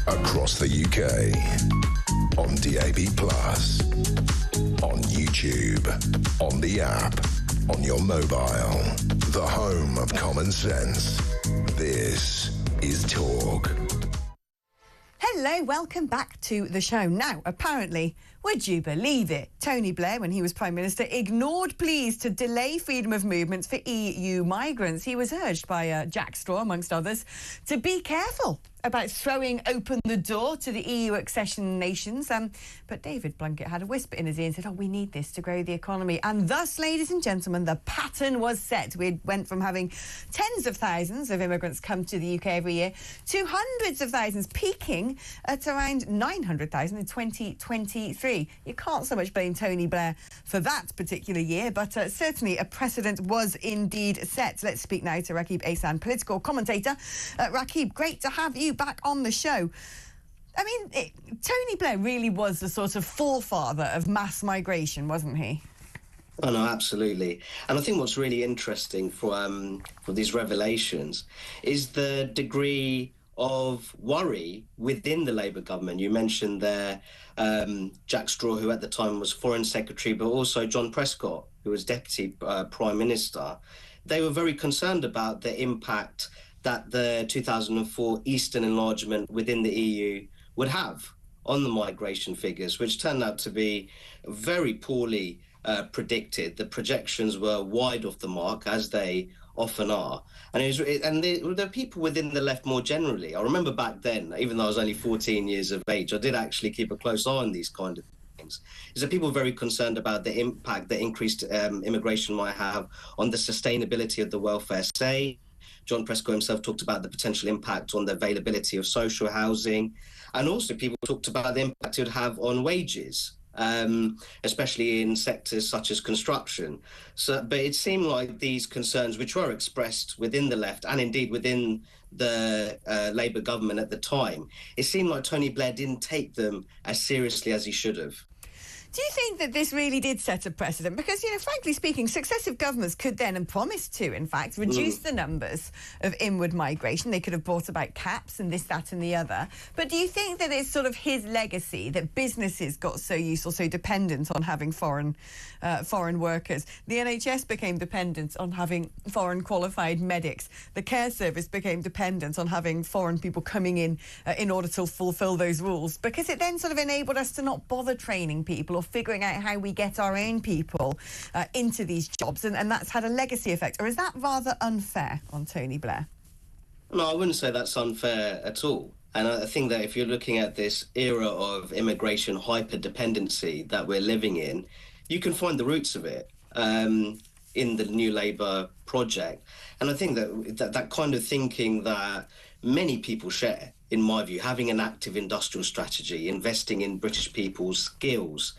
Across the UK, on DAB+, on YouTube, on the app, on your mobile. The home of common sense. This is Talk. Hello, welcome back to the show. Now, apparently, would you believe it? Tony Blair, when he was Prime Minister, ignored pleas to delay freedom of movement for EU migrants. He was urged by Jack Straw, amongst others, to be careful about throwing open the door to the EU accession nations. But David Blunkett had a whisper in his ear and said, we need this to grow the economy. And thus, ladies and gentlemen, the pattern was set. We went from having tens of thousands of immigrants come to the UK every year to hundreds of thousands, peaking at around 900,000 in 2023. You can't so much blame Tony Blair for that particular year, but certainly a precedent was indeed set. Let's speak now to Rakib Ehsan, political commentator. Rakib, great to have you back on the show. I mean, Tony Blair really was the sort of forefather of mass migration, wasn't he? Oh, no, absolutely. And I think what's really interesting for these revelations is the degree of worry within the Labour government. You mentioned there Jack Straw, who at the time was Foreign Secretary, but also John Prescott, who was Deputy Prime Minister. They were very concerned about the impact that the 2004 Eastern enlargement within the EU would have on the migration figures, which turned out to be very poorly predicted. The projections were wide off the mark, as they often are. And there are people within the left more generally. I remember back then, even though I was only 14 years of age, I did actually keep a close eye on these kind of things. Is that people were very concerned about the impact that increased immigration might have on the sustainability of the welfare state. John Prescott himself talked about the potential impact on the availability of social housing. And also people talked about the impact it would have on wages, especially in sectors such as construction. But it seemed like these concerns, which were expressed within the left and indeed within the Labour government at the time, it seemed like Tony Blair didn't take them as seriously as he should have. Do you think that this really did set a precedent? Because, frankly speaking, successive governments could then, and promised to, in fact, reduce the numbers of inward migration. They could have brought about caps and this, that and the other. But do you think that it's sort of his legacy that businesses got so useful, so dependent on having foreign workers? The NHS became dependent on having foreign qualified medics. The care service became dependent on having foreign people coming in order to fulfil those rules, because it then sort of enabled us to not bother training people or figuring out how we get our own people into these jobs, and that's had a legacy effect. Or is that rather unfair on Tony Blair? No, I wouldn't say that's unfair at all. And I think that if you're looking at this era of immigration hyper-dependency that we're living in, you can find the roots of it in the New Labour project. And I think that kind of thinking that many people share, in my view, having an active industrial strategy, investing in British people's skills,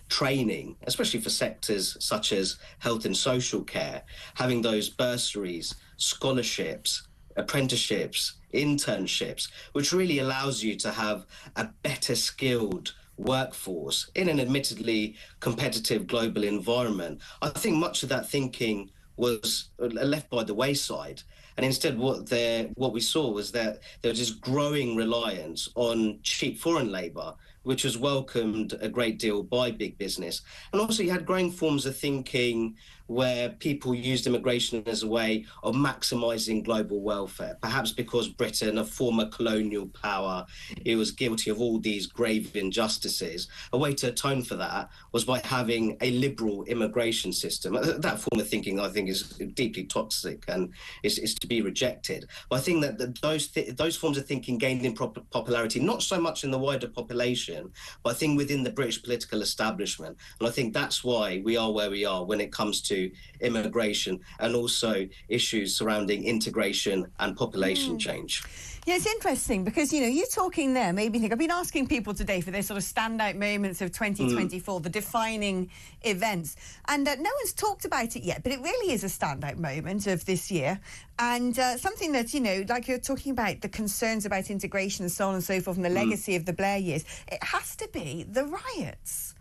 training, especially for sectors such as health and social care, having those bursaries, scholarships, apprenticeships, internships, which really allows you to have a better skilled workforce in an admittedly competitive global environment. I think much of that thinking was left by the wayside. And instead, what we saw was that there was this growing reliance on cheap foreign labour, which was welcomed a great deal by big business. And also you had growing forms of thinking where people used immigration as a way of maximising global welfare, perhaps because Britain, a former colonial power, it was guilty of all these grave injustices. A way to atone for that was by having a liberal immigration system. That form of thinking, I think, is deeply toxic and is to be rejected. But I think that those forms of thinking gained in popularity, not so much in the wider population, but I think within the British political establishment. And I think that's why we are where we are when it comes to immigration and also issues surrounding integration and population change. Yeah, it's interesting because, you're talking there, made me think. I've been asking people today for their sort of standout moments of 2024, the defining events. And no one's talked about it yet, but it really is a standout moment of this year. And something that, like you're talking about the concerns about integration and so on and so forth and the legacy of the Blair years, it has to be the riots.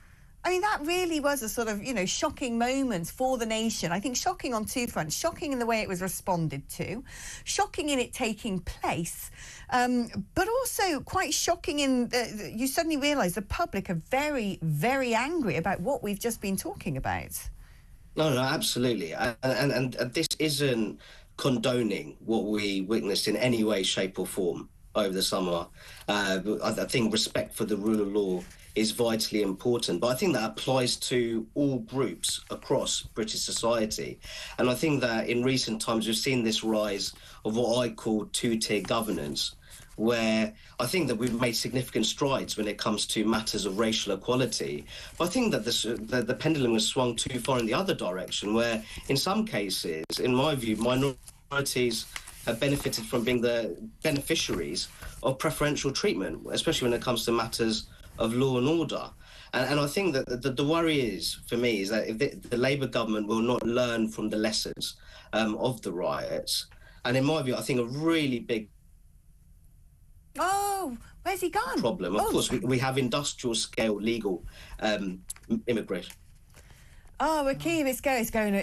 I mean, that really was a sort of, shocking moment for the nation. I think shocking on two fronts. Shocking in the way it was responded to, shocking in it taking place, but also quite shocking in you suddenly realise the public are very, very angry about what we've just been talking about. No, absolutely. And this isn't condoning what we witnessed in any way, shape or form over the summer. I think respect for the rule of law is vitally important, but I think that applies to all groups across British society. And I think that in recent times we've seen this rise of what I call two-tier governance, where I think that we've made significant strides when it comes to matters of racial equality. But I think that the pendulum has swung too far in the other direction, where in some cases, in my view, minorities have benefited from being the beneficiaries of preferential treatment, especially when it comes to matters of law and order. And I think that the worry is, for me, is that if the Labour government will not learn from the lessons of the riots, and in my view, I think a really big where's he gone? problem. Of course, we have industrial scale legal immigration. Oh, Akeem, it's going.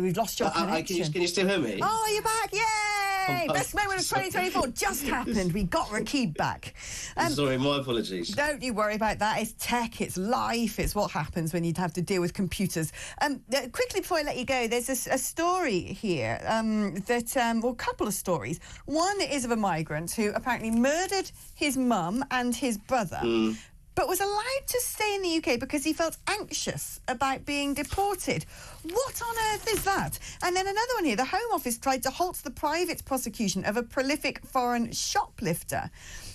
We've lost your connection. Can you still hear me? Oh, you're back! Yay! Best moment of 2024 just happened. We got Rakib back. Sorry, my apologies. Don't you worry about that. It's tech, it's life, it's what happens when you have to deal with computers. Quickly before I let you go, there's a story here a couple of stories. One is of a migrant who apparently murdered his mum and his brother. But was allowed to stay in the UK because he felt anxious about being deported. What on earth is that? And then another one here. The Home Office tried to halt the private prosecution of a prolific foreign shoplifter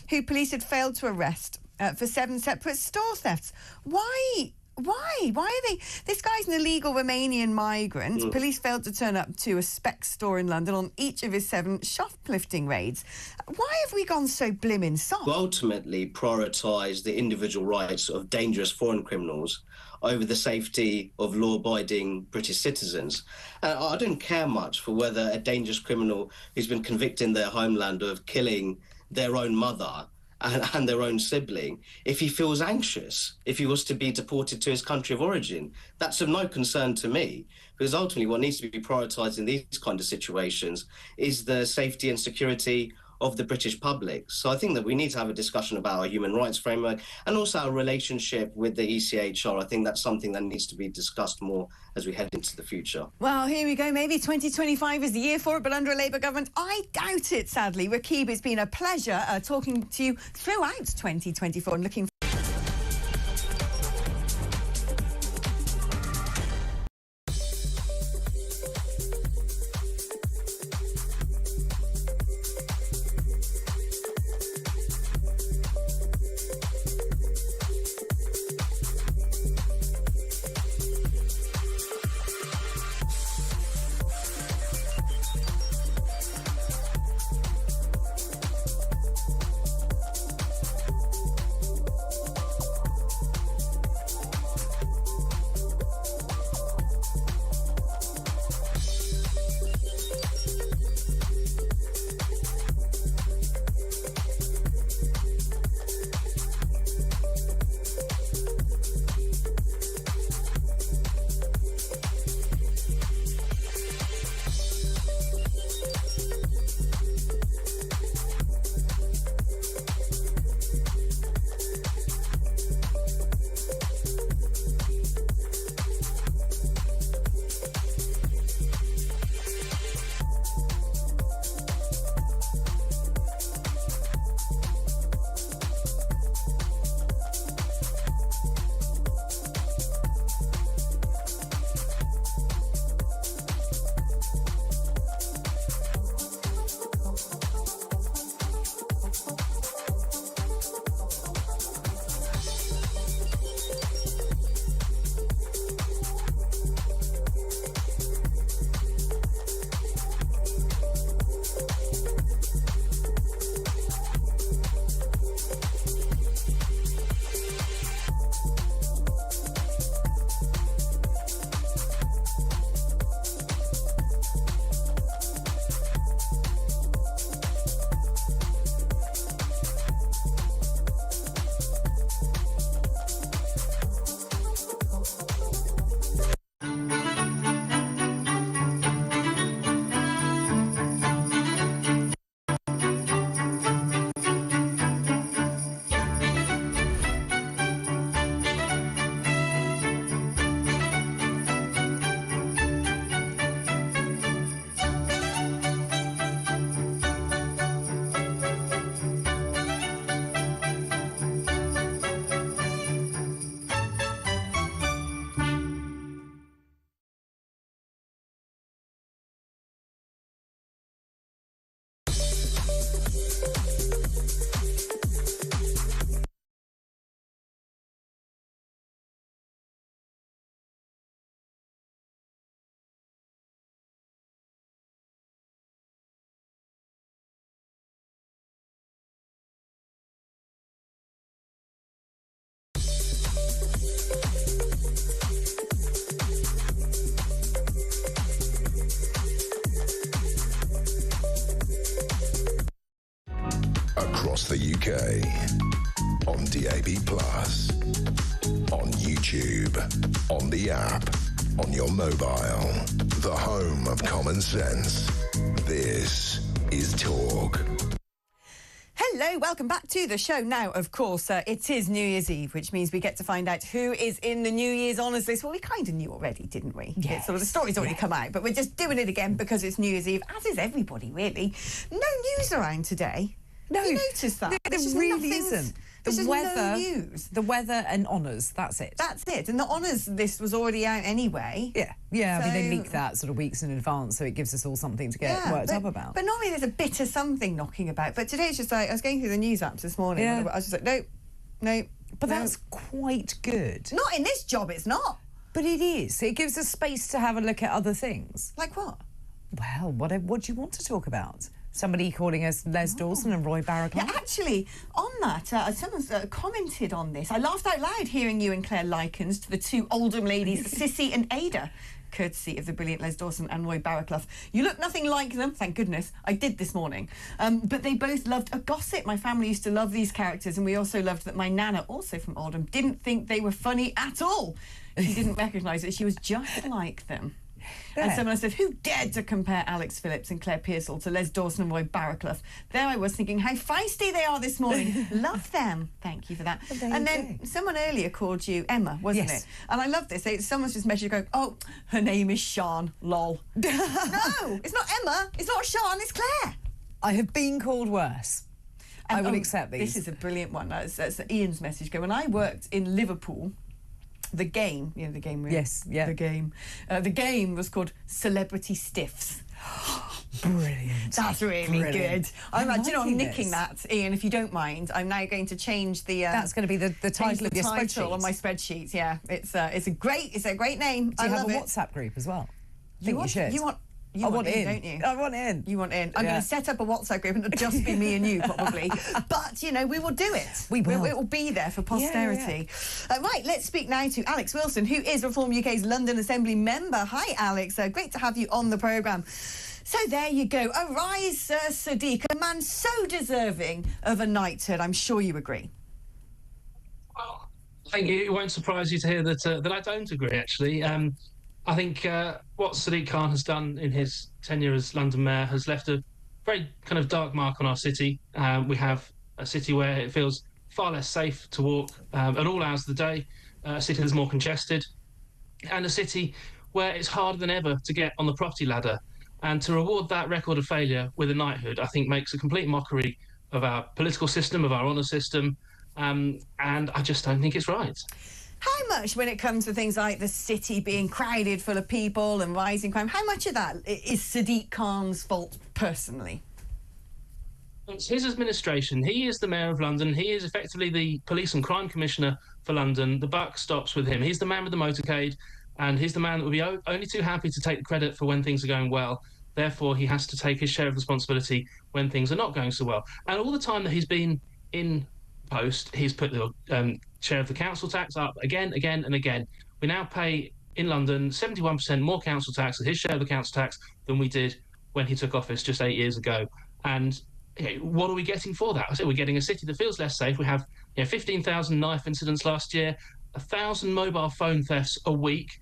who police had failed to arrest for 7 separate store thefts. Why? Why are they... This guy's an illegal Romanian migrant. Police failed to turn up to a Specs store in London on each of his 7 shoplifting raids. Why have we gone so blimmin' soft? To ultimately prioritise the individual rights of dangerous foreign criminals over the safety of law-abiding British citizens. I don't care much for whether a dangerous criminal who's been convicted in their homeland of killing their own mother and their own sibling, if he feels anxious, if he was to be deported to his country of origin. That's of no concern to me, because ultimately what needs to be prioritised in these kind of situations is the safety and security of the British public. So I think that we need to have a discussion about our human rights framework and also our relationship with the ECHR. I think that's something that needs to be discussed more as we head into the future. Well, here we go. Maybe 2025 is the year for it, but under a Labour government, I doubt it, sadly. Rakib, it's been a pleasure talking to you throughout 2024 and looking the UK. On DAB+, on YouTube, on the app, on your mobile. The home of common sense. This is Talk. Hello, welcome back to the show. Now, of course, it is New Year's Eve, which means we get to find out who is in the New Year's Honours list. Well, we kind of knew already, didn't we? Yes. So the story's already come out, but we're just doing it again because it's New Year's Eve, as is everybody, really. No news around today. No. You noticed that? There really nothing's- isn't. There's The just weather, no news. the weather and honours, that's it. That's it. And the honours list was already out anyway. Yeah, I mean, they So- leak that sort of weeks in advance, so it gives us all something to get worked up about. But normally there's a bit of something knocking about. But today it's just like, I was going through the news apps this morning. Yeah. And I was just like, no. But that's quite good. Not in this job, it's not. But it is. It gives us space to have a look at other things. Like what? Well, what do you want to talk about? Somebody calling us Les Dawson and Roy Barraclough? Yeah, actually, on that, someone's commented on this. I laughed out loud hearing you and Claire Likens to the two Oldham ladies, Sissy and Ada, courtesy of the brilliant Les Dawson and Roy Barraclough. You look nothing like them, thank goodness. I did this morning. But they both loved a gossip. My family used to love these characters, and we also loved that my nana, also from Oldham, didn't think they were funny at all. She didn't recognise that she was just like them. Yeah. And someone said, who dared to compare Alex Phillips and Claire Pearsall to Les Dawson and Roy Barraclough? There I was thinking how feisty they are this morning. Love them. Thank you for that. Well, and then someone earlier called you Emma, wasn't it? And I love this. Someone's just messaged going, oh, her name is Sian, lol. No, it's not Emma. It's not Sian, it's Claire. I have been called worse. And, I will accept these. This is a brilliant one. That's Ian's message. When I worked in Liverpool, the game, the game. Really, yes, yeah. The game. The game was called Celebrity Stiffs. Brilliant. That's really Brilliant. good. I'm nicking this. that, Ian, if you don't mind. I'm now going to change the... That's going to be the title of your title spreadsheet. on my spreadsheet, yeah. It's a great name. Do you I have a love it. WhatsApp group as well? I think you should. You want in, don't you? I want in. You want in. I'm going to set up a WhatsApp group and it'll just be me and you, probably. But, we will do it. We will. It will be there for posterity. Right, let's speak now to Alex Wilson, who is Reform UK's London Assembly member. Hi, Alex. Great to have you on the programme. So there you go. Arise, Sir Sadiq, a man so deserving of a knighthood. I'm sure you agree. Well, I think it won't surprise you to hear that I don't agree, actually. I think what Sadiq Khan has done in his tenure as London Mayor has left a very kind of dark mark on our city. We have a city where it feels far less safe to walk at all hours of the day, a city that's more congested, and a city where it's harder than ever to get on the property ladder. And to reward that record of failure with a knighthood, I think makes a complete mockery of our political system, of our honour system, and I just don't think it's right. How much, when it comes to things like the city being crowded full of people and rising crime, how much of that is Sadiq Khan's fault personally? It's his administration. He is the Mayor of London. He is effectively the Police and Crime Commissioner for London. The buck stops with him. He's the man with the motorcade, and he's the man that will be only too happy to take the credit for when things are going well. Therefore, he has to take his share of responsibility when things are not going so well. And all the time that he's been in post, he's put the share of the council tax up again. We now pay in London 71% more council tax, his share of the council tax, than we did when he took office just 8 years ago. And what are we getting for that? I say we're getting a city that feels less safe. We have 15,000 knife incidents last year, 1,000 mobile phone thefts a week.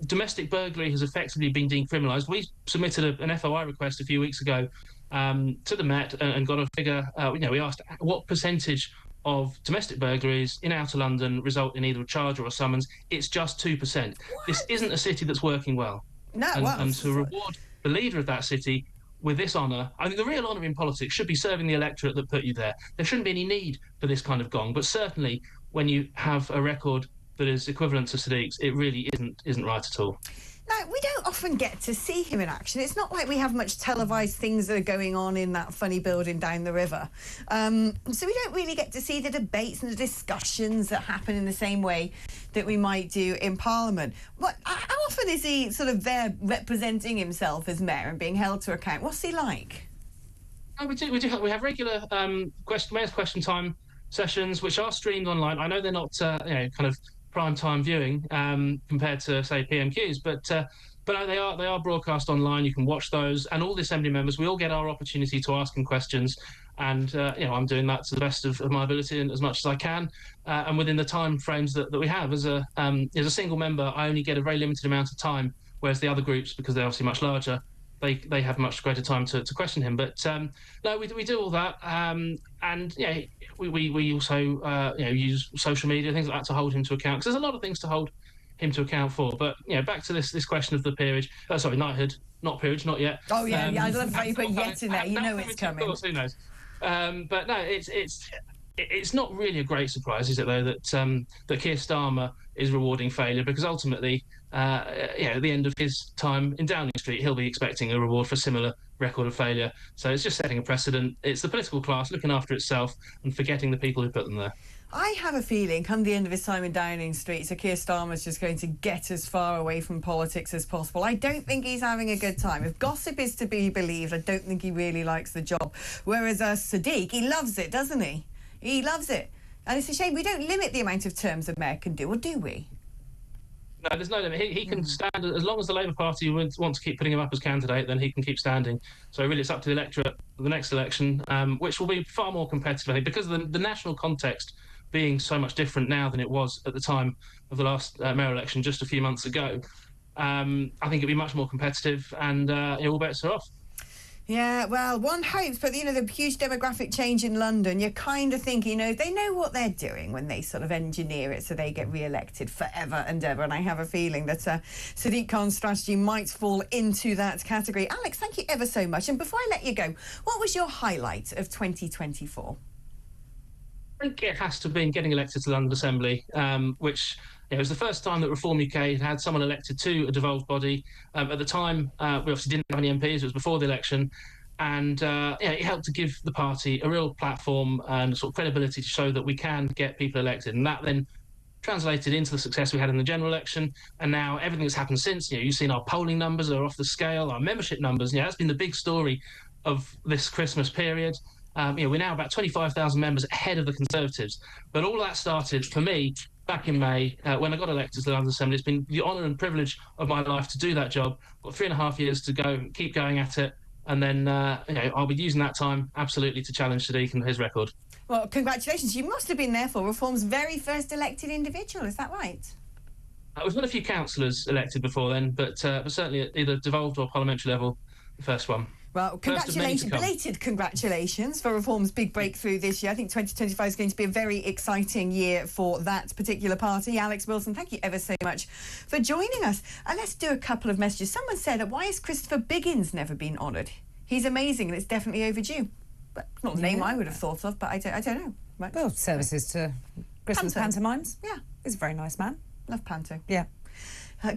Domestic burglary has effectively been decriminalised. We submitted an FOI request a few weeks ago to the Met and got a figure. We asked what percentage of domestic burglaries in outer London result in either a charge or a summons. It's just 2%. What? This isn't a city that's working well. No, and to reward the leader of that city with this honour, I think the real honour in politics should be serving the electorate that put you there. There shouldn't be any need for this kind of gong, but certainly when you have a record that is equivalent to Sadiq's, it really isn't right at all. Now, we don't often get to see him in action. It's not like we have much televised things that are going on in that funny building down the river. So we don't really get to see the debates and the discussions that happen in the same way that we might do in Parliament. But how often is he sort of there representing himself as mayor and being held to account? What's he like? Oh, we have regular mayor's question time sessions, which are streamed online. I know they're not kind of prime time viewing compared to, say, PMQs, but they are broadcast online. You can watch those, and all the Assembly members, we all get our opportunity to ask him questions. And I'm doing that to the best of my ability and as much as I can, and within the time frames that we have. As a single member, I only get a very limited amount of time, whereas the other groups, because they're obviously much larger, they have much greater time to question him. But no, we do all that, and we also use social media, things like that, to hold him to account, because there's a lot of things to hold him to account for. But back to this question of the peerage, knighthood, not peerage, not yet. Oh yeah, I love how you put yet in there. You know it's coming. Of course, who knows? But no, it's not really a great surprise, is it, though, that Keir Starmer is rewarding failure, because ultimately, at the end of his time in Downing Street, he'll be expecting a reward for a similar record of failure. So it's just setting a precedent. It's the political class looking after itself and forgetting the people who put them there. I have a feeling, come the end of his time in Downing Street, Sir Keir Starmer's just going to get as far away from politics as possible. I don't think he's having a good time. If gossip is to be believed, I don't think he really likes the job. Whereas Sadiq, he loves it, doesn't he? He loves it. And it's a shame we don't limit the amount of terms a mayor can do, or do we? No, there's no limit. He can stand, as long as the Labour Party want to keep putting him up as candidate, then he can keep standing. So really it's up to the electorate for the next election, which will be far more competitive, I think, because of the national context being so much different now than it was at the time of the last mayor election just a few months ago. I think it'll be much more competitive, and all bets are off. Yeah, well, one hopes, but, the huge demographic change in London, you're kind of thinking, they know what they're doing when they sort of engineer it so they get re-elected forever and ever. And I have a feeling that Sadiq Khan's strategy might fall into that category. Alex, thank you ever so much. And before I let you go, what was your highlight of 2024? I think it has to have been getting elected to the London Assembly, which it was the first time that Reform UK had someone elected to a devolved body. At the time, we obviously didn't have any MPs. It was before the election. And it helped to give the party a real platform and sort of credibility to show that we can get people elected. And that then translated into the success we had in the general election. And now everything that's happened since, you've seen our polling numbers are off the scale, our membership numbers. That's been the big story of this Christmas period. We're now about 25,000 members ahead of the Conservatives. But all that started, for me, back in May, when I got elected to the London Assembly. It's been the honour and privilege of my life to do that job. Got 3.5 years to go, keep going at it. And then, I'll be using that time, absolutely, to challenge Sadiq and his record. Well, congratulations. You must have been there for Reform's very first elected individual. Is that right? We've had a few councillors elected before then, but certainly at either devolved or parliamentary level, the first one. Well, congratulations, belated congratulations for Reform's big breakthrough this year. I think 2025 is going to be a very exciting year for that particular party. Alex Wilson, thank you ever so much for joining us. And let's do a couple of messages. Someone said, why has Christopher Biggins never been honoured? He's amazing and it's definitely overdue. But not the name I would have thought of, but I don't know. Right. Well, services to Christmas pantomimes. Yeah. He's a very nice man. Love panto. Yeah.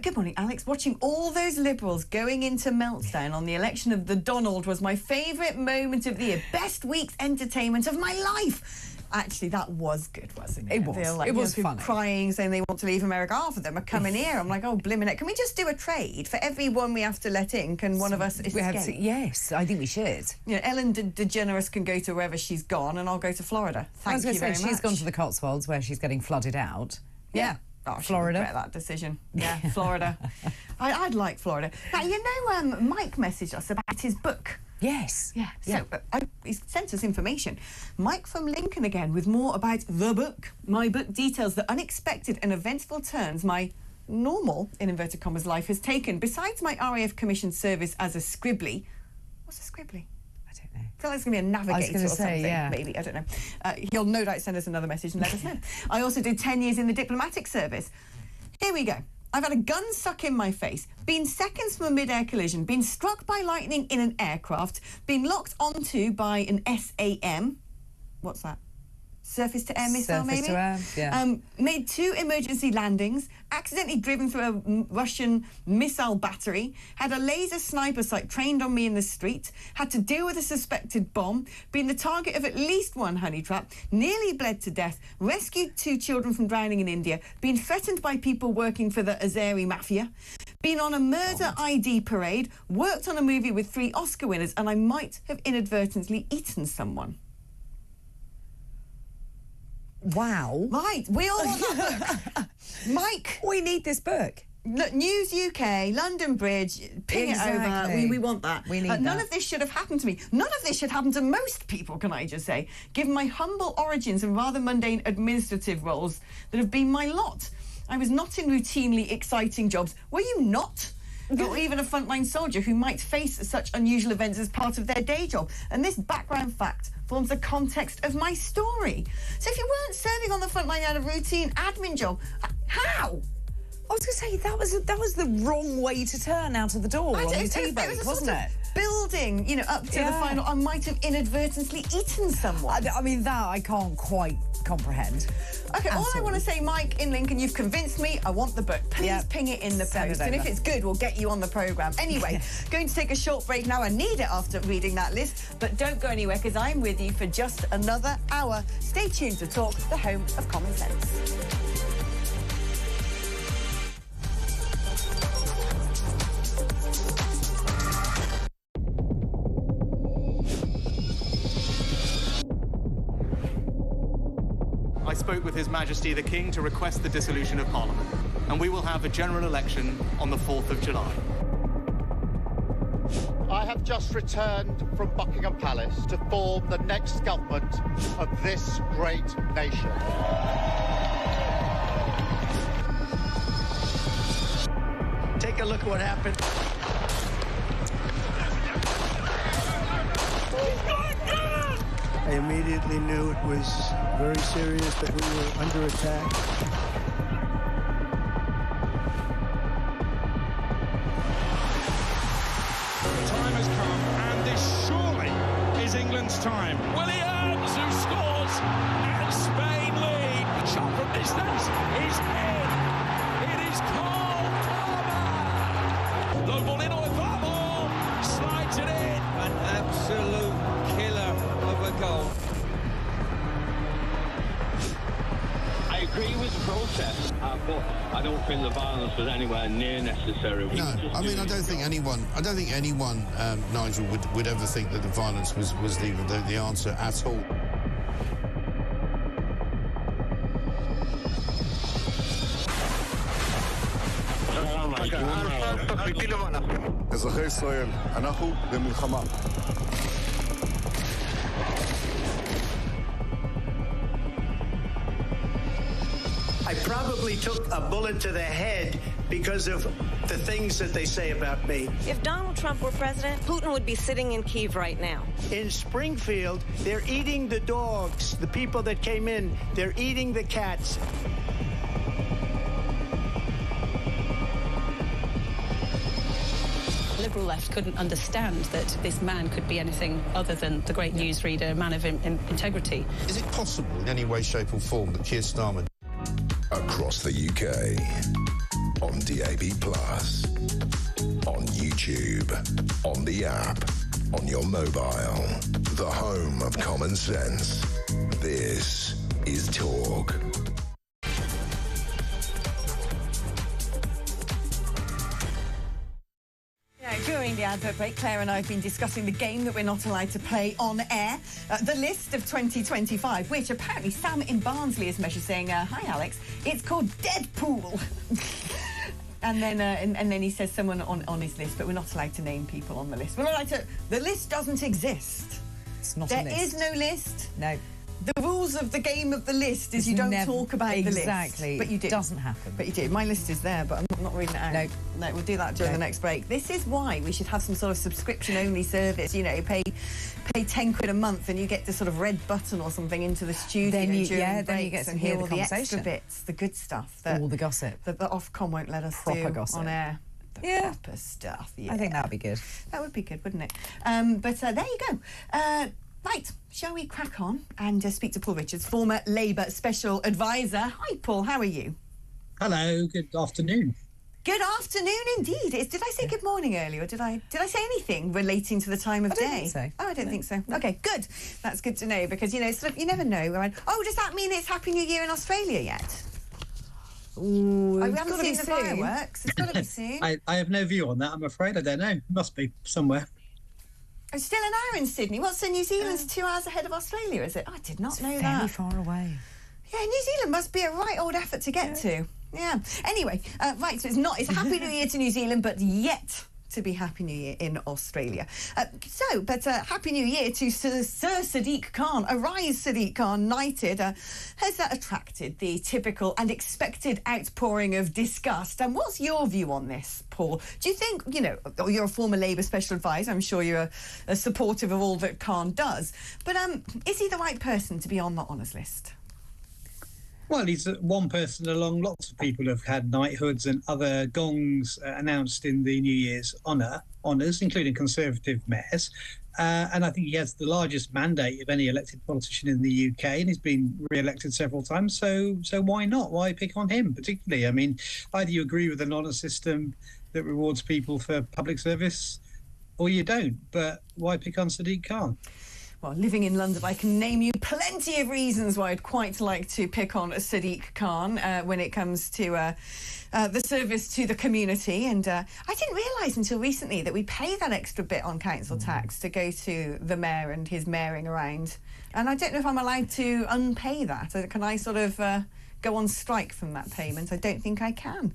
Good morning, Alex. Watching all those Liberals going into meltdown on the election of the Donald was my favourite moment of the year. Best week's entertainment of my life. Actually, that was good, wasn't it? It was. It was funny. Crying, saying they want to leave America. Half of them are coming here. I'm like, oh, blimmin' it. Can we just do a trade? For every one we have to let in, can one of us escape? Yes, I think we should. Ellen DeGeneres can go to wherever she's gone, and I'll go to Florida. Thank you very much. She's gone to the Cotswolds, where she's getting flooded out. Yeah. Oh, Florida. Regret that decision. Yeah, Florida. I'd like Florida. Now, Mike messaged us about his book. Yes. Yeah. So he sent us information. Mike from Lincoln again with more about the book. My book details the unexpected and eventful turns my normal, in inverted commas, life has taken. Besides my RAF commissioned service as a scribbly. What's a scribbly? I feel like it's going to be a navigator or something, maybe. I don't know. He'll no doubt send us another message and let us know. I also did 10 years in the diplomatic service. Here we go. I've had a gun stuck in my face, been seconds from a mid-air collision, been struck by lightning in an aircraft, been locked onto by an SAM. What's that? Surface to air missile, maybe? To air, yeah. Made 2 emergency landings, accidentally driven through a Russian missile battery, had a laser sniper sight trained on me in the street, had to deal with a suspected bomb, been the target of at least 1 honey trap, nearly bled to death, rescued 2 children from drowning in India, been threatened by people working for the Azeri mafia, been on a murder ID parade, worked on a movie with 3 Oscar winners, and I might have inadvertently eaten someone. Wow. Right, we all want that book. Mike. We need this book. News UK, London Bridge, ping it over. We want that. We need that. None of this should have happened to me. None of this should happen to most people, can I just say, given my humble origins and rather mundane administrative roles that have been my lot. I was not in routinely exciting jobs. Were you not? Or even a frontline soldier who might face such unusual events as part of their day job. And this background fact forms the context of my story. So if you weren't serving on the front line at a routine admin job, how? I was going to say, that was the wrong way to turn out of the door on the tea break, wasn't it? Building, up to the final, I might have inadvertently eaten someone. I mean, that I can't quite comprehend. Okay, all I want to say, Mike in Lincoln, you've convinced me. I want the book. Please ping it in the post. And if it's good, we'll get you on the programme. Anyway, going to take a short break now. I need it after reading that list. But don't go anywhere, because I'm with you for just another hour. Stay tuned to Talk, the home of common sense. I spoke with His Majesty the King to request the dissolution of Parliament, and we will have a general election on the 4th of July. I have just returned from Buckingham Palace to form the next government of this great nation. Take a look at what happened. I immediately knew it was very serious, that we were under attack. The time has come, and this surely is England's time. Williams, who scores, and Spain lead. The shot from distance is in. It is Cole Palmer. Low ball in, or far ball, slides it in. An absolute killer of a goal. I agree with the protest, but I don't think the violence was anywhere near necessary. No, I mean, I don't think anyone, Nigel, would ever think that the violence was the answer at all. אזרחי ישראל, אנחנו במלחמה. I probably took a bullet to the head because of the things that they say about me. If Donald Trump were president, Putin would be sitting in Kyiv right now. In Springfield, they're eating the dogs. The people that came in, they're eating the cats. Liberal left couldn't understand that this man could be anything other than the great newsreader, a man of integrity. Is it possible in any way, shape or form that Keir Starmer... Across the UK, on DAB+, on YouTube, on the app, on your mobile, the home of common sense. This is Talk. During the advert break, Claire and I have been discussing the game that we're not allowed to play on air, the list of 2025, which apparently Sam in Barnsley has messaged saying, hi, Alex, it's called Deadpool. And then he says someone on his list, but we're not allowed to name people on the list. We're not allowed to... The list doesn't exist. It's not a list. There is no list. No. The rules of the game of the list is you don't talk about the list. Exactly. But you do. It doesn't happen. But you do. My list is there, but I'm not reading it out. No, we'll do that during the next break. This is why we should have some sort of subscription-only service. You know, pay 10 quid a month and you get this sort of red button or something into the studio then you get to hear all the conversation. extra bits, the good stuff. All the gossip. That the Ofcom won't let us proper do gossip on air. The proper stuff, yeah. I think that would be good. That would be good, wouldn't it? But there you go. Right, shall we crack on and speak to Paul Richards, former Labour Special Advisor. Hi, Paul, how are you? Hello, good afternoon. Good afternoon indeed. Did I say good morning earlier, or did I say anything relating to the time of day? I don't think so. Oh, I don't think so. Okay, good. That's good to know, because, you know, sort of, you never know. Does that mean it's Happy New Year in Australia yet? Ooh, we haven't seen the fireworks. It's got to be soon. I have no view on that, I'm afraid. I don't know. It must be somewhere. It's still an hour in Sydney. What's New Zealand's 2 hours ahead of Australia, is it? I did not know that. Very far away. Yeah, New Zealand must be a right old effort to get to. Yeah. Anyway, right, so it's a Happy New Year to New Zealand, but yet to be Happy New Year in Australia. Happy New Year to Sir Sadiq Khan. Arise, Sadiq Khan, knighted. Has that attracted the typical and expected outpouring of disgust? And what's your view on this, Paul? Do you think, you're a former Labour special advisor, I'm sure you're a supportive of all that Khan does, but is he the right person to be on the honours list? Well, he's one person along lots of people who have had knighthoods and other gongs announced in the New Year's honours, including Conservative mayors. And I think he has the largest mandate of any elected politician in the UK, and he's been re-elected several times. So why not? Why pick on him particularly? I mean, either you agree with an honour system that rewards people for public service, or you don't. But why pick on Sadiq Khan? Well, living in London, I can name you plenty of reasons why I'd quite like to pick on Sadiq Khan when it comes to the service to the community. And I didn't realise until recently that we pay that extra bit on council tax to go to the mayor and his mayoring around. And I don't know if I'm allowed to unpay that. Can I sort of go on strike from that payment? I don't think I can.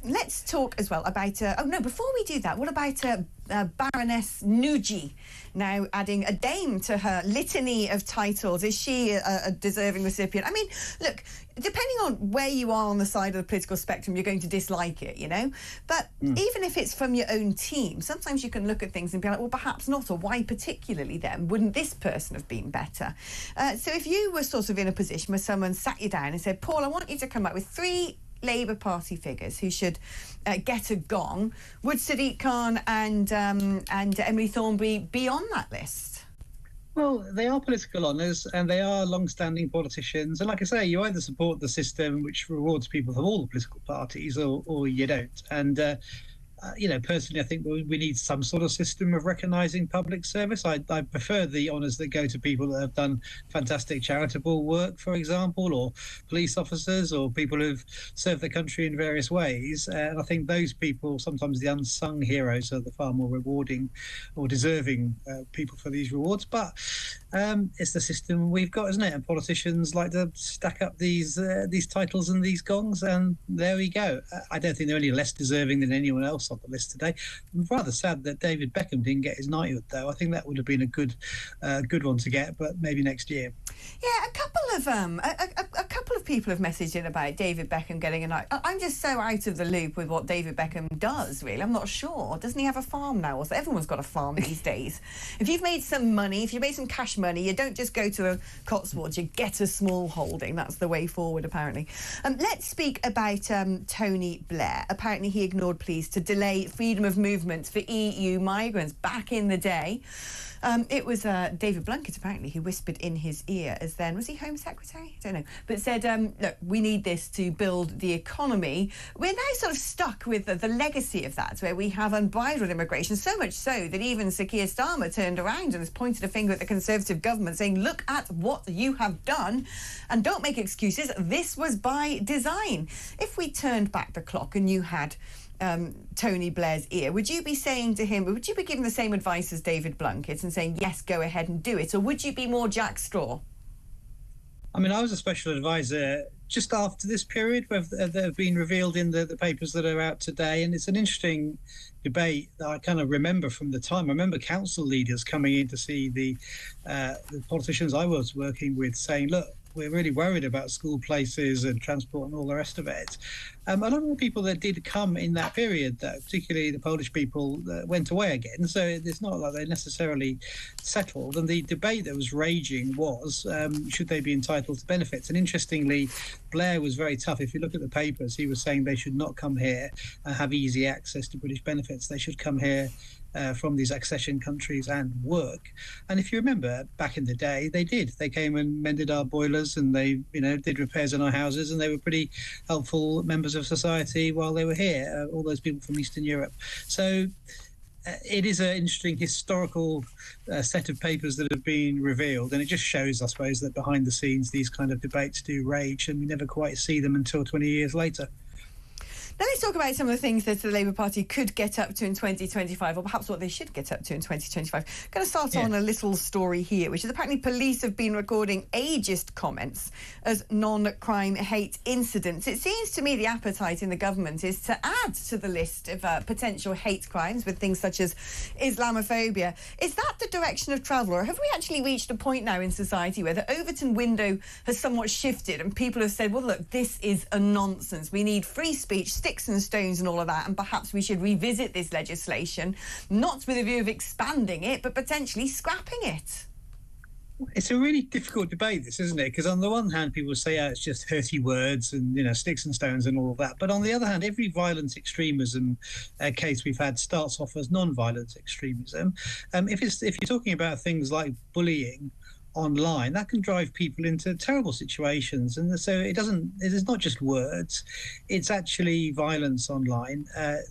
Let's talk as well about... before we do that, what about Baroness Nuji now adding a dame to her litany of titles? Is she a deserving recipient? I mean, look, depending on where you are on the side of the political spectrum, you're going to dislike it, But even if it's from your own team, sometimes you can look at things and be like, well, perhaps not, or why particularly them? Wouldn't this person have been better? So if you were sort of in a position where someone sat you down and said, Paul, I want you to come up with 3 Labour Party figures who should get a gong, would Sadiq Khan and Emily Thornberry be on that list? Well, they are political honours and they are long-standing politicians. And like I say, you either support the system which rewards people from all the political parties or you don't. And personally, I think we need some sort of system of recognising public service. I prefer the honours that go to people that have done fantastic charitable work, for example, or police officers or people who've served the country in various ways. And I think those people, sometimes the unsung heroes, are the far more rewarding or deserving people for these rewards. But it's the system we've got, isn't it? And politicians like to stack up these titles and these gongs, and there we go. I don't think they're any less deserving than anyone else on the list today. I'm rather sad that David Beckham didn't get his knighthood, though. I think that would have been a good one to get, but maybe next year. Yeah, a couple of people have messaged in about David Beckham getting a knight. I'm just so out of the loop with what David Beckham does, really. I'm not sure. Doesn't he have a farm now? Or so? Everyone's got a farm these days. If you've made some money, if you made some cash money, you don't just go to a Cotswolds, you get a small holding. That's the way forward, apparently. Let's speak about Tony Blair. Apparently he ignored pleas to delay freedom of movement for EU migrants back in the day. It was David Blunkett, apparently, who whispered in his ear as then, was he Home Secretary? I don't know. But said, look, we need this to build the economy. We're now sort of stuck with the legacy of that, where we have unbridled immigration, so much so that even Sir Keir Starmer turned around and has pointed a finger at the Conservative government, saying, look at what you have done and don't make excuses. This was by design. If we turned back the clock and you had Tony Blair's ear, would you be saying to him, would you be giving the same advice as David Blunkett and saying, yes, go ahead and do it? Or would you be more Jack Straw? I mean, I was a special advisor just after this period that have been revealed in the papers that are out today. And it's an interesting debate that I kind of remember from the time. I remember council leaders coming in to see the politicians I was working with saying, look, we're really worried about school places and transport and all the rest of it. A lot of the people that did come in that period, though, particularly the Polish people, went away again. So it's not like they necessarily settled. And the debate that was raging was, should they be entitled to benefits? And interestingly, Blair was very tough. If you look at the papers, he was saying they should not come here and have easy access to British benefits. They should come here from these accession countries and work. And if you remember, back in the day, they did. They came and mended our boilers and they, did repairs in our houses, and they were pretty helpful members of society while they were here, all those people from Eastern Europe. So it is an interesting historical set of papers that have been revealed, and it just shows, I suppose, that behind the scenes these kind of debates do rage and we never quite see them until 20 years later. Now let's talk about some of the things that the Labour Party could get up to in 2025, or perhaps what they should get up to in 2025. Going to start on a little story here, which is apparently police have been recording ageist comments as non-crime hate incidents. It seems to me the appetite in the government is to add to the list of potential hate crimes with things such as Islamophobia. Is that the direction of travel, or have we actually reached a point now in society where the Overton window has somewhat shifted and people have said, well, look, this is a nonsense. We need free speech, sticks and stones and all of that, and perhaps we should revisit this legislation, not with a view of expanding it, but potentially scrapping it? It's a really difficult debate, this, isn't it? Because on the one hand, people say, it's just hurty words and, sticks and stones and all of that. But on the other hand, every violent extremism case we've had starts off as non-violent extremism. If you're talking about things like bullying online, that can drive people into terrible situations, and so it's not just words, it's actually violence online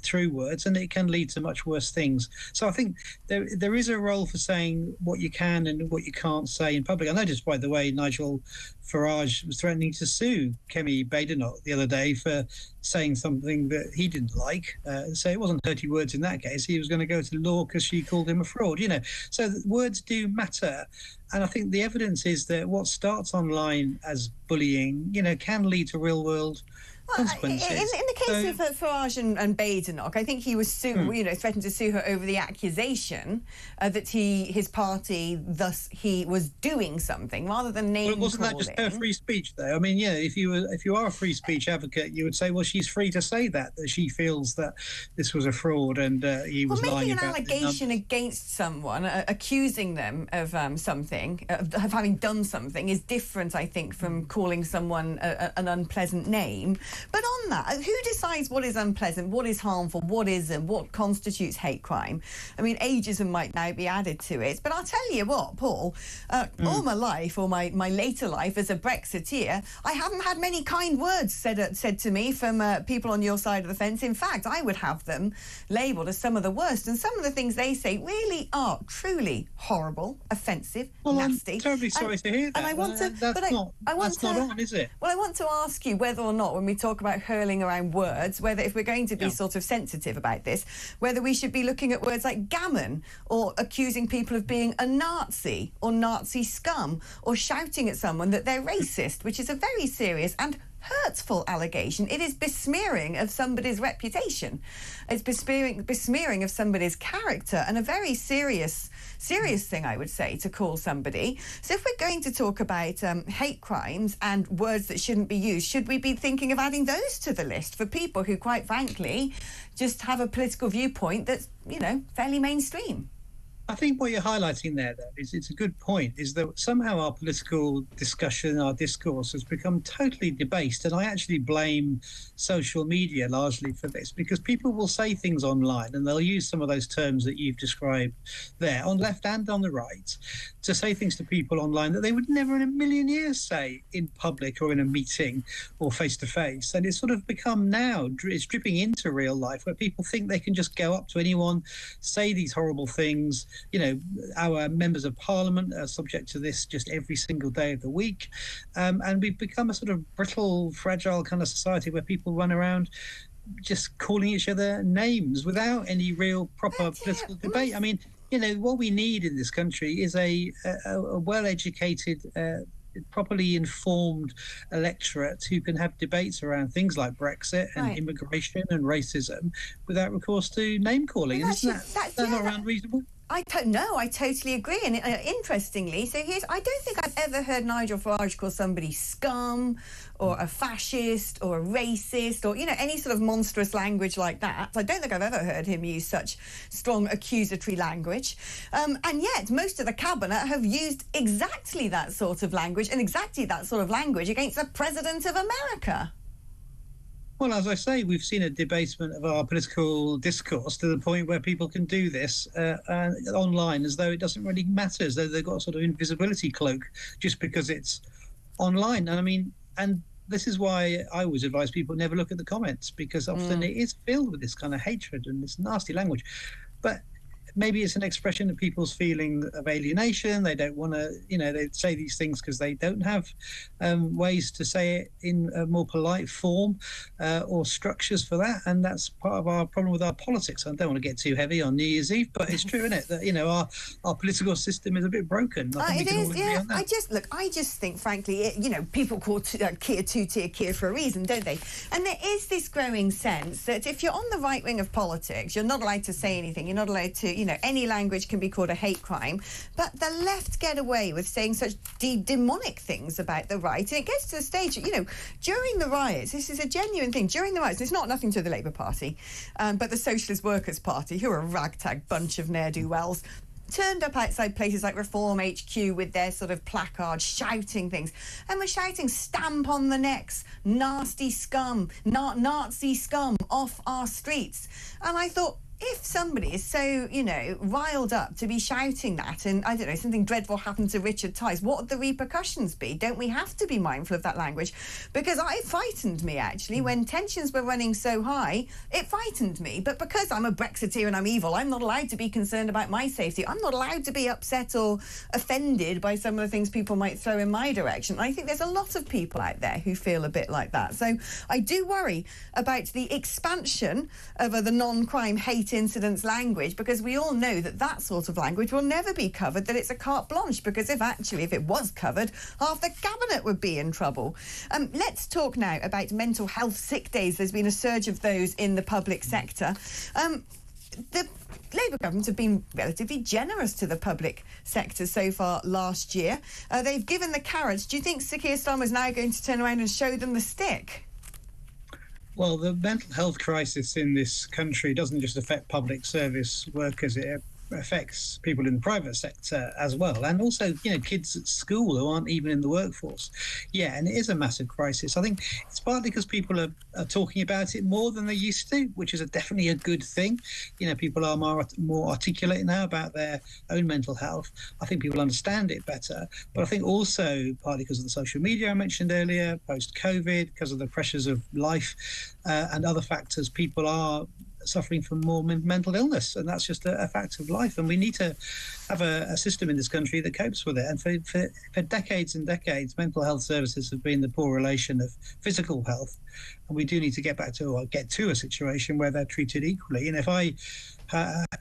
through words, and it can lead to much worse things. So I think there is a role for saying what you can and what you can't say in public. I noticed, by the way, Nigel Farage was threatening to sue Kemi Badenoch the other day for saying something that he didn't like. So it wasn't dirty words in that case. He was going to go to law because she called him a fraud, So words do matter. And I think the evidence is that what starts online as bullying, can lead to real-world consequences. In the case of Farage and Badenoch, I think he was threatened to sue her over the accusation that his party he was doing something rather than name calling. Well, wasn't that just her free speech, though? I mean, if you are a free speech advocate, you would say, well, she's free to say that she feels that this was a fraud and he was lying about it. Making an allegation against someone, accusing them of something, of having done something, is different, I think, from calling someone an unpleasant name. But on that, who decides what is unpleasant, what is harmful, what isn't, what constitutes hate crime? I mean, ageism might now be added to it. But I'll tell you what, Paul, all my life, or my later life as a Brexiteer, I haven't had many kind words said to me from people on your side of the fence. In fact, I would have them labelled as some of the worst. And some of the things they say really are truly horrible, offensive, nasty. I'm terribly sorry to hear that. And I want to... That's not on, is it? Well, I want to ask you whether or not, when we talk about hurling around words, whether if we're going to be sort of sensitive about this, whether we should be looking at words like gammon, or accusing people of being a Nazi or Nazi scum, or shouting at someone that they're racist, which is a very serious and hurtful allegation. It is besmearing of somebody's reputation. It's besmearing of somebody's character, and a very serious thing, I would say, to call somebody. So if we're going to talk about hate crimes and words that shouldn't be used, should we be thinking of adding those to the list for people who, quite frankly, just have a political viewpoint that's, fairly mainstream? I think what you're highlighting there, though, is it's a good point, is that somehow our political discussion, our discourse has become totally debased. And I actually blame social media largely for this, because people will say things online and they'll use some of those terms that you've described there, on left and on the right, to say things to people online that they would never in a million years say in public or in a meeting or face-to-face. And it's sort of become now, it's dripping into real life, where people think they can just go up to anyone, say these horrible things. Our members of parliament are subject to this just every single day of the week. And we've become a sort of brittle, fragile kind of society where people run around just calling each other names without any real proper political debate. I mean, what we need in this country is a well-educated, properly informed electorate who can have debates around things like Brexit and immigration and racism without recourse to name-calling. Isn't that not unreasonable? I totally agree. And interestingly, I don't think I've ever heard Nigel Farage call somebody scum or a fascist or a racist or, any sort of monstrous language like that. I don't think I've ever heard him use such strong accusatory language. And yet most of the cabinet have used exactly that sort of language and exactly that sort of language against the President of America. Well, as I say, we've seen a debasement of our political discourse to the point where people can do this online as though it doesn't really matter, as though they've got a sort of invisibility cloak just because it's online. And this is why I always advise people never look at the comments, because often it is filled with this kind of hatred and this nasty language. But maybe it's an expression of people's feeling of alienation. They don't want to, they say these things because they don't have ways to say it in a more polite form or structures for that. And that's part of our problem with our politics. I don't want to get too heavy on New Year's Eve, but it's true, isn't it, that, our political system is a bit broken. It is, yeah. I just think, frankly, people call Keir two-tier Keir for a reason, don't they? And there is this growing sense that if you're on the right wing of politics, you're not allowed to say anything. You're not allowed to, any language can be called a hate crime. But the left get away with saying such demonic things about the right. And it gets to the stage, during the riots, this is a genuine thing. During the riots, it's nothing to the Labour Party, but the Socialist Workers' Party, who are a ragtag bunch of ne'er-do-wells, turned up outside places like Reform HQ with their sort of placards shouting things, and were shouting stamp on the necks, nasty scum, Nazi scum off our streets. And I thought, if somebody is so, riled up to be shouting that, and I don't know, something dreadful happened to Richard Tice, what would the repercussions be? Don't we have to be mindful of that language? Because it frightened me, actually, when tensions were running so high. It frightened me. But because I'm a Brexiteer and I'm evil, I'm not allowed to be concerned about my safety. I'm not allowed to be upset or offended by some of the things people might throw in my direction. I think there's a lot of people out there who feel a bit like that. So I do worry about the expansion of the non-crime hate incidents language, because we all know that sort of language will never be covered, that it's a carte blanche, because if it was covered, half the cabinet would be in trouble. Let's talk now about mental health sick days. There's been a surge of those in the public sector. The Labour government have been relatively generous to the public sector so far last year. They've given the carrots. Do you think Sir Keir Starmer is now going to turn around and show them the stick? Well, the mental health crisis in this country doesn't just affect public service workers, it affects people in the private sector as well, and also kids at school who aren't even in the workforce. And it is a massive crisis. I think it's partly because people are talking about it more than they used to, which is definitely a good thing. People are more articulate now about their own mental health. I think people understand it better, but I think also partly because of the social media I mentioned earlier, post-COVID, because of the pressures of life and other factors, people are suffering from more mental illness, and that's just a fact of life. And we need to have a system in this country that copes with it. And for decades and decades, mental health services have been the poor relation of physical health, and we do need to get to a situation where they're treated equally. And if I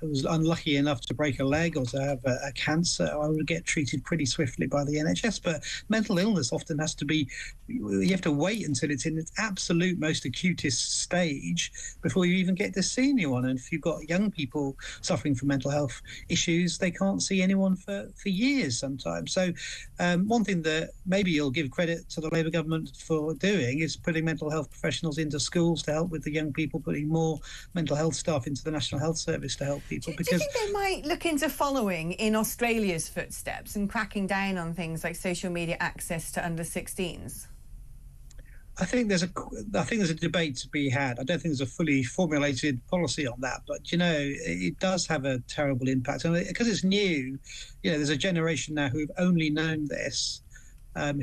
was unlucky enough to break a leg or to have a cancer, I would get treated pretty swiftly by the NHS. But mental illness often has to be, you have to wait until it's in its absolute most acutest stage before you even get to see anyone. And if you've got young people suffering from mental health issues, they can't see anyone for years sometimes. So one thing that maybe you'll give credit to the Labour government for doing is putting mental health professionals into schools to help with the young people, putting more mental health staff into the National Health Service to help people. Do you think they might look into following in Australia's footsteps and cracking down on things like social media access to under-16s? I think there's a debate to be had. I don't think there's a fully formulated policy on that, but it does have a terrible impact, and because it's new, there's a generation now who've only known this,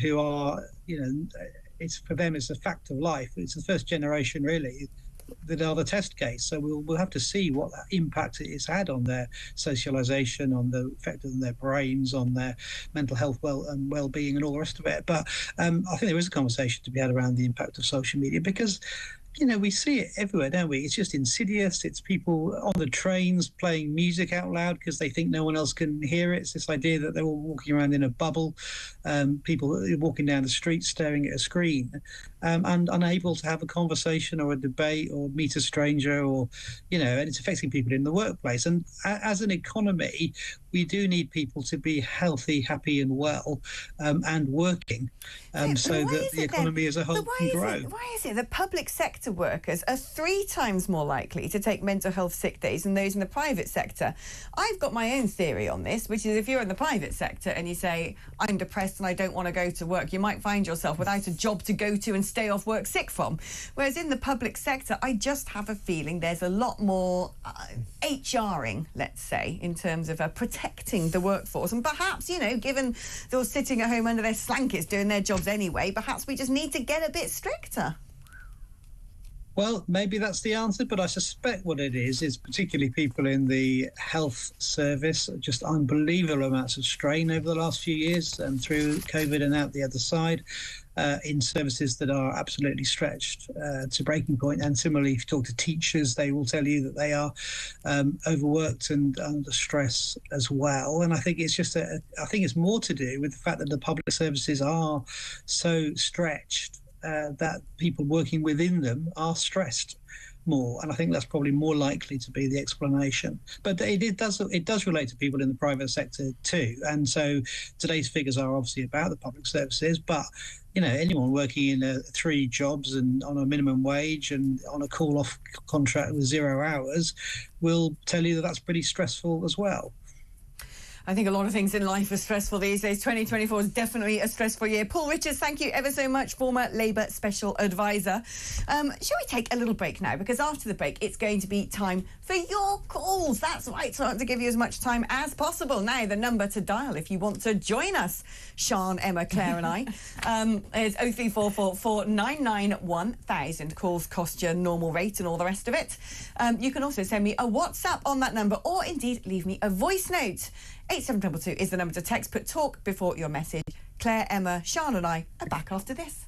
who are, it's for them it's a fact of life. It's the first generation really that are the test case. So we'll have to see what impact it's had on their socialisation, on the effect on their brains, on their mental health well-being and all the rest of it. But I think there is a conversation to be had around the impact of social media, because we see it everywhere, don't we? It's just insidious. It's people on the trains playing music out loud because they think no one else can hear it. It's this idea that they're all walking around in a bubble, people walking down the street staring at a screen, and unable to have a conversation or a debate or meet a stranger, or, and it's affecting people in the workplace. And as an economy, we do need people to be healthy, happy and well, and working, so that the economy as a whole can grow. Why is it that public sector workers are 3 times more likely to take mental health sick days than those in the private sector? I've got my own theory on this, which is if you're in the private sector and you say, I'm depressed and I don't want to go to work, you might find yourself without a job to go to and stay off work sick from. Whereas in the public sector, I just have a feeling there's a lot more HRing, let's say, in terms of protecting the workforce. And perhaps, given they're sitting at home under their slankets doing their jobs anyway, perhaps we just need to get a bit stricter. Well, maybe that's the answer, but I suspect what it is particularly people in the health service, just unbelievable amounts of strain over the last few years and through COVID and out the other side. In services that are absolutely stretched to breaking point. And similarly, if you talk to teachers, they will tell you that they are overworked and under stress as well. And I think it's just I think it's more to do with the fact that the public services are so stretched that people working within them are stressed more, and I think that's probably more likely to be the explanation. But it does relate to people in the private sector too, and so today's figures are obviously about the public services, but anyone working in 3 jobs and on a minimum wage and on a call-off contract with 0 hours will tell you that that's pretty stressful as well. I think a lot of things in life are stressful these days. 2024 is definitely a stressful year. Paul Richards, thank you ever so much, former Labour Special Advisor. Shall we take a little break now? Because after the break, it's going to be time for your calls. That's right, so I want to give you as much time as possible. Now, the number to dial if you want to join us, Sean, Emma, Claire and I, is 0344 499 1000. Calls cost your normal rate and all the rest of it. You can also send me a WhatsApp on that number, or indeed leave me a voice note. 8722 is the number to text. Put talk before your message. Claire, Emma, Sean and I are back after this.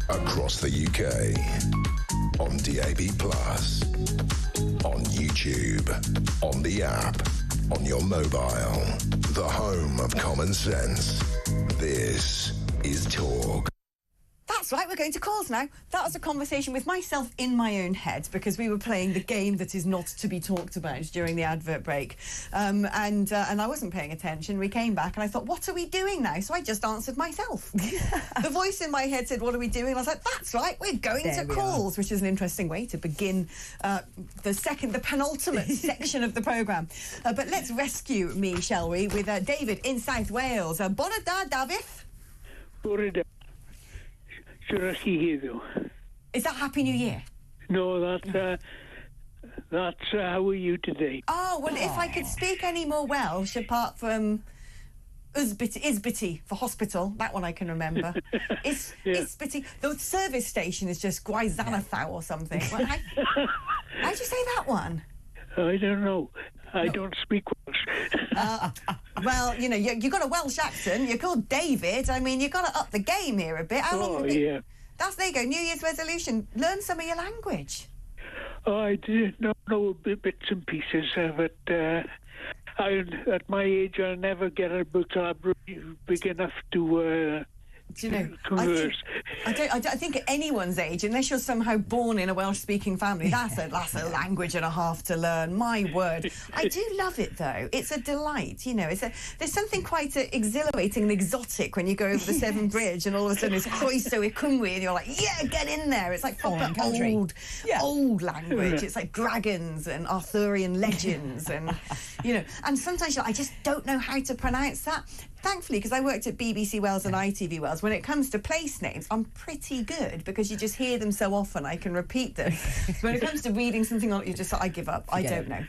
Across the UK, on DAB+, on YouTube, on the app, on your mobile, the home of common sense. This is Talk. That's That's right, we're going to calls now. That was a conversation with myself in my own head because we were playing the game that is not to be talked about during the advert break. And I wasn't paying attention. We came back and I thought, what are we doing now? So I just answered myself. The voice in my head said, what are we doing? And I was like, that's right, we're going to calls, which is an interesting way to begin the penultimate section of the programme. But let's rescue me, shall we, with David in South Wales. Bore da, David. Bore da. Is that Happy New Year? No, that's how are you today? Oh, well, if I could speak any more Welsh apart from Isbity for hospital, that one I can remember. Isbity. The service station is just Gwaizanathau or something. How'd you say that one? I don't know. I don't speak Welsh. Well, you know, you got a Welsh accent. You're called David. I mean, you've got to up the game here a bit. How long yeah. There you go. New Year's resolution. Learn some of your language. Oh, I did not know bits and pieces of it. At my age, I'll never get a vocabulary big enough to do you know, converse. I think at anyone's age, unless you're somehow born in a Welsh-speaking family, that's a language and a half to learn. My word. I do love it, though. It's a delight, you know. There's something quite exhilarating and exotic when you go over the Severn Bridge and all of a sudden it's Croeso I Cymru and you're like, yeah, get in there. It's like proper old language. It's like dragons and Arthurian legends and, you know, and sometimes you're like, I just don't know how to pronounce that. Thankfully, because I worked at BBC Wales and ITV Wales, when it comes to place names, I'm pretty good because you just hear them so often, I can repeat them. When it comes to reading something on, I give up. I don't know.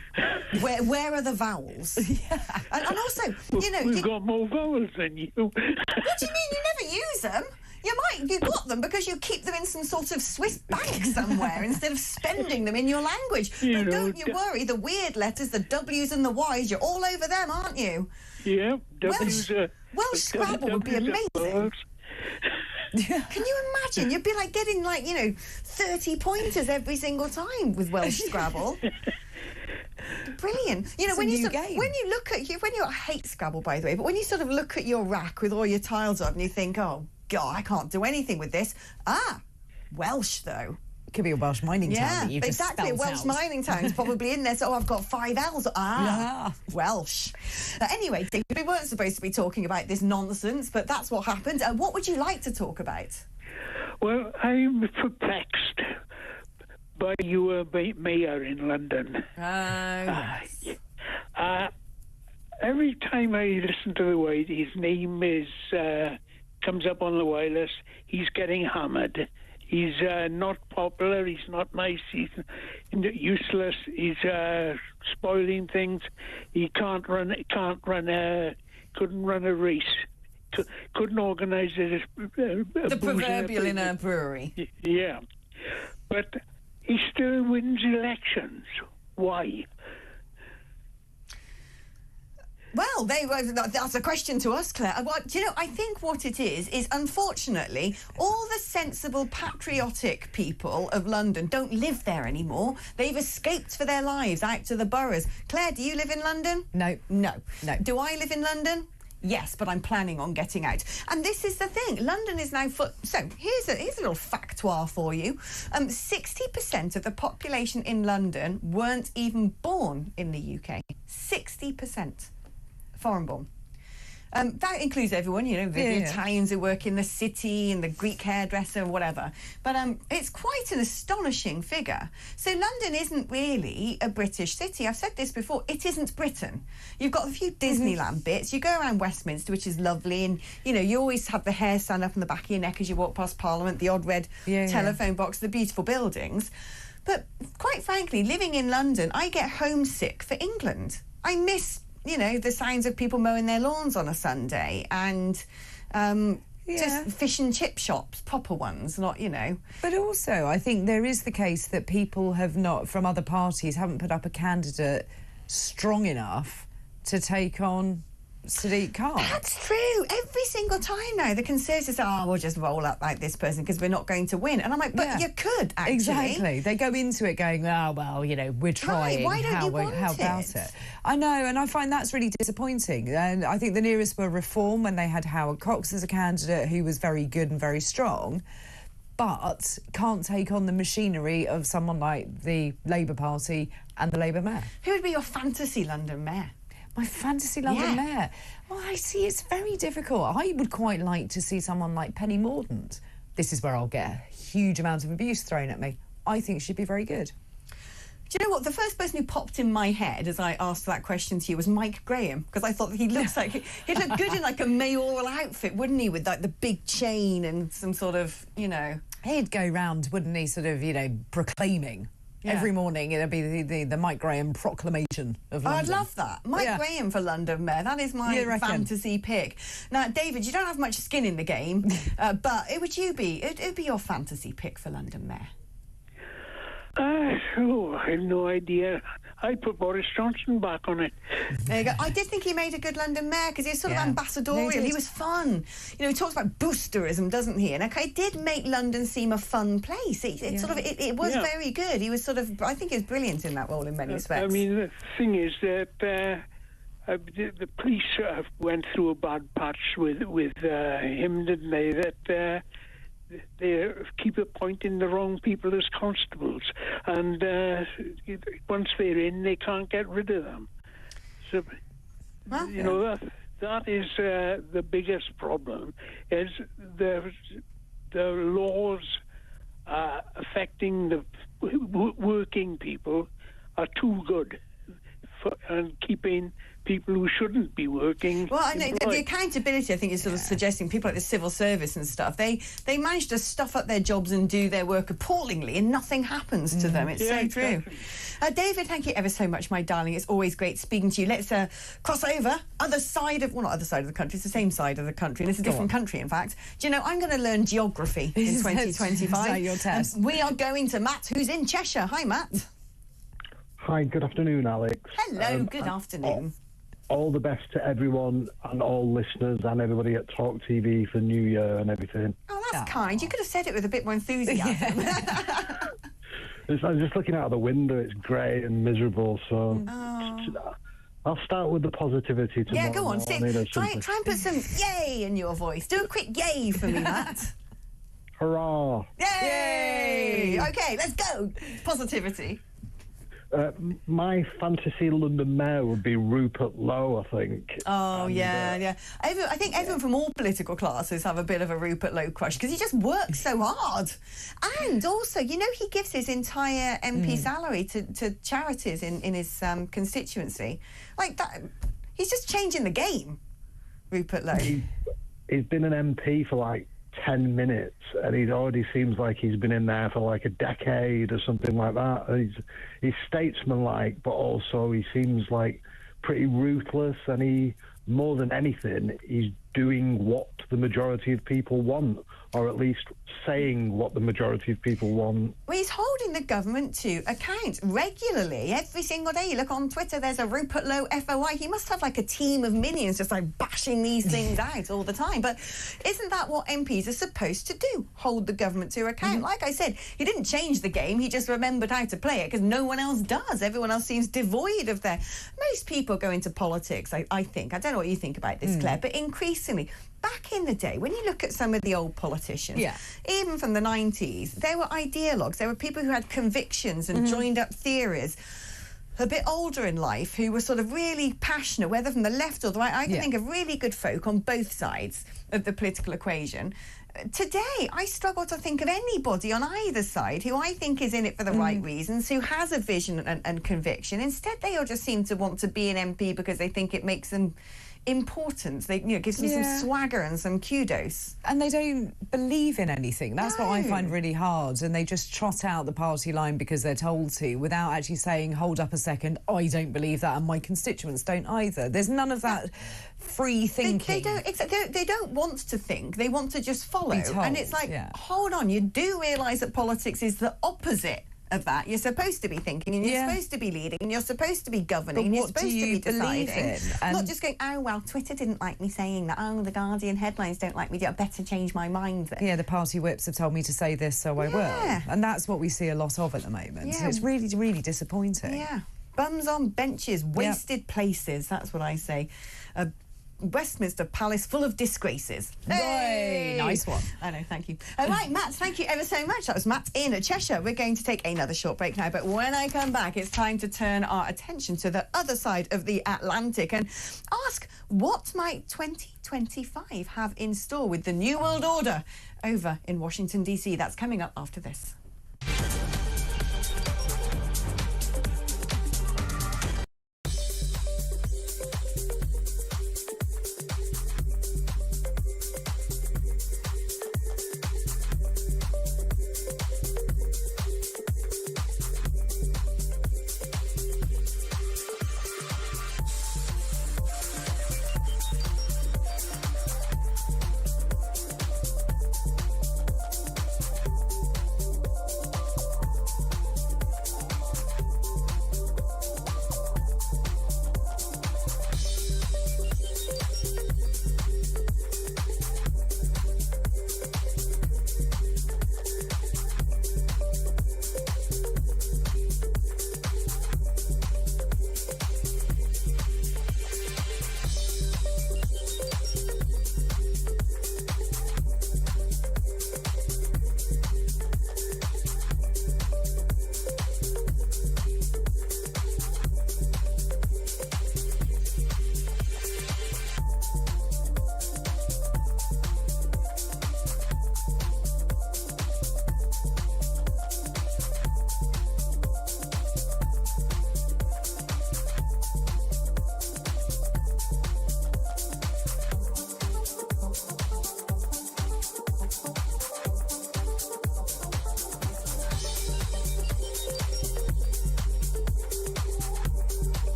Where are the vowels? And also, you know... We've got more vowels than you. What do you mean? You never use them? You got them because you keep them in some sort of Swiss bank somewhere instead of spending them in your language. But don't you worry, the weird letters, the W's and the Y's, you're all over them, aren't you? Yeah, Welsh Scrabble would be amazing. Can you imagine? You'd be like getting 30 pointers every single time with Welsh Scrabble. Brilliant. You know, when you I hate Scrabble, by the way, but when you sort of look at your rack with all your tiles on and you think, oh God, I can't do anything with this. Welsh though. Could be a Welsh mining town that you've exactly. Just a Welsh mining town's probably in there. So I've got 5 L's. Welsh. Anyway, David, we weren't supposed to be talking about this nonsense, but that's what happened. What would you like to talk about? Well, I'm perplexed by your mayor in London. Every time I listen to the way his name comes up on the wireless, he's getting hammered. He's not popular. He's not nice. He's useless. He's spoiling things. He couldn't run a race. Couldn't organise the proverbial in a brewery. Yeah, but he still wins elections. Why? Well, that's a question to us, Claire. Do you know, I think what it is unfortunately, all the sensible, patriotic people of London don't live there anymore. They've escaped for their lives out to the boroughs. Claire, do you live in London? No. Do I live in London? Yes, but I'm planning on getting out. And this is the thing. London is now... So, here's a little factoire for you. 60% of the population in London weren't even born in the UK. 60%. Foreign born. That includes everyone, you know, the Italians who work in the city and the Greek hairdresser and whatever. But it's quite an astonishing figure. So London isn't really a British city. I've said this before, it isn't Britain. You've got a few Disneyland bits. You go around Westminster, which is lovely, and, you know, you always have the hair stand up in the back of your neck as you walk past Parliament, the odd red telephone box, the beautiful buildings. But quite frankly, living in London, I get homesick for England. I miss... you know, the sounds of people mowing their lawns on a Sunday and just fish and chip shops, proper ones, not, you know. But also, I think there is the case that people have not, from other parties, haven't put up a candidate strong enough to take on Sadiq Khan. That's true. Every single time now, the Conservatives say, we'll just roll up like this person because we're not going to win. And I'm like, but you could, actually. Exactly. They go into it going, well, you know, we're trying. Right, why don't you want how about it? I know, and I find that's really disappointing. And I think the nearest were Reform when they had Howard Cox as a candidate who was very good and very strong. but can't take on the machinery of someone like the Labour Party and the Labour Mayor. Who would be your fantasy London Mayor? My fantasy London Mayor? Well, I see it's very difficult. I would quite like to see someone like Penny Mordaunt. This is where I'll get a huge amount of abuse thrown at me. I think she'd be very good. Do you know what? The first person who popped in my head as I asked that question to you was Mike Graham, because I thought that he looks like he'd look good in like a mayoral outfit, wouldn't he? With like the big chain and some sort of, you know. He'd go round, wouldn't he? Sort of, you know, proclaiming. Yeah. Every morning it'll be the Mike Graham proclamation of London. I'd love that. Mike Graham for London Mayor. That is my fantasy pick. Now, David, you don't have much skin in the game, but it would be your fantasy pick for London Mayor? I have no idea. I put Boris Johnson back on it. There you go. I did think he made a good London Mayor because he's sort of ambassadorial. He was fun. You know, he talks about boosterism, doesn't he? And it did make London seem a fun place. It was very good. He was sort of, I think he was brilliant in that role in many respects. I mean, the thing is that the police went through a bad patch with him, didn't they? That they keep appointing the wrong people as constables, and once they're in, they can't get rid of them. So, you know, that is the biggest problem. Is the laws affecting the working people are too good and keeping people who shouldn't be working. Well, I know the accountability, I think, is sort of suggesting people like the civil service and stuff. They manage to stuff up their jobs and do their work appallingly, and nothing happens to them. It's so true. David, thank you ever so much, my darling. It's always great speaking to you. Let's cross over not other side of the country. It's the same side of the country, and it's a different country, in fact. Do you know, I'm going to learn geography in 2025. Is that your test? We are going to Matt, who's in Cheshire. Hi, Matt. Hi, good afternoon, Alex. Hello, good afternoon. All the best to everyone and all listeners and everybody at talkTV for New Year and everything. Oh, that's kind. You could have said it with a bit more enthusiasm. I'm just looking out of the window. It's grey and miserable, so I'll start with the positivity tomorrow. Yeah, go on. Try and put some yay in your voice. Do a quick yay for me, Matt. Hurrah! Yay! Okay, let's go. Positivity. My fantasy London Mayor would be Rupert Lowe, I think. Oh, I think everyone from all political classes have a bit of a Rupert Lowe crush because he just works so hard. And also, you know, he gives his entire MP salary to charities in his constituency. Like that, he's just changing the game, Rupert Lowe. He's been an MP for like 10 minutes and he already seems like he's been in there for like a decade or something like that. He's statesmanlike, but also he seems like pretty ruthless, and he, more than anything, he's doing what the majority of people want, or at least saying what the majority of people want. Well, he's holding the government to account regularly. Every single day you look on Twitter, there's a Rupert Lowe FOI. He must have like a team of minions just like bashing these things out all the time. But isn't that what MPs are supposed to do? Hold the government to account. Like I said, he didn't change the game. He just remembered how to play it because no one else does. Everyone else seems devoid of their... Most people go into politics, I think. I don't know what you think about this, Claire, but increasingly... Back in the day, when you look at some of the old politicians, even from the 90s, there were ideologues, there were people who had convictions and joined up theories, a bit older in life, who were sort of really passionate, whether from the left or the right. I can think of really good folk on both sides of the political equation. Today, I struggle to think of anybody on either side who I think is in it for the right reasons, who has a vision and conviction. Instead, they all just seem to want to be an MP because they think it makes them important. They, gives them some swagger and some kudos. And they don't believe in anything. That's what I find really hard. And they just trot out the party line because they're told to, without actually saying, hold up a second, I don't believe that, and my constituents don't either. There's none of that free thinking. They don't want to think. They want to just follow. And it's like, hold on, you do realise that politics is the opposite of that. You're supposed to be thinking, and you're supposed to be leading, and you're supposed to be governing, and you're supposed to be deciding. Not just going, oh, well, Twitter didn't like me saying that. Oh, the Guardian headlines don't like me. I better change my mind then. Yeah, the party whips have told me to say this, so I will. And that's what we see a lot of at the moment. Yeah. It's really, really disappointing. Yeah. Bums on benches, wasted places. That's what I say. Westminster Palace full of disgraces. Hey! Nice one. I know, thank you. Right, Matt, thank you ever so much. That was Matt in Cheshire. We're going to take another short break now, but when I come back, it's time to turn our attention to the other side of the Atlantic and ask, what might 2025 have in store with the New World Order over in Washington, D.C.? That's coming up after this.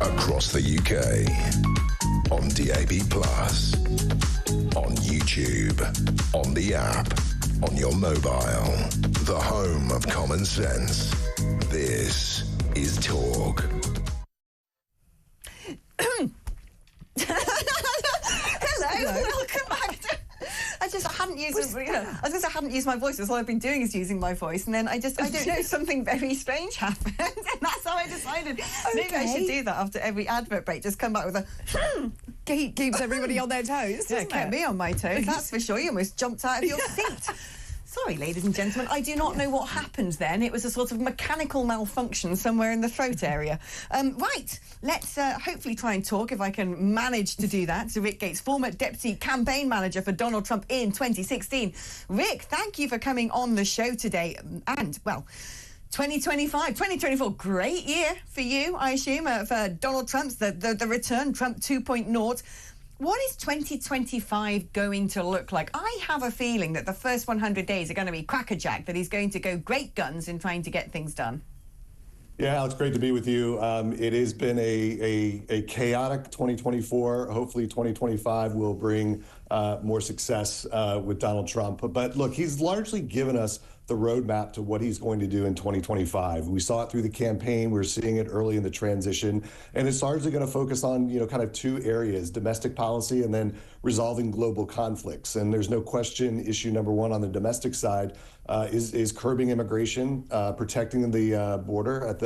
Across the UK, on DAB+, on YouTube, on the app, on your mobile, the home of common sense. This is Talk. Hello, welcome back. I hadn't used, I hadn't used my voice. That's all I've been doing is using my voice, and then I don't know, something very strange happened, and that's how I decided maybe I should do that after every advert break. Just come back with a keeps everybody on their toes. Yeah, kept me on my toes. That's for sure. You almost jumped out of your seat. Sorry, ladies and gentlemen, I do not know what happened then. It was a sort of mechanical malfunction somewhere in the throat area. Right, let's hopefully try and talk, if I can manage to do that, to Rick Gates, former Deputy Campaign Manager for Donald Trump in 2016. Rick, thank you for coming on the show today. And, well, 2024, great year for you, I assume, for Donald Trump's, the return, Trump 2.0. What is 2025 going to look like? I have a feeling that the first 100 days are going to be crackerjack, that he's going to go great guns in trying to get things done. Yeah, Alex, great to be with you. It has been a chaotic 2024. Hopefully 2025 will bring more success with Donald Trump. But look, he's largely given us the roadmap to what he's going to do in 2025. We saw it through the campaign. We're seeing it early in the transition. And it's largely going to focus on, kind of two areas, domestic policy and then resolving global conflicts. And there's no question issue number one on the domestic side is curbing immigration, protecting the border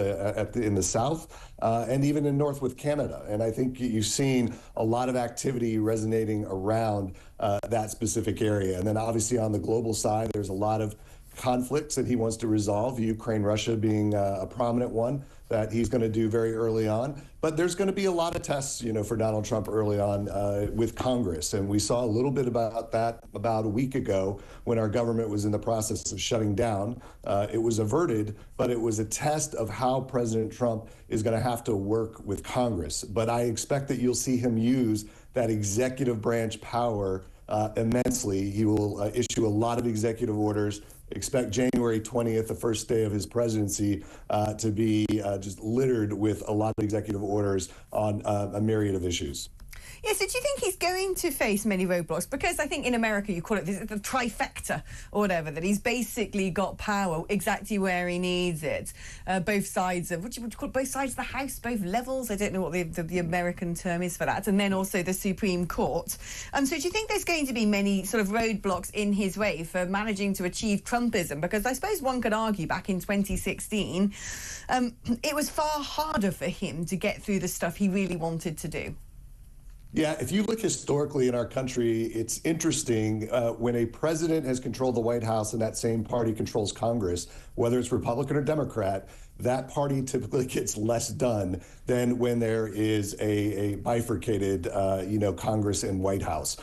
in the south, and even in north with Canada. And I think you've seen a lot of activity resonating around that specific area. And then obviously on the global side, there's a lot of conflicts that he wants to resolve, Ukraine, Russia being a prominent one that he's going to do very early on. But there's going to be a lot of tests, for Donald Trump early on with Congress. And we saw a little bit about that about a week ago when our government was in the process of shutting down. It was averted, but it was a test of how President Trump is going to have to work with Congress. But I expect that you'll see him use that executive branch power immensely. He will issue a lot of executive orders. Expect January 20th, the first day of his presidency, to be just littered with a lot of executive orders on a myriad of issues. Yeah, so do you think he's going to face many roadblocks? Because I think in America you call it the trifecta or whatever, that he's basically got power exactly where he needs it. Both sides of, what do you call it, both sides of the House, both levels? I don't know what the American term is for that. And then also the Supreme Court. So do you think there's going to be many sort of roadblocks in his way for managing to achieve Trumpism? Because I suppose one could argue back in 2016, it was far harder for him to get through the stuff he really wanted to do. Yeah, if you look historically in our country, it's interesting when a president has controlled the White House and that same party controls Congress, whether it's Republican or Democrat, that party typically gets less done than when there is a bifurcated, Congress and White House.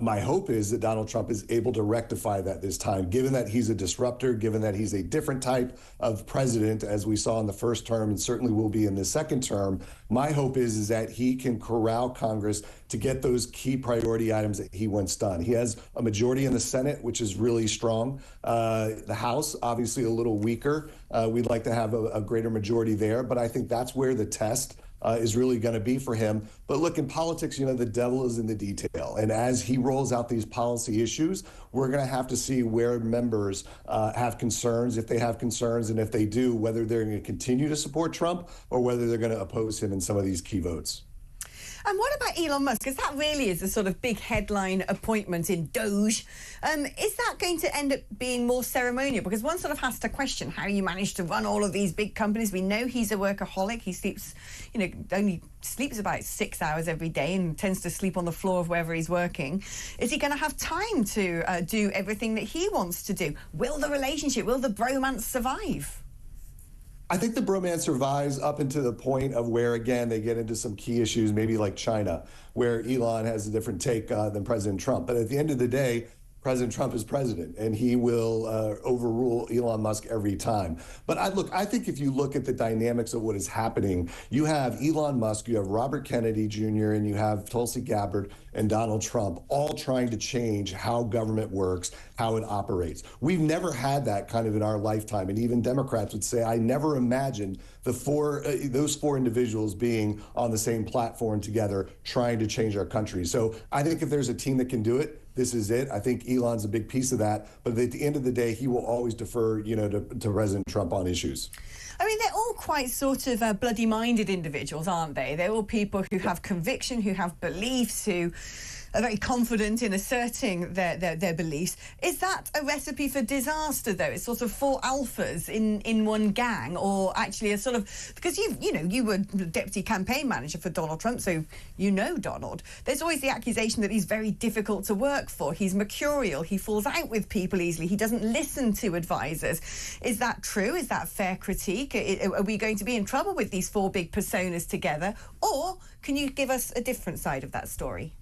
My hope is that Donald Trump is able to rectify that this time, given that he's a disruptor, given that he's a different type of president, as we saw in the first term and certainly will be in the second term. My hope is that he can corral Congress to get those key priority items that he wants done. He has a majority in the Senate, which is really strong. The House, obviously a little weaker. We'd like to have a greater majority there, but I think that's where the test is really going to be for him. But look, in politics, the devil is in the detail. And as he rolls out these policy issues, we're going to have to see where members have concerns, if they have concerns, and if they do, whether they're going to continue to support Trump or whether they're going to oppose him in some of these key votes. And what about Elon Musk? Because that really is a sort of big headline appointment in Doge. Is that going to end up being more ceremonial? Because one sort of has to question how you manage to run all of these big companies. We know he's a workaholic. He sleeps, only sleeps about 6 hours every day and tends to sleep on the floor of wherever he's working. Is he going to have time to do everything that he wants to do? Will the relationship, will the bromance survive? I think the bromance survives up into the point of where, again, they get into some key issues, maybe like China, where Elon has a different take than President Trump. But at the end of the day, President Trump is president, and he will overrule Elon Musk every time. But I think if you look at the dynamics of what is happening, you have Elon Musk, you have Robert Kennedy Jr., and you have Tulsi Gabbard and Donald Trump all trying to change how government works, how it operates. We've never had that kind of in our lifetime, and even Democrats would say, I never imagined those four individuals being on the same platform together trying to change our country. So I think if there's a team that can do it, this is it. I think Elon's a big piece of that. But at the end of the day, he will always defer, to President Trump on issues. I mean, they're all quite sort of bloody-minded individuals, aren't they? They're all people who have conviction, who have beliefs, who are very confident in asserting their beliefs. Is that a recipe for disaster, though? It's sort of four alphas in one gang, or actually a sort of... Because you were deputy campaign manager for Donald Trump, so you know Donald. There's always the accusation that he's very difficult to work for. He's mercurial. He falls out with people easily. He doesn't listen to advisors. Is that true? Is that fair critique? Are we going to be in trouble with these four big personas together? Or can you give us a different side of that story?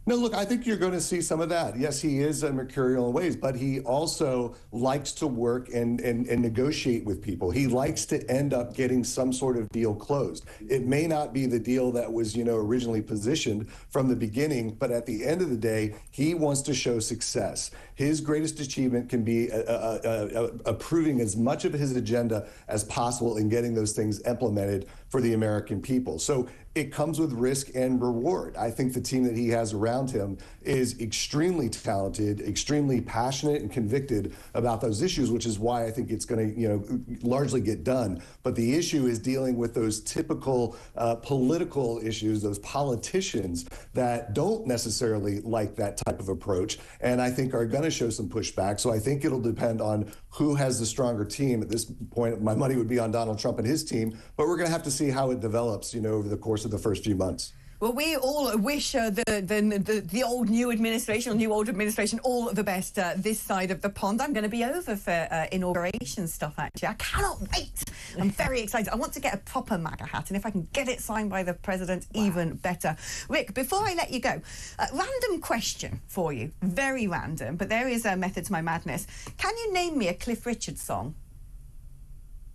No, look, I think you're going to see some of that. Yes, he is a mercurial in ways, but he also likes to work and negotiate with people. He likes to end up getting some sort of deal closed. It may not be the deal that was, originally positioned from the beginning, but at the end of the day, he wants to show success. His greatest achievement can be approving as much of his agenda as possible and getting those things implemented for the American people. So it comes with risk and reward. I think the team that he has around him is extremely talented, extremely passionate and convicted about those issues, which is why I think it's going to, largely get done. But the issue is dealing with those typical political issues, those politicians that don't necessarily like that type of approach, and I think are going to show some pushback. So I think it'll depend on who has the stronger team. At this point, my money would be on Donald Trump and his team, but we're going to have to see how it develops, over the course of the first few months. Well, we all wish the old new administration, or new old administration, all the best this side of the pond. I'm going to be over for inauguration stuff, actually. I cannot wait. I'm very excited. I want to get a proper MAGA hat, and if I can get it signed by the president, even better. Rick, before I let you go, random question for you. Very random, but there is a method to my madness. Can you name me a Cliff Richard song?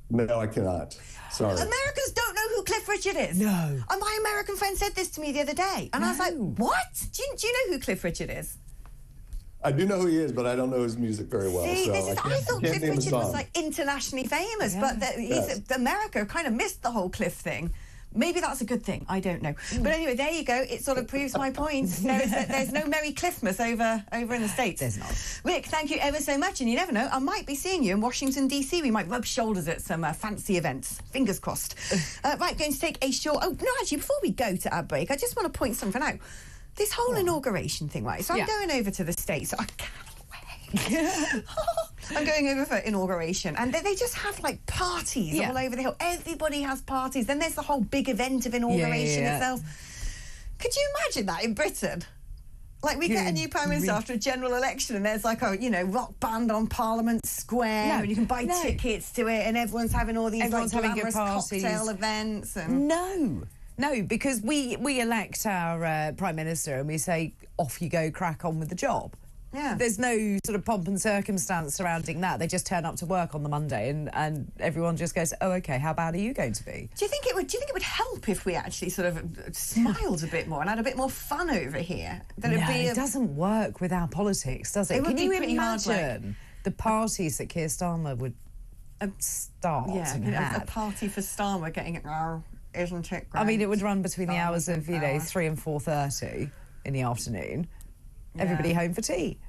No, I cannot. Sorry. Americans don't know who Cliff Richard is. No. And my American friend said this to me the other day. And I was like, what? Do you know who Cliff Richard is? I do know who he is, but I don't know his music very well. See, so I thought Cliff Richard was like internationally famous, but America kind of missed the whole Cliff thing. Maybe that's a good thing. I don't know. But anyway, there you go. It sort of proves my point. There's no Merry Cliffmas over in the States. There's not. Rick, thank you ever so much. And you never know, I might be seeing you in Washington, D.C. We might rub shoulders at some fancy events. Fingers crossed. Right, going to take a short... Oh, no, actually, before we go to our break, I just want to point something out. This whole inauguration thing, right? So I'm going over to the States. So I cannot wait. I'm going over for inauguration, and they just have like parties all over the hill. Everybody has parties. Then there's the whole big event of inauguration itself. Could you imagine that in Britain? Like, we get a new Prime Minister after a general election, and there's like a, rock band on Parliament Square, and you can buy tickets to it, and everyone's having all these having good cocktail events. And... No, because we elect our Prime Minister and we say, off you go, crack on with the job. Yeah. There's no sort of pomp and circumstance surrounding that. They just turn up to work on the Monday and everyone just goes, oh, OK, how bad are you going to be? Do you think it would help if we actually sort of smiled a bit more and had a bit more fun over here? It doesn't work with our politics, does it? Can you imagine the parties that Keir Starmer would start and have? A party for Starmer getting it now, isn't it great? I mean, it would run between the hours of, 3 and 4:30 in the afternoon. Everybody home for tea.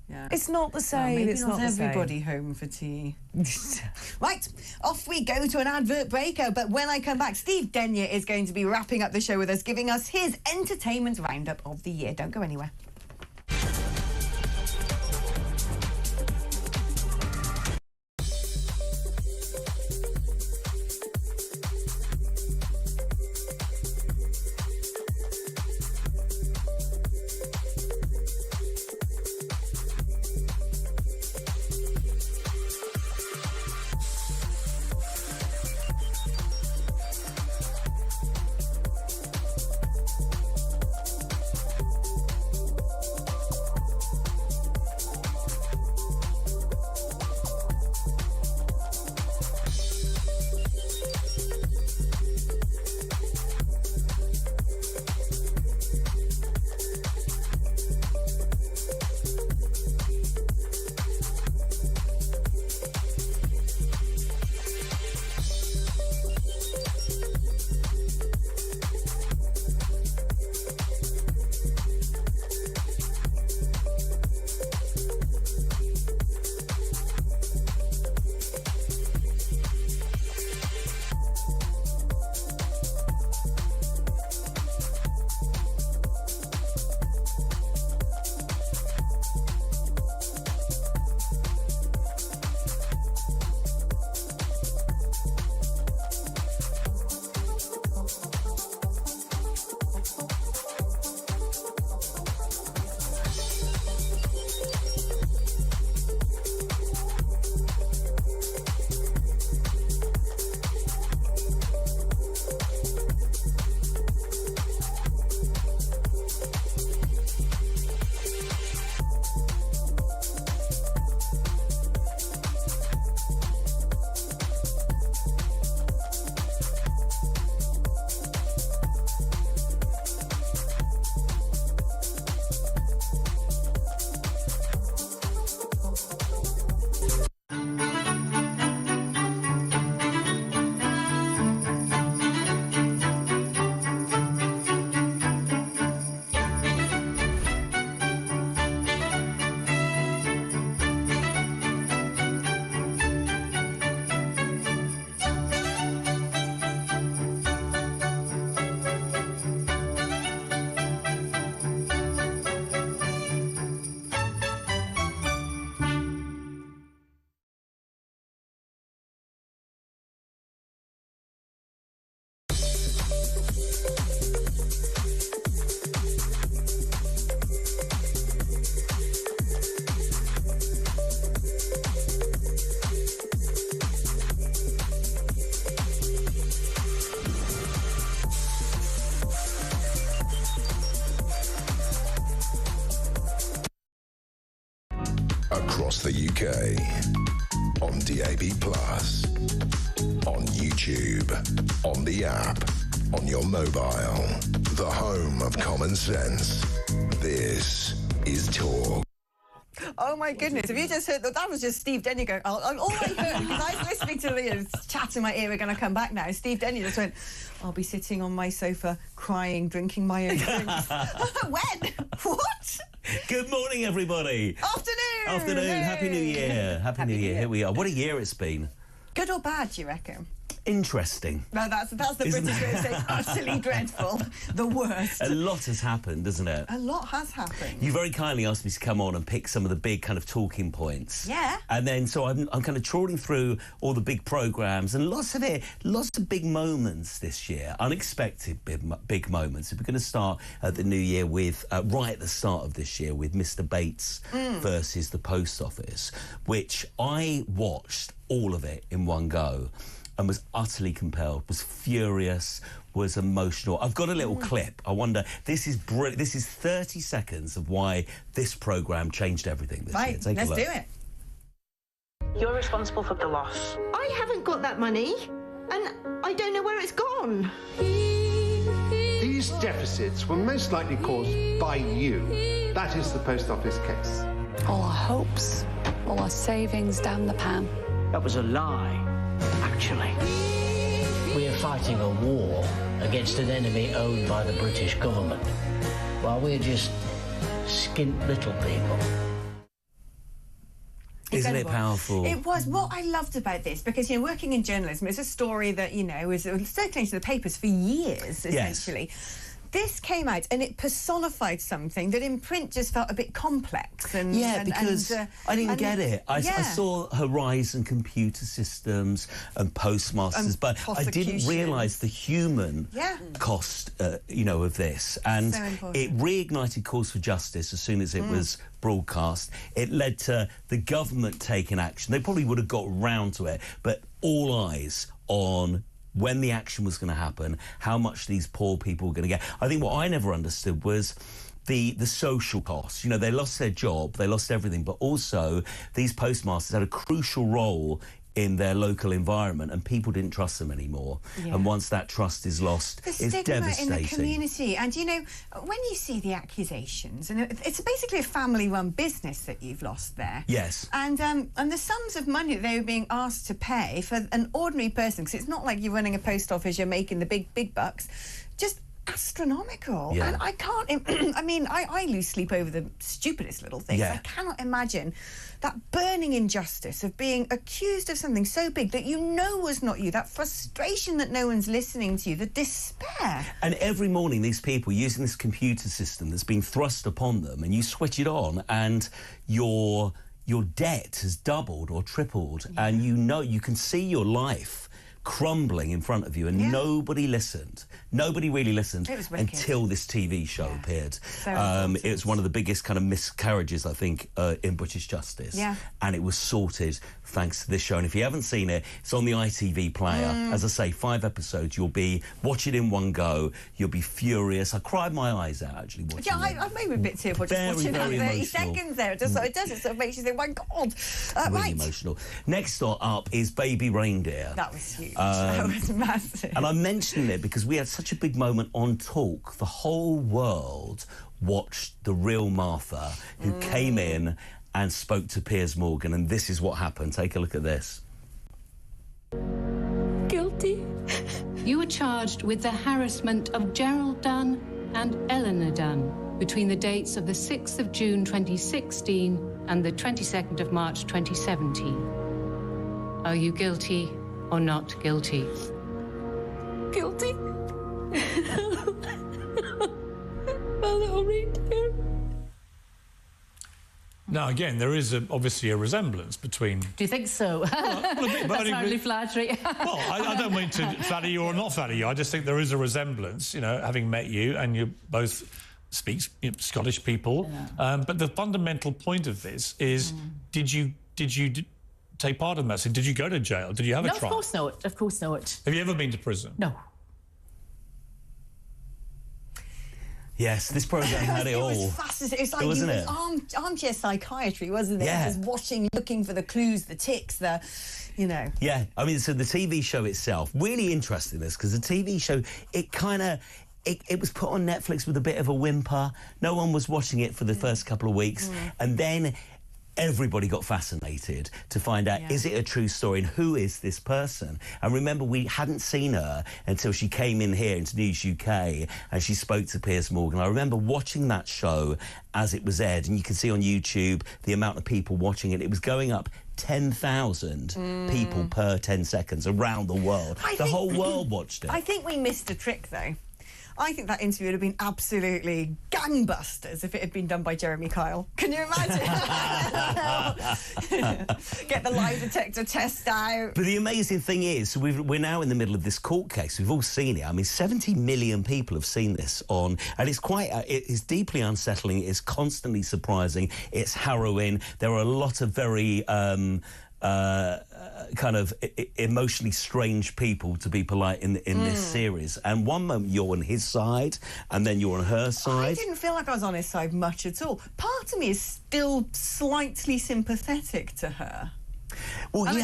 Yeah. It's not the same. Well, maybe it's not the everybody home for tea. Right, off we go to an advert breaker. But when I come back, Steve Denyer is going to be wrapping up the show with us, giving us his entertainment roundup of the year. Don't go anywhere. Across the UK, on DAB+, on YouTube, on the app, on your mobile, the home of common sense. This is Talk. Oh, my goodness. Have you just heard that was just Steve Denyer going, all I heard, because I was listening to the chat in my ear, we're going to come back now. Steve Denyer just went, I'll be sitting on my sofa, crying, drinking my own drinks. When? What? Good morning, everybody. Afternoon. Afternoon. Hey. Happy New Year. Happy New Year. Here we are. What a year it's been. Good or bad, do you reckon? Interesting. No, that's the British way of saying utterly dreadful. The worst. A lot has happened, isn't it? A lot has happened. You very kindly asked me to come on and pick some of the big kind of talking points. Yeah. And then, so I'm kind of trawling through all the big programmes, and lots of big moments this year, unexpected big moments. We're going to start at the new year with, right at the start of this year, with Mr. Bates versus the Post Office, which I watched all of it in one go and was utterly compelled, was furious, was emotional. I've got a little clip. I wonder, this is brilliant. This is 30 seconds of why this programme changed everything this year. Take a look. Let's do it. You're responsible for the loss. I haven't got that money, and I don't know where it's gone. These deficits were most likely caused by you. That is the Post Office case. All our hopes, all our savings down the pan. That was a lie, actually. We are fighting a war against an enemy owned by the British government, while we're just skint little people. Isn't it powerful? It was. What I loved about this, because, you know, working in journalism, it's a story that, you know, was circulating to the papers for years, essentially. Yes. This came out and it personified something that in print just felt a bit complex. And, because I didn't get it. I saw Horizon Computer Systems and Postmasters, but I didn't realise the human cost, you know, of this. And it reignited calls for justice as soon as it was broadcast. It led to the government taking action. They probably would have got round to it, but all eyes on when the action was going to happen, how much these poor people were going to get. I think what I never understood was the social costs. You know, they lost their job, they lost everything, but also these postmasters had a crucial role in their local environment, and people didn't trust them anymore. Yeah. And once that trust is lost, it's devastating. The stigma in the community. And, you know, when you see the accusations, and it's basically a family-run business that you've lost there. Yes. And the sums of money that they were being asked to pay for an ordinary person, because it's not like you're running a post office, you're making the big bucks, just astronomical. Yeah. And I can't, I mean, I lose sleep over the stupidest little things. Yeah. I cannot imagine that burning injustice of being accused of something so big that you know was not you, that frustration that no one's listening to you, the despair. And every morning these people using this computer system that's been thrust upon them, and you switch it on and your debt has doubled or tripled, and you know, you can see your life crumbling in front of you, and nobody listened. Nobody really listened until this TV show appeared. So it was one of the biggest kind of miscarriages, I think, in British justice. Yeah. And it was sorted thanks to this show. And if you haven't seen it, it's on the ITV player. As I say, 5 episodes. You'll watch it in one go. You'll be furious. I cried my eyes out, actually, watching it. I made me a bit tearful just watching that 30 seconds there. It does. It sort of makes you think, my God. Really emotional. Next up is Baby Reindeer. That was huge. That was massive. And I'm mentioning it because we had such a big moment on Talk. The whole world watched the real Martha, who came in and spoke to Piers Morgan, and this is what happened. Take a look at this. Guilty. You were charged with the harassment of Gerald Dunn and Eleanor Dunn between the dates of the 6th of June 2016 and the 22nd of March 2017. Are you guilty or not guilty? Guilty. My little reindeer. Now, again, there is obviously a resemblance between... Do you think so? That's hardly flattering. Well, I don't mean to flatter you or not flatter you. I just think there is a resemblance, you know, having met you, and you both speak Scottish people. Yeah. But the fundamental point of this is, did you take part in that? So did you go to jail? Did you have a trial? Of course not. Of course not. Have you ever been to prison? No. Yes, this programme had it all. It was fascinating. It's like it was armchair psychiatry, wasn't it? Yeah. Just watching, looking for the clues, the ticks, you know. Yeah, I mean, so the TV show itself, really interesting this, because the TV show, it kind of... It was put on Netflix with a bit of a whimper. No one was watching it for the first couple of weeks. And then everybody got fascinated to find out, is it a true story and who is this person? And remember, we hadn't seen her until she came in here into News UK and she spoke to Piers Morgan. I remember watching that show as it was aired, and you can see on YouTube the amount of people watching it. It was going up 10,000 people per 10 seconds around the world. The whole world watched it. I think we missed a trick, though. I think that interview would have been absolutely gangbusters if it had been done by Jeremy Kyle. Can you imagine? Get the lie detector test out. But the amazing thing is, we're now in the middle of this court case. We've all seen it. I mean, 70 million people have seen this on, and it's quite, it is deeply unsettling. It's constantly surprising. It's harrowing. There are a lot of very kind of emotionally strange people, to be polite, in this series. And one moment you're on his side, and then you're on her side. I didn't feel like I was on his side much at all. Part of me is still slightly sympathetic to her. Well, like,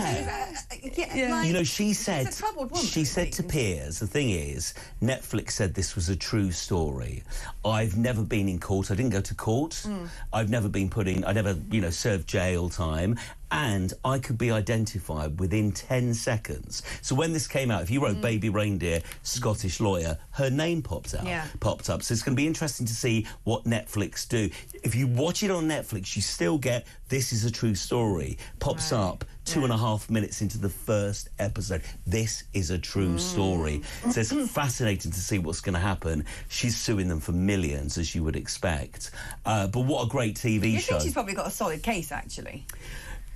you know, she said she's a troubled woman, to Piers, the thing is, Netflix said this was a true story. I've never been in court. I didn't go to court. I've never been I never, you know, served jail time. And I could be identified within 10 seconds. So when this came out, if you wrote Baby Reindeer, Scottish lawyer, her name popped up. So it's going to be interesting to see what Netflix do. If you watch it on Netflix, you still get "This is a true story." Pops up 2.5 minutes into the first episode. This is a true story. So it's fascinating to see what's going to happen. She's suing them for millions, as you would expect. But what a great TV show. You think she's probably got a solid case, actually?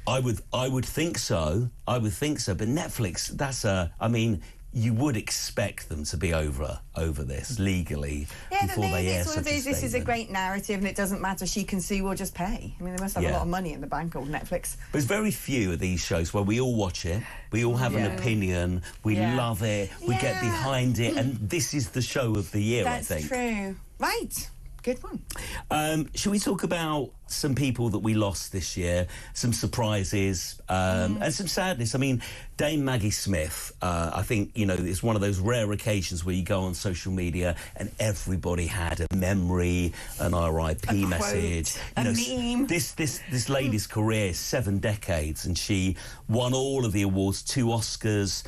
I would think so. I would think so. But Netflix, I mean, you would expect them to be over this legally before they air such a statement. This is a great narrative, and it doesn't matter. She can sue or just pay. I mean, they must have a lot of money in the bank, old Netflix. There's very few of these shows where we all watch it, we all have an opinion, we love it, we get behind it, and this is the show of the year, I think. That's true. Right. Good one. Shall we talk about some people that we lost this year, some surprises, and some sadness? I mean, Dame Maggie Smith, I think, you know, it's one of those rare occasions where you go on social media and everybody had a memory, an RIP message. Meme. This lady's career is 7 decades, and she won all of the awards, 2 Oscars.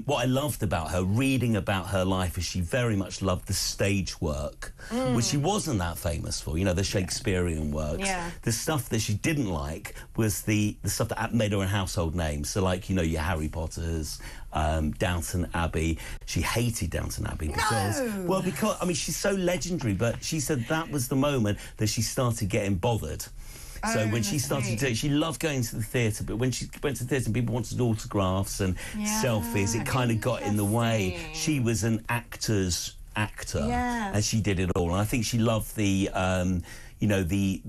What I loved about her, reading about her life, is she very much loved the stage work, which she wasn't that famous for, you know, the Shakespearean works. The stuff that she didn't like was the stuff that made her a household name. So, like, you know, your Harry Potters, Downton Abbey. She hated Downton Abbey because, because, I mean, she's so legendary, but she said that was the moment that she started getting bothered. So when she started to, she loved going to the theatre, but when she went to the theatre and people wanted autographs and selfies, it kind of got in the way. She was an actor's actor, and she did it all. And I think she loved the, you know, the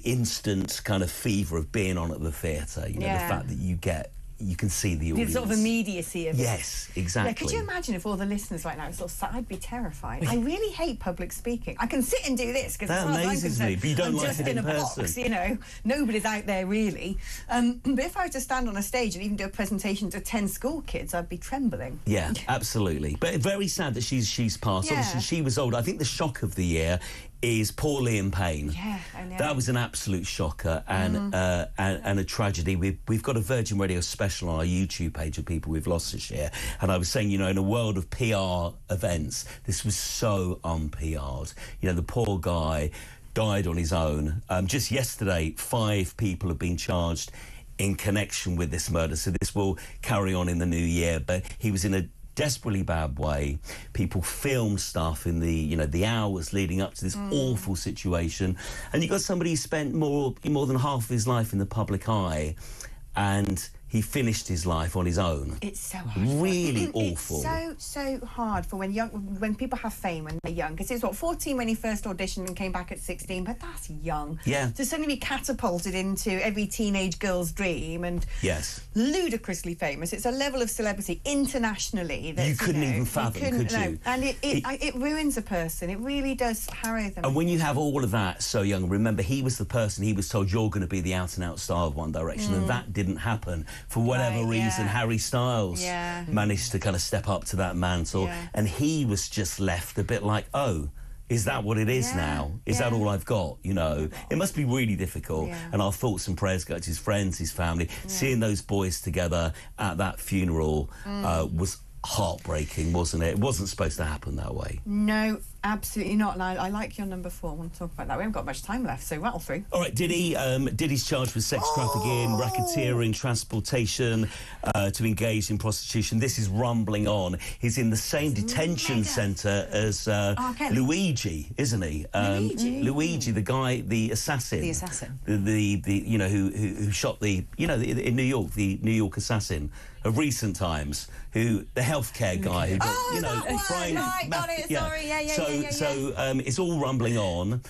instant kind of fever of being on at the theatre. You know, the fact that you can see the audience. The sort of immediacy of it. Yes, exactly. Yeah, could you imagine if all the listeners right now sort of sat, I'd be terrified. I really hate public speaking. I can sit and do this because that amazes me, but you don't like it in person. Box, you know, nobody's out there really. But if I were to stand on a stage and even do a presentation to 10 school kids, I'd be trembling. Yeah, absolutely. But very sad that she's passed. Obviously, she was old. I think the shock of the year is poor Liam Payne. Yeah, I know. That was an absolute shocker and a tragedy. We've got a Virgin Radio special on our YouTube page of people we've lost this year. And I was saying, you know, in a world of PR events, this was so un-PR'd. You know, the poor guy died on his own. Just yesterday, 5 people have been charged in connection with this murder. So this will carry on in the new year. But he was in a desperately bad way. People filmed stuff in the, you know, the hours leading up to this awful situation, and you got somebody who spent more than half of his life in the public eye, and he finished his life on his own. It's so hard. Really awful. It's so hard for when people have fame when they're young. Because it's 14 when he first auditioned and came back at 16, but that's young. Yeah. To suddenly be catapulted into every teenage girl's dream and ludicrously famous. It's a level of celebrity internationally that you couldn't even fathom, could you? No. And it ruins a person. It really does harrow them. And when you have all of that so young, remember, he was the person, he was told, you're going to be the out-and-out star of One Direction, and that didn't happen. For whatever reason, Harry Styles managed to kind of step up to that mantle, and he was just left a bit like, oh, is that what it is now? Is that all I've got? You know, it must be really difficult. And our thoughts and prayers go to his friends, his family. Seeing those boys together at that funeral was heartbreaking, wasn't it? It wasn't supposed to happen that way. No, absolutely not. And I like your number 4. I want to talk about that. We haven't got much time left, so rattle through. All right, Diddy's charged with sex trafficking, racketeering, transportation, to engage in prostitution. This is rumbling on. He's in the same detention centre as Luigi, isn't he? Luigi, the guy, the assassin. The assassin. The you know, who shot the, you know, in New York, the New York assassin of recent times, who the healthcare guy who got, you know, got it. Sorry, So it's all rumbling on.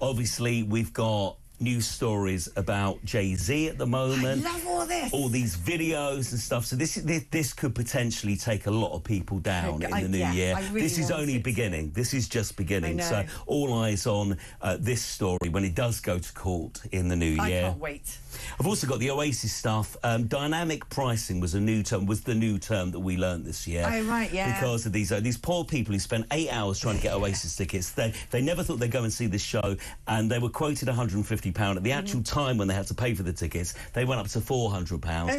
Obviously, we've got news stories about Jay-Z at the moment. I love all this. All these videos and stuff. So this could potentially take a lot of people down in the new year. Really this is only beginning. This is just beginning. So all eyes on this story when it does go to court in the new year. I can't wait. I've also got the Oasis stuff. Dynamic pricing was the new term that we learned this year. Oh, right, yeah. Because of these poor people who spent 8 hours trying to get Oasis tickets. They never thought they'd go and see this show, and they were quoted £150. At the actual time when they had to pay for the tickets, they went up to £400.